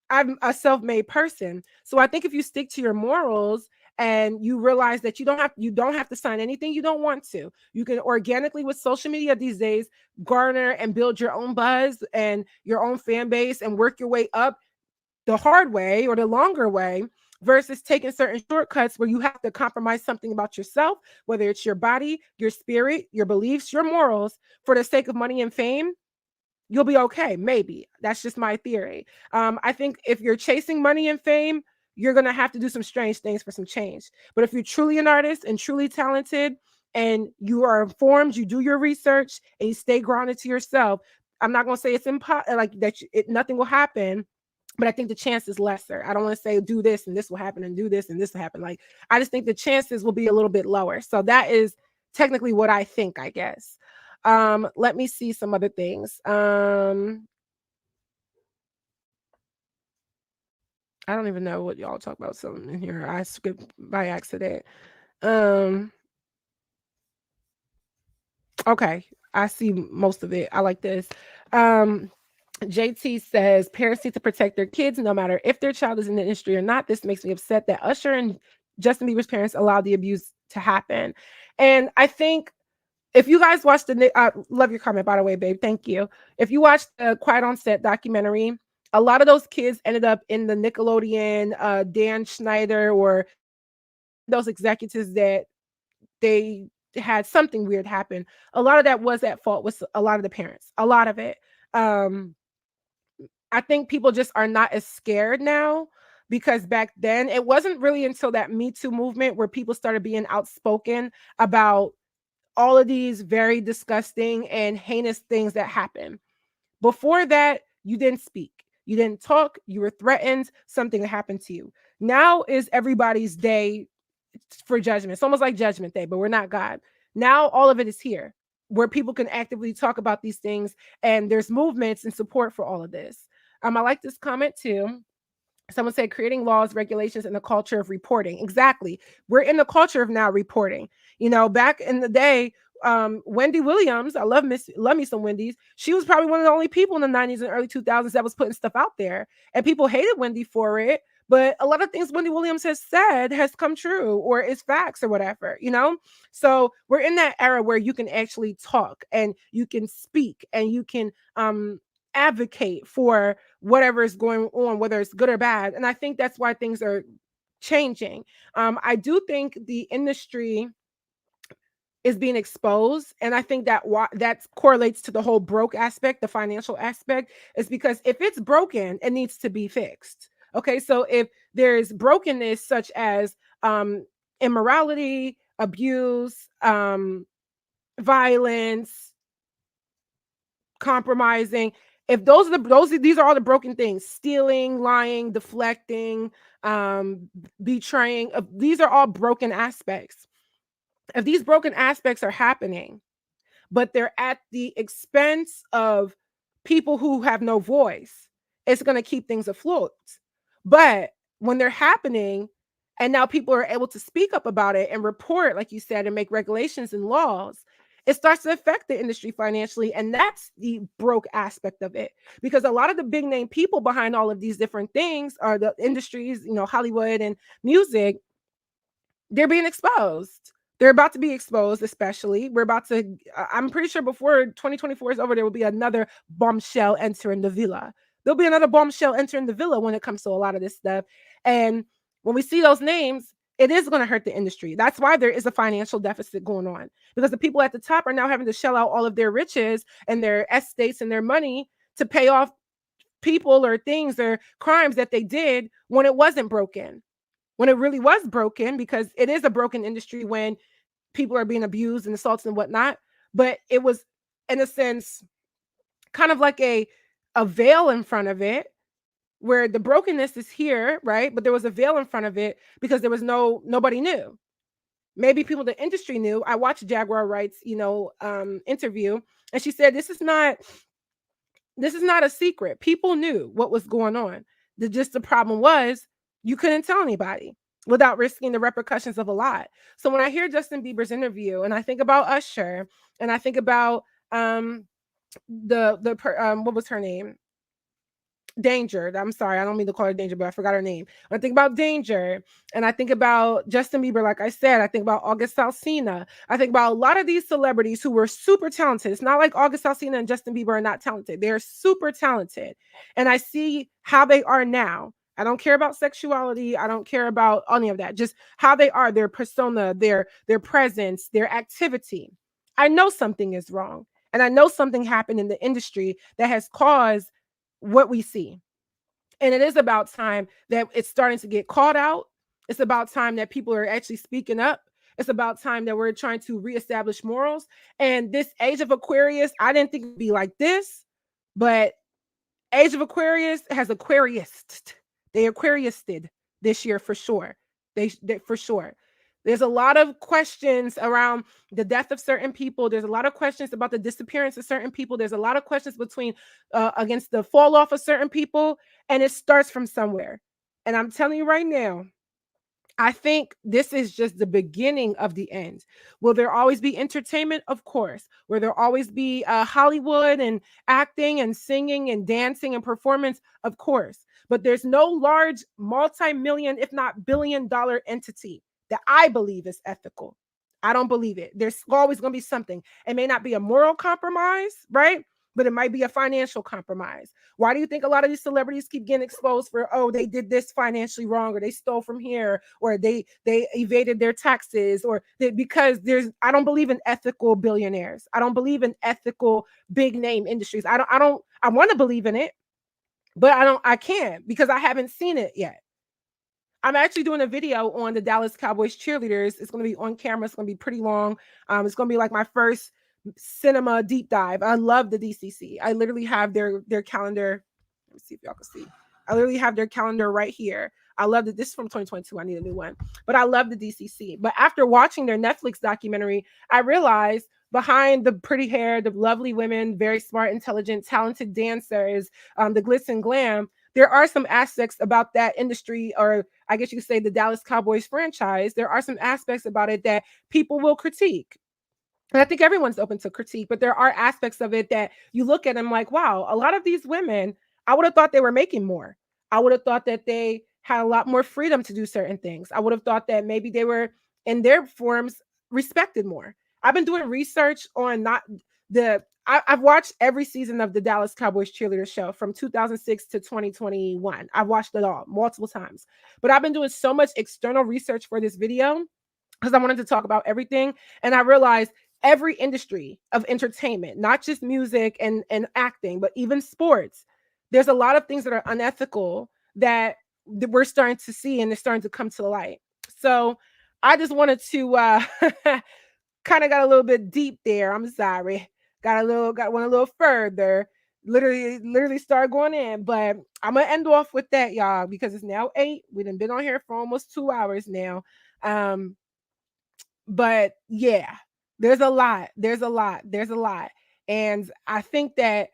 I'm a self-made person. So I think if you stick to your morals and you realize that you don't have to sign anything you don't want to, you can organically with social media these days garner and build your own buzz and your own fan base and work your way up the hard way or the longer way, versus taking certain shortcuts where you have to compromise something about yourself, whether it's your body, your spirit, your beliefs, your morals, for the sake of money and fame. You'll be okay. Maybe. That's just my theory. I think if you're chasing money and fame, you're going to have to do some strange things for some change. But if you're truly an artist and truly talented and you are informed, you do your research and you stay grounded to yourself, I'm not going to say it's impossible, like that nothing will happen, but I think the chance is lesser. I don't want to say do this and this will happen and do this and this will happen. Like, I just think the chances will be a little bit lower. So that is technically what I think, I guess. Let me see some other things. I don't even know what y'all talk about something in here. I skipped by accident. Okay, I see most of it. I like this. JT says parents need to protect their kids no matter if their child is in the industry or not. This makes me upset that Usher and Justin Bieber's parents allowed the abuse to happen. And I think if you guys watched love your comment, by the way, babe. Thank you. If you watched the Quiet on Set documentary, a lot of those kids ended up in the Nickelodeon, Dan Schneider, or those executives that they had something weird happen. A lot of that was at fault with a lot of the parents. A lot of it. I think people just are not as scared now, because back then it wasn't really until that Me Too movement where people started being outspoken about all of these very disgusting and heinous things that happen. Before that, you didn't speak. You didn't talk. You were threatened. Something happened to you. Now is everybody's day for judgment. It's almost like Judgment Day, but we're not God. Now all of it is here. where people can actively talk about these things, and there's movements and support for all of this. I like this comment too. Someone said creating laws, regulations, and the culture of reporting. Exactly. We're in the culture of now reporting. You know, back in the day, Wendy Williams, I love me some Wendy's. She was probably one of the only people in the 90s and early 2000s that was putting stuff out there. And people hated Wendy for it. But a lot of things Wendy Williams has said has come true or is facts or whatever, you know? So we're in that era where you can actually talk and you can speak and you can advocate for whatever is going on, whether it's good or bad. And I think that's why things are changing. I do think the industry is being exposed, and I think that that correlates to the whole broke aspect, the financial aspect, is because if it's broken, it needs to be fixed. Okay, so if there's brokenness such as immorality, abuse, violence, compromising, if these are all the broken things, stealing, lying, deflecting, betraying, these are all broken aspects. If these broken aspects are happening, but they're at the expense of people who have no voice, it's going to keep things afloat. But when they're happening and now people are able to speak up about it and report, like you said, and make regulations and laws, it starts to affect the industry financially. And that's the broke aspect of it, because a lot of the big name people behind all of these different things are the industries, you know, Hollywood and music. They're being exposed. They're about to be exposed, especially. I'm pretty sure before 2024 is over, there will be another bombshell entering the villa. There'll be another bombshell entering the villa when it comes to a lot of this stuff. And when we see those names, it is going to hurt the industry. That's why there is a financial deficit going on, because the people at the top are now having to shell out all of their riches and their estates and their money to pay off people or things or crimes that they did when it wasn't broken. When it really was broken, because it is a broken industry when people are being abused and assaulted and whatnot. But it was, in a sense, kind of like a veil in front of it, where the brokenness is here, right? But there was a veil in front of it because there was nobody knew. Maybe people in the industry knew. I watched Jaguar Wright's, interview, and she said this is not a secret. People knew what was going on. The problem was you couldn't tell anybody without risking the repercussions of a lot. So when I hear Justin Bieber's interview and I think about Usher and I think about what was her name? Danger. I'm sorry, I don't mean to call her Danger, but I forgot her name. When I think about Danger and I think about Justin Bieber, like I said, I think about August Alsina. I think about a lot of these celebrities who were super talented. It's not like August Alsina and Justin Bieber are not talented. They're super talented. And I see how they are now. I don't care about sexuality. I don't care about any of that. Just how they are, their persona, their presence, their activity. I know something is wrong. And I know something happened in the industry that has caused what we see. And it is about time that it's starting to get called out. It's about time that people are actually speaking up. It's about time that we're trying to reestablish morals. And this age of Aquarius, I didn't think it'd be like this, but age of Aquarius has Aquariused. They Aquariusted this year for sure. They for sure. There's a lot of questions around the death of certain people. There's a lot of questions about the disappearance of certain people. There's a lot of questions against the fall off of certain people. And it starts from somewhere. And I'm telling you right now, I think this is just the beginning of the end. Will there always be entertainment? Of course. Will there always be Hollywood and acting and singing and dancing and performance? Of course. But there's no large multi-million, if not billion-dollar entity that I believe is ethical. I don't believe it. There's always going to be something. It may not be a moral compromise, right? But it might be a financial compromise. Why do you think a lot of these celebrities keep getting exposed for, oh, they did this financially wrong, or they stole from here, or they evaded their taxes, because I don't believe in ethical billionaires. I don't believe in ethical big name industries. I want to believe in it, but I can't, because I haven't seen it yet. I'm actually doing a video on the Dallas Cowboys Cheerleaders. It's going to be on camera. It's going to be pretty long. It's going to be like my first cinema deep dive. I love the DCC. I literally have their calendar. Let me see if y'all can see. I literally have their calendar right here. I love that. This is from 2022. I need a new one. But I love the DCC. But after watching their Netflix documentary, I realized behind the pretty hair, the lovely women, very smart, intelligent, talented dancers, the glitz and glam, there are some aspects about that industry, or I guess you could say the Dallas Cowboys franchise. There are some aspects about it that people will critique. And I think everyone's open to critique, but there are aspects of it that you look at and like, wow, a lot of these women, I would have thought they were making more. I would have thought that they had a lot more freedom to do certain things. I would have thought that maybe they were in their forms respected more. I've been doing research on I've watched every season of the Dallas Cowboys Cheerleaders show from 2006 to 2021. I've watched it all multiple times, but I've been doing so much external research for this video because I wanted to talk about everything. And I realized every industry of entertainment, not just music and acting, but even sports, there's a lot of things that are unethical that we're starting to see, and they're starting to come to the light. So I just wanted to kind of got a little bit deep there. I'm sorry. Went a little further. Literally started going in, but I'm gonna end off with that, y'all, because it's now 8. We done been on here for almost 2 hours now. But yeah, there's a lot. And I think that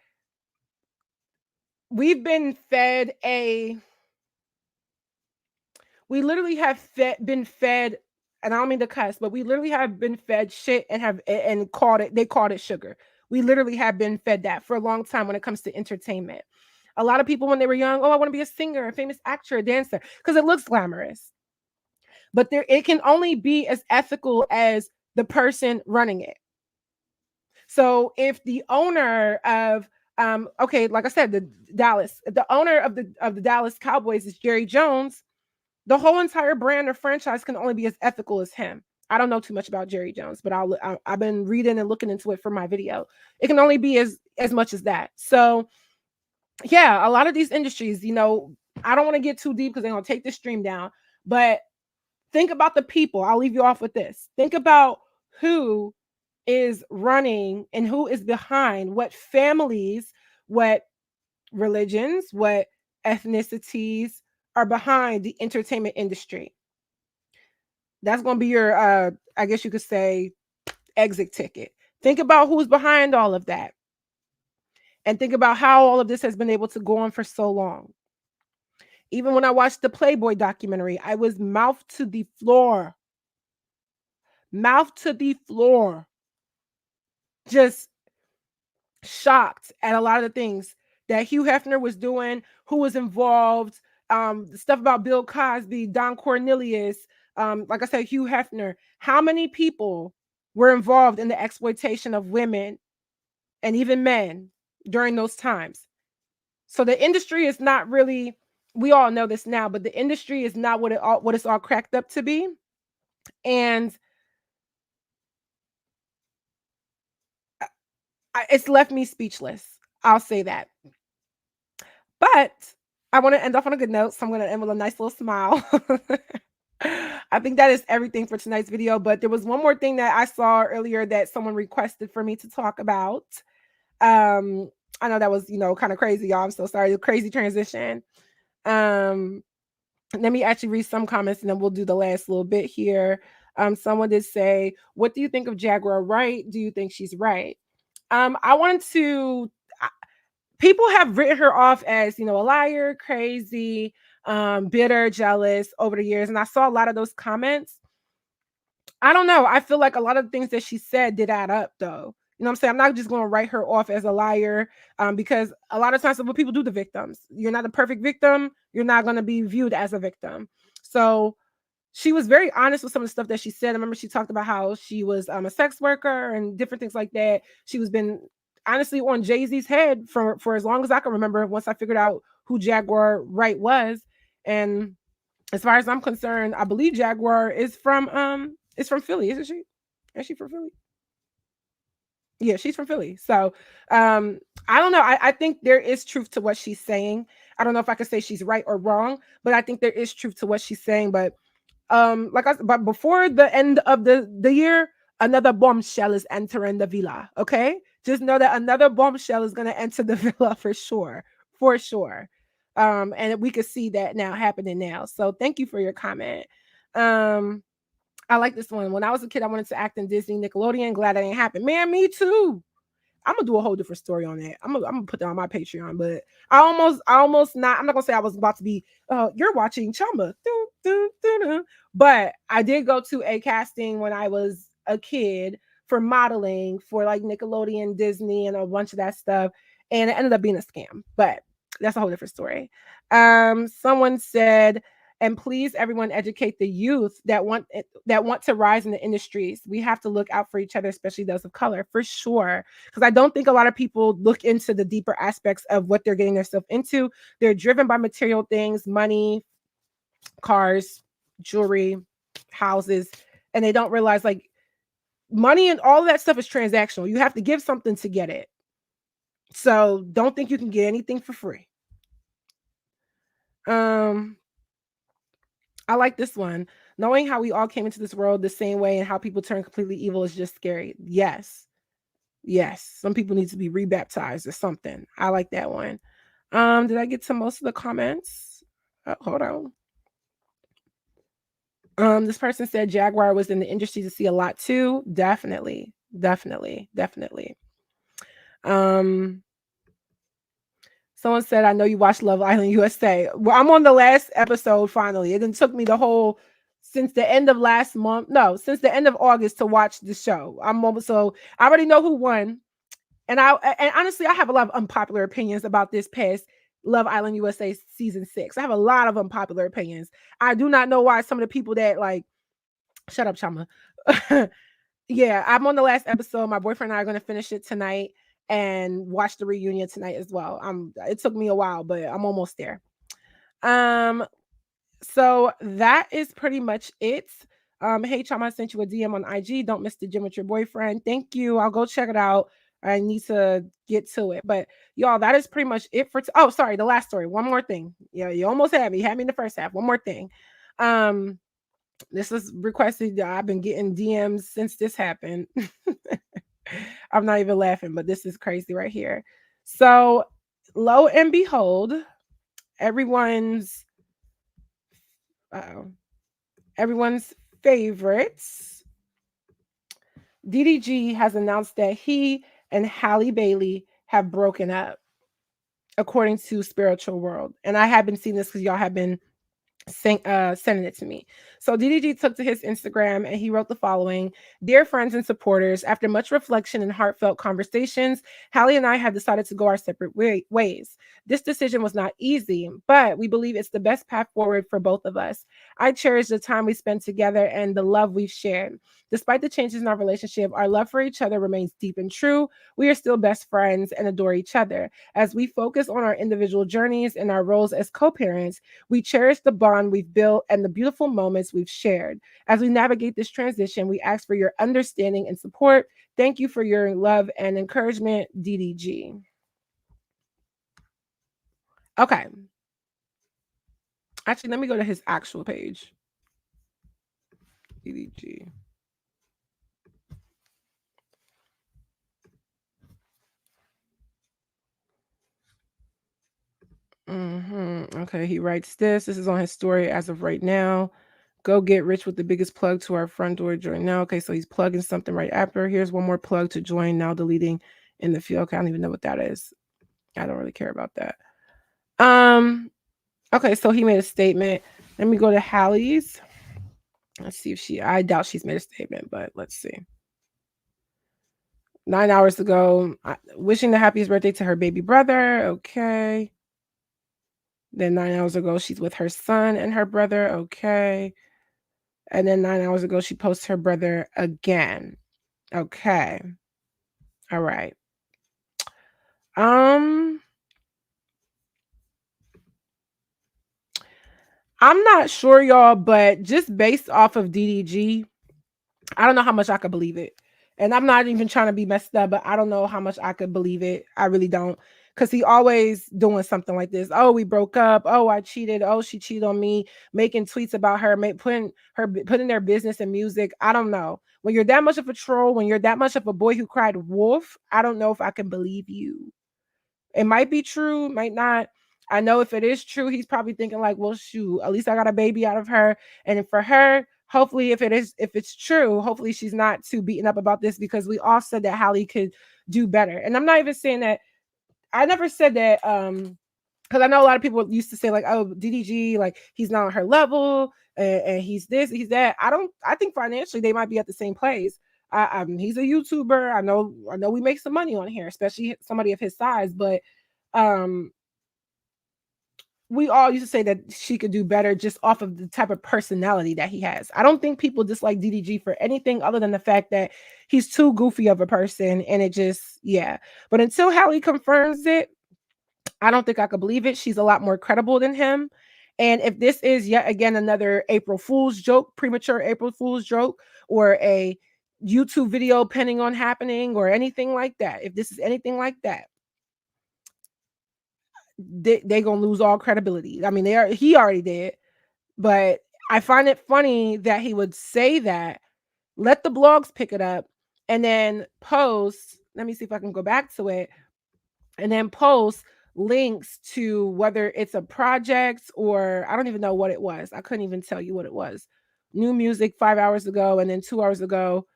we've been fed we literally have been fed, and I don't mean to cuss, but we literally have been fed shit and called it sugar. We literally have been fed that for a long time when it comes to entertainment. A lot of people when they were young, oh, I want to be a singer, a famous actor, a dancer, because it looks glamorous. But it can only be as ethical as the person running it. So if the owner of okay, like I said, the owner of the Dallas Cowboys is Jerry Jones, the whole entire brand or franchise can only be as ethical as him. I don't know too much about Jerry Jones, but I've been reading and looking into it for my video. It can only be as much as that. So yeah, a lot of these industries, I don't want to get too deep because they're going to take the stream down, but think about the people. I'll leave you off with this. Think about who is running and who is behind what families, what religions, what ethnicities are behind the entertainment industry. That's going to be your, I guess you could say, exit ticket. Think about who's behind all of that. And think about how all of this has been able to go on for so long. Even when I watched the Playboy documentary, I was mouth to the floor. Just shocked at a lot of the things that Hugh Hefner was doing, who was involved, the stuff about Bill Cosby, Don Cornelius, like I said, Hugh Hefner. How many people were involved in the exploitation of women and even men during those times? So the industry is not really, we all know this now, but the industry is not what it's all cracked up to be. And it's left me speechless. I'll say that. But I want to end off on a good note, so I'm going to end with a nice little smile. I think that is everything for tonight's video, but there was one more thing that I saw earlier that someone requested for me to talk about. I know that was, kind of crazy, y'all. I'm so sorry. The crazy transition. Let me actually read some comments and then we'll do the last little bit here. Someone did say, what do you think of Jaguar Wright? Do you think she's right? People have written her off as, a liar, crazy, bitter, jealous over the years. And I saw a lot of those comments. I don't know. I feel like a lot of the things that she said did add up, though. You know what I'm saying? I'm not just going to write her off as a liar because a lot of times what people do to victims, you're not a perfect victim. You're not going to be viewed as a victim. So she was very honest with some of the stuff that she said. I remember she talked about how she was a sex worker and different things like that. She was been honestly on Jay-Z's head for as long as I can remember, once I figured out who Jaguar Wright was. And as far as I'm concerned, I believe Jaguar is from Philly, isn't she? Is she from Philly? Yeah, she's from Philly. So I don't know. I think there is truth to what she's saying. I don't know if I could say she's right or wrong, but I think there is truth to what she's saying. But but before the end of the year, another bombshell is entering the villa. Okay, just know that another bombshell is going to enter the villa for sure. And we could see that now happening now. So thank you for your comment. I like this one. When I was a kid, I wanted to act in Disney, Nickelodeon. Glad that didn't happen. Man, me too. I'm gonna do a whole different story on that. I'm gonna put that on my Patreon, but I almost not. I'm not gonna say I was about to be. You're watching Chioma, but I did go to a casting when I was a kid for modeling for like Nickelodeon, Disney, and a bunch of that stuff, and it ended up being a scam. But that's a whole different story. Someone said, and please everyone educate the youth that want to rise in the industries. We have to look out for each other, especially those of color, for sure, because I don't think a lot of people look into the deeper aspects of what they're getting themselves into. They're driven by material things, money, cars, jewelry, houses, and they don't realize like money and all of that stuff is transactional. You have to give something to get it. So don't think you can get anything for free. I like this one. Knowing how we all came into this world the same way and how people turn completely evil is just scary. Yes. Some people need to be rebaptized or something. I like that one. Did I get to most of the comments? Hold on. This person said Jaguar was in the industry to see a lot too. Definitely. Someone said, I know you watched Love Island USA. Well, I'm on the last episode finally. It took me since the end of August to watch the show. So I already know who won. And honestly, I have a lot of unpopular opinions about this past Love Island USA season 6. I have a lot of unpopular opinions. I do not know why some of the people that like, shut up, Chioma. Yeah, I'm on the last episode. My boyfriend and I are going to finish it tonight and watch the reunion tonight as well. It took me a while, but I'm almost there. So that is pretty much it. Hey, Chioma, I sent you a DM on IG. Don't miss the gym with your boyfriend. Thank you. I'll go check it out. I need to get to it. But y'all, that is pretty much it for oh, sorry, the last story. One more thing. Yeah, you almost had me. You had me in the first half. One more thing. This is requested. I've been getting DMs since this happened. I'm not even laughing, but this is crazy right here. So, lo and behold, everyone's favorites, DDG has announced that he and Halle Bailey have broken up, according to Spiritual World. And I have been seeing this because y'all have been sending it to me. So DDG took to his Instagram and he wrote the following: Dear friends and supporters, after much reflection and heartfelt conversations, Halle and I have decided to go our separate ways. This decision was not easy, but we believe it's the best path forward for both of us. I cherish the time we spent together and the love we've shared. Despite the changes in our relationship, our love for each other remains deep and true. We are still best friends and adore each other. As we focus on our individual journeys and our roles as co-parents, we cherish the bond we've built and the beautiful moments we've shared. As we navigate this transition, we ask for your understanding and support. Thank you for your love and encouragement, DDG. Okay. Actually, let me go to his actual page. DDG. Okay, he writes this. This is on his story as of right now. Go get rich with the biggest plug to our front door. Join now. Okay, so he's plugging something right after. Here's one more plug to join now. Deleting in the field. Okay, I don't even know what that is. I don't really care about that. Okay, so he made a statement. Let me go to Halle's. Let's see if I doubt she's made a statement, but let's see. 9 hours ago, wishing the happiest birthday to her baby brother. Okay. Then 9 hours ago, she's with her son and her brother. Okay. And then 9 hours ago, she posts her brother again. Okay. All right. I'm not sure, y'all, but just based off of DDG, I don't know how much I could believe it. And I'm not even trying to be messed up, but I don't know how much I could believe it. I really don't. Because he always doing something like this. Oh, we broke up. Oh, I cheated. Oh, she cheated on me. Making tweets about her, putting their business in music. I don't know. When you're that much of a troll, when you're that much of a boy who cried wolf, I don't know if I can believe you. It might be true, might not. I know if it is true, he's probably thinking like, well, shoot, at least I got a baby out of her. And for her, hopefully if it's true, hopefully she's not too beaten up about this, because we all said that Halle could do better. And I'm not even saying that, I never said that, because I know a lot of people used to say like, oh, DDG, like he's not on her level, and he's this, he's that. I think financially they might be at the same place. He's a YouTuber. I know we make some money on here, especially somebody of his size, but we all used to say that she could do better just off of the type of personality that he has. I don't think people dislike DDG for anything other than the fact that he's too goofy of a person, and it just, yeah. But until Halle confirms it, I don't think I could believe it. She's a lot more credible than him. And if this is yet again another April Fool's joke, premature April Fool's joke, or a YouTube video pending on happening, or anything like that, if this is anything like that, they gonna lose all credibility. I mean, he already did, but I find it funny that he would say that, let the blogs pick it up, and then post, let me see if I can go back to it, and then post links to whether it's a project or I don't even know what it was. I couldn't even tell you what it was. New music 5 hours ago, and then 2 hours ago.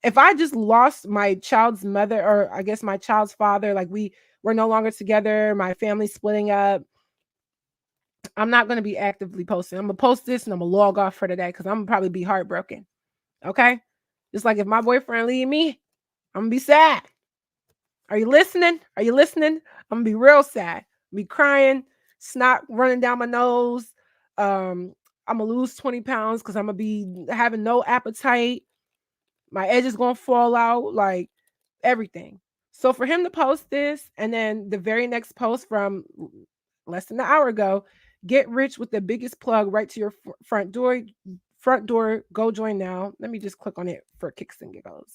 If I just lost my child's mother, or I guess my child's father, like we're no longer together, my family's splitting up, I'm not going to be actively posting. I'm going to post this and I'm going to log off for today, because I'm going to probably be heartbroken. Okay? Just like if my boyfriend leave me, I'm going to be sad. Are you listening? Are you listening? I'm going to be real sad. Be crying, snot running down my nose. I'm going to lose 20 pounds because I'm going to be having no appetite. My edge is going to fall out, like everything. So for him to post this, and then the very next post from less than an hour ago, get rich with the biggest plug right to your front door. Go join now. Let me just click on it for kicks and giggles.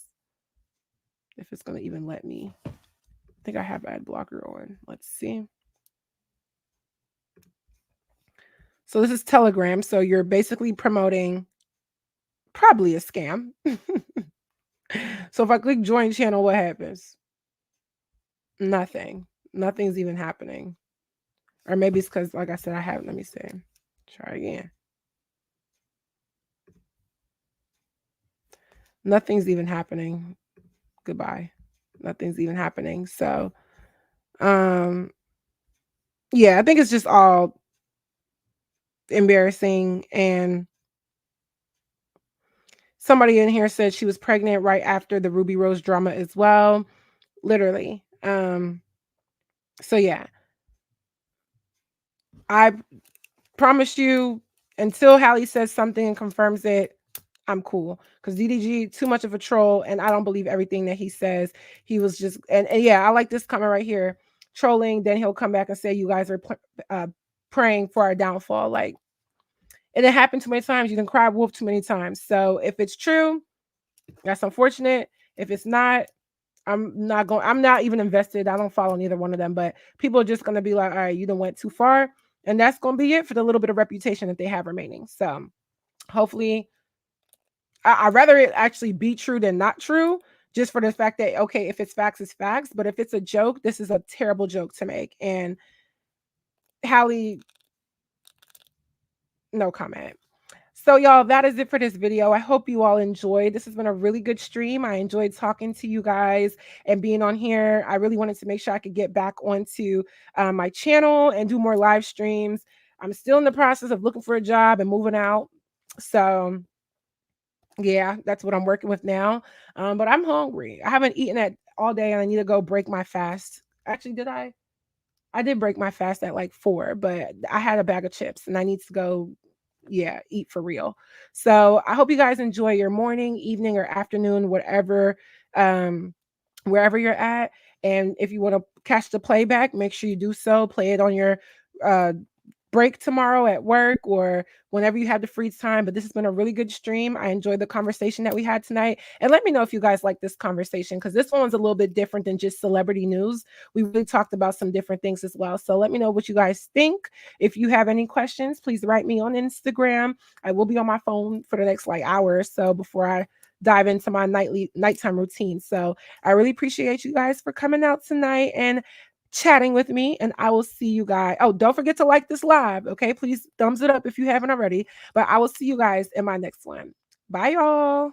If it's going to even let me. I think I have ad blocker on. Let's see. So this is Telegram. So you're basically promoting probably a scam. So if I click join channel, what happens? Nothing. Nothing's even happening. Or maybe it's because, like I said, let me see. Try again. Nothing's even happening. Goodbye. Nothing's even happening. So, yeah, I think it's just all embarrassing. And somebody in here said she was pregnant right after the Ruby Rose drama as well. Literally. So yeah. I promise you, until Halle says something and confirms it, I'm cool. Because DDG, too much of a troll, and I don't believe everything that he says. He was just, and yeah, I like this comment right here. Trolling, then he'll come back and say, you guys are praying for our downfall. Like, and it happened too many times. You can cry wolf too many times. So if it's true, that's unfortunate. If it's not, I'm not even invested. I don't follow neither one of them, but people are just going to be like, all right, you done went too far. And that's going to be it for the little bit of reputation that they have remaining. So hopefully, I'd rather it actually be true than not true, just for the fact that, okay, if it's facts, it's facts. But if it's a joke, this is a terrible joke to make. And Halle, no comment. So y'all, that is it for this video. I hope you all enjoyed. This has been a really good stream. I enjoyed talking to you guys and being on here. I really wanted to make sure I could get back onto my channel and do more live streams. I'm still in the process of looking for a job and moving out. So yeah, that's what I'm working with now. But I'm hungry. I haven't eaten all day and I need to go break my fast. Actually, did I? I did break my fast at like 4, but I had a bag of chips and I need to go, yeah, eat for real. So I hope you guys enjoy your morning, evening, or afternoon, whatever, wherever you're at. And if you want to catch the playback, make sure you do so. Play it on your break tomorrow at work or whenever you have the free time. But this has been a really good stream. I enjoyed the conversation that we had tonight. And let me know if you guys like this conversation, because this one's a little bit different than just celebrity news. We really talked about some different things as well. So let me know what you guys think. If you have any questions, please write me on Instagram. I will be on my phone for the next hour or so before I dive into my nighttime routine. So I really appreciate you guys for coming out tonight, and chatting with me, and I will see you guys. Oh, don't forget to like this live. Okay, please thumbs it up if you haven't already. But I will see you guys in my next one. Bye, y'all.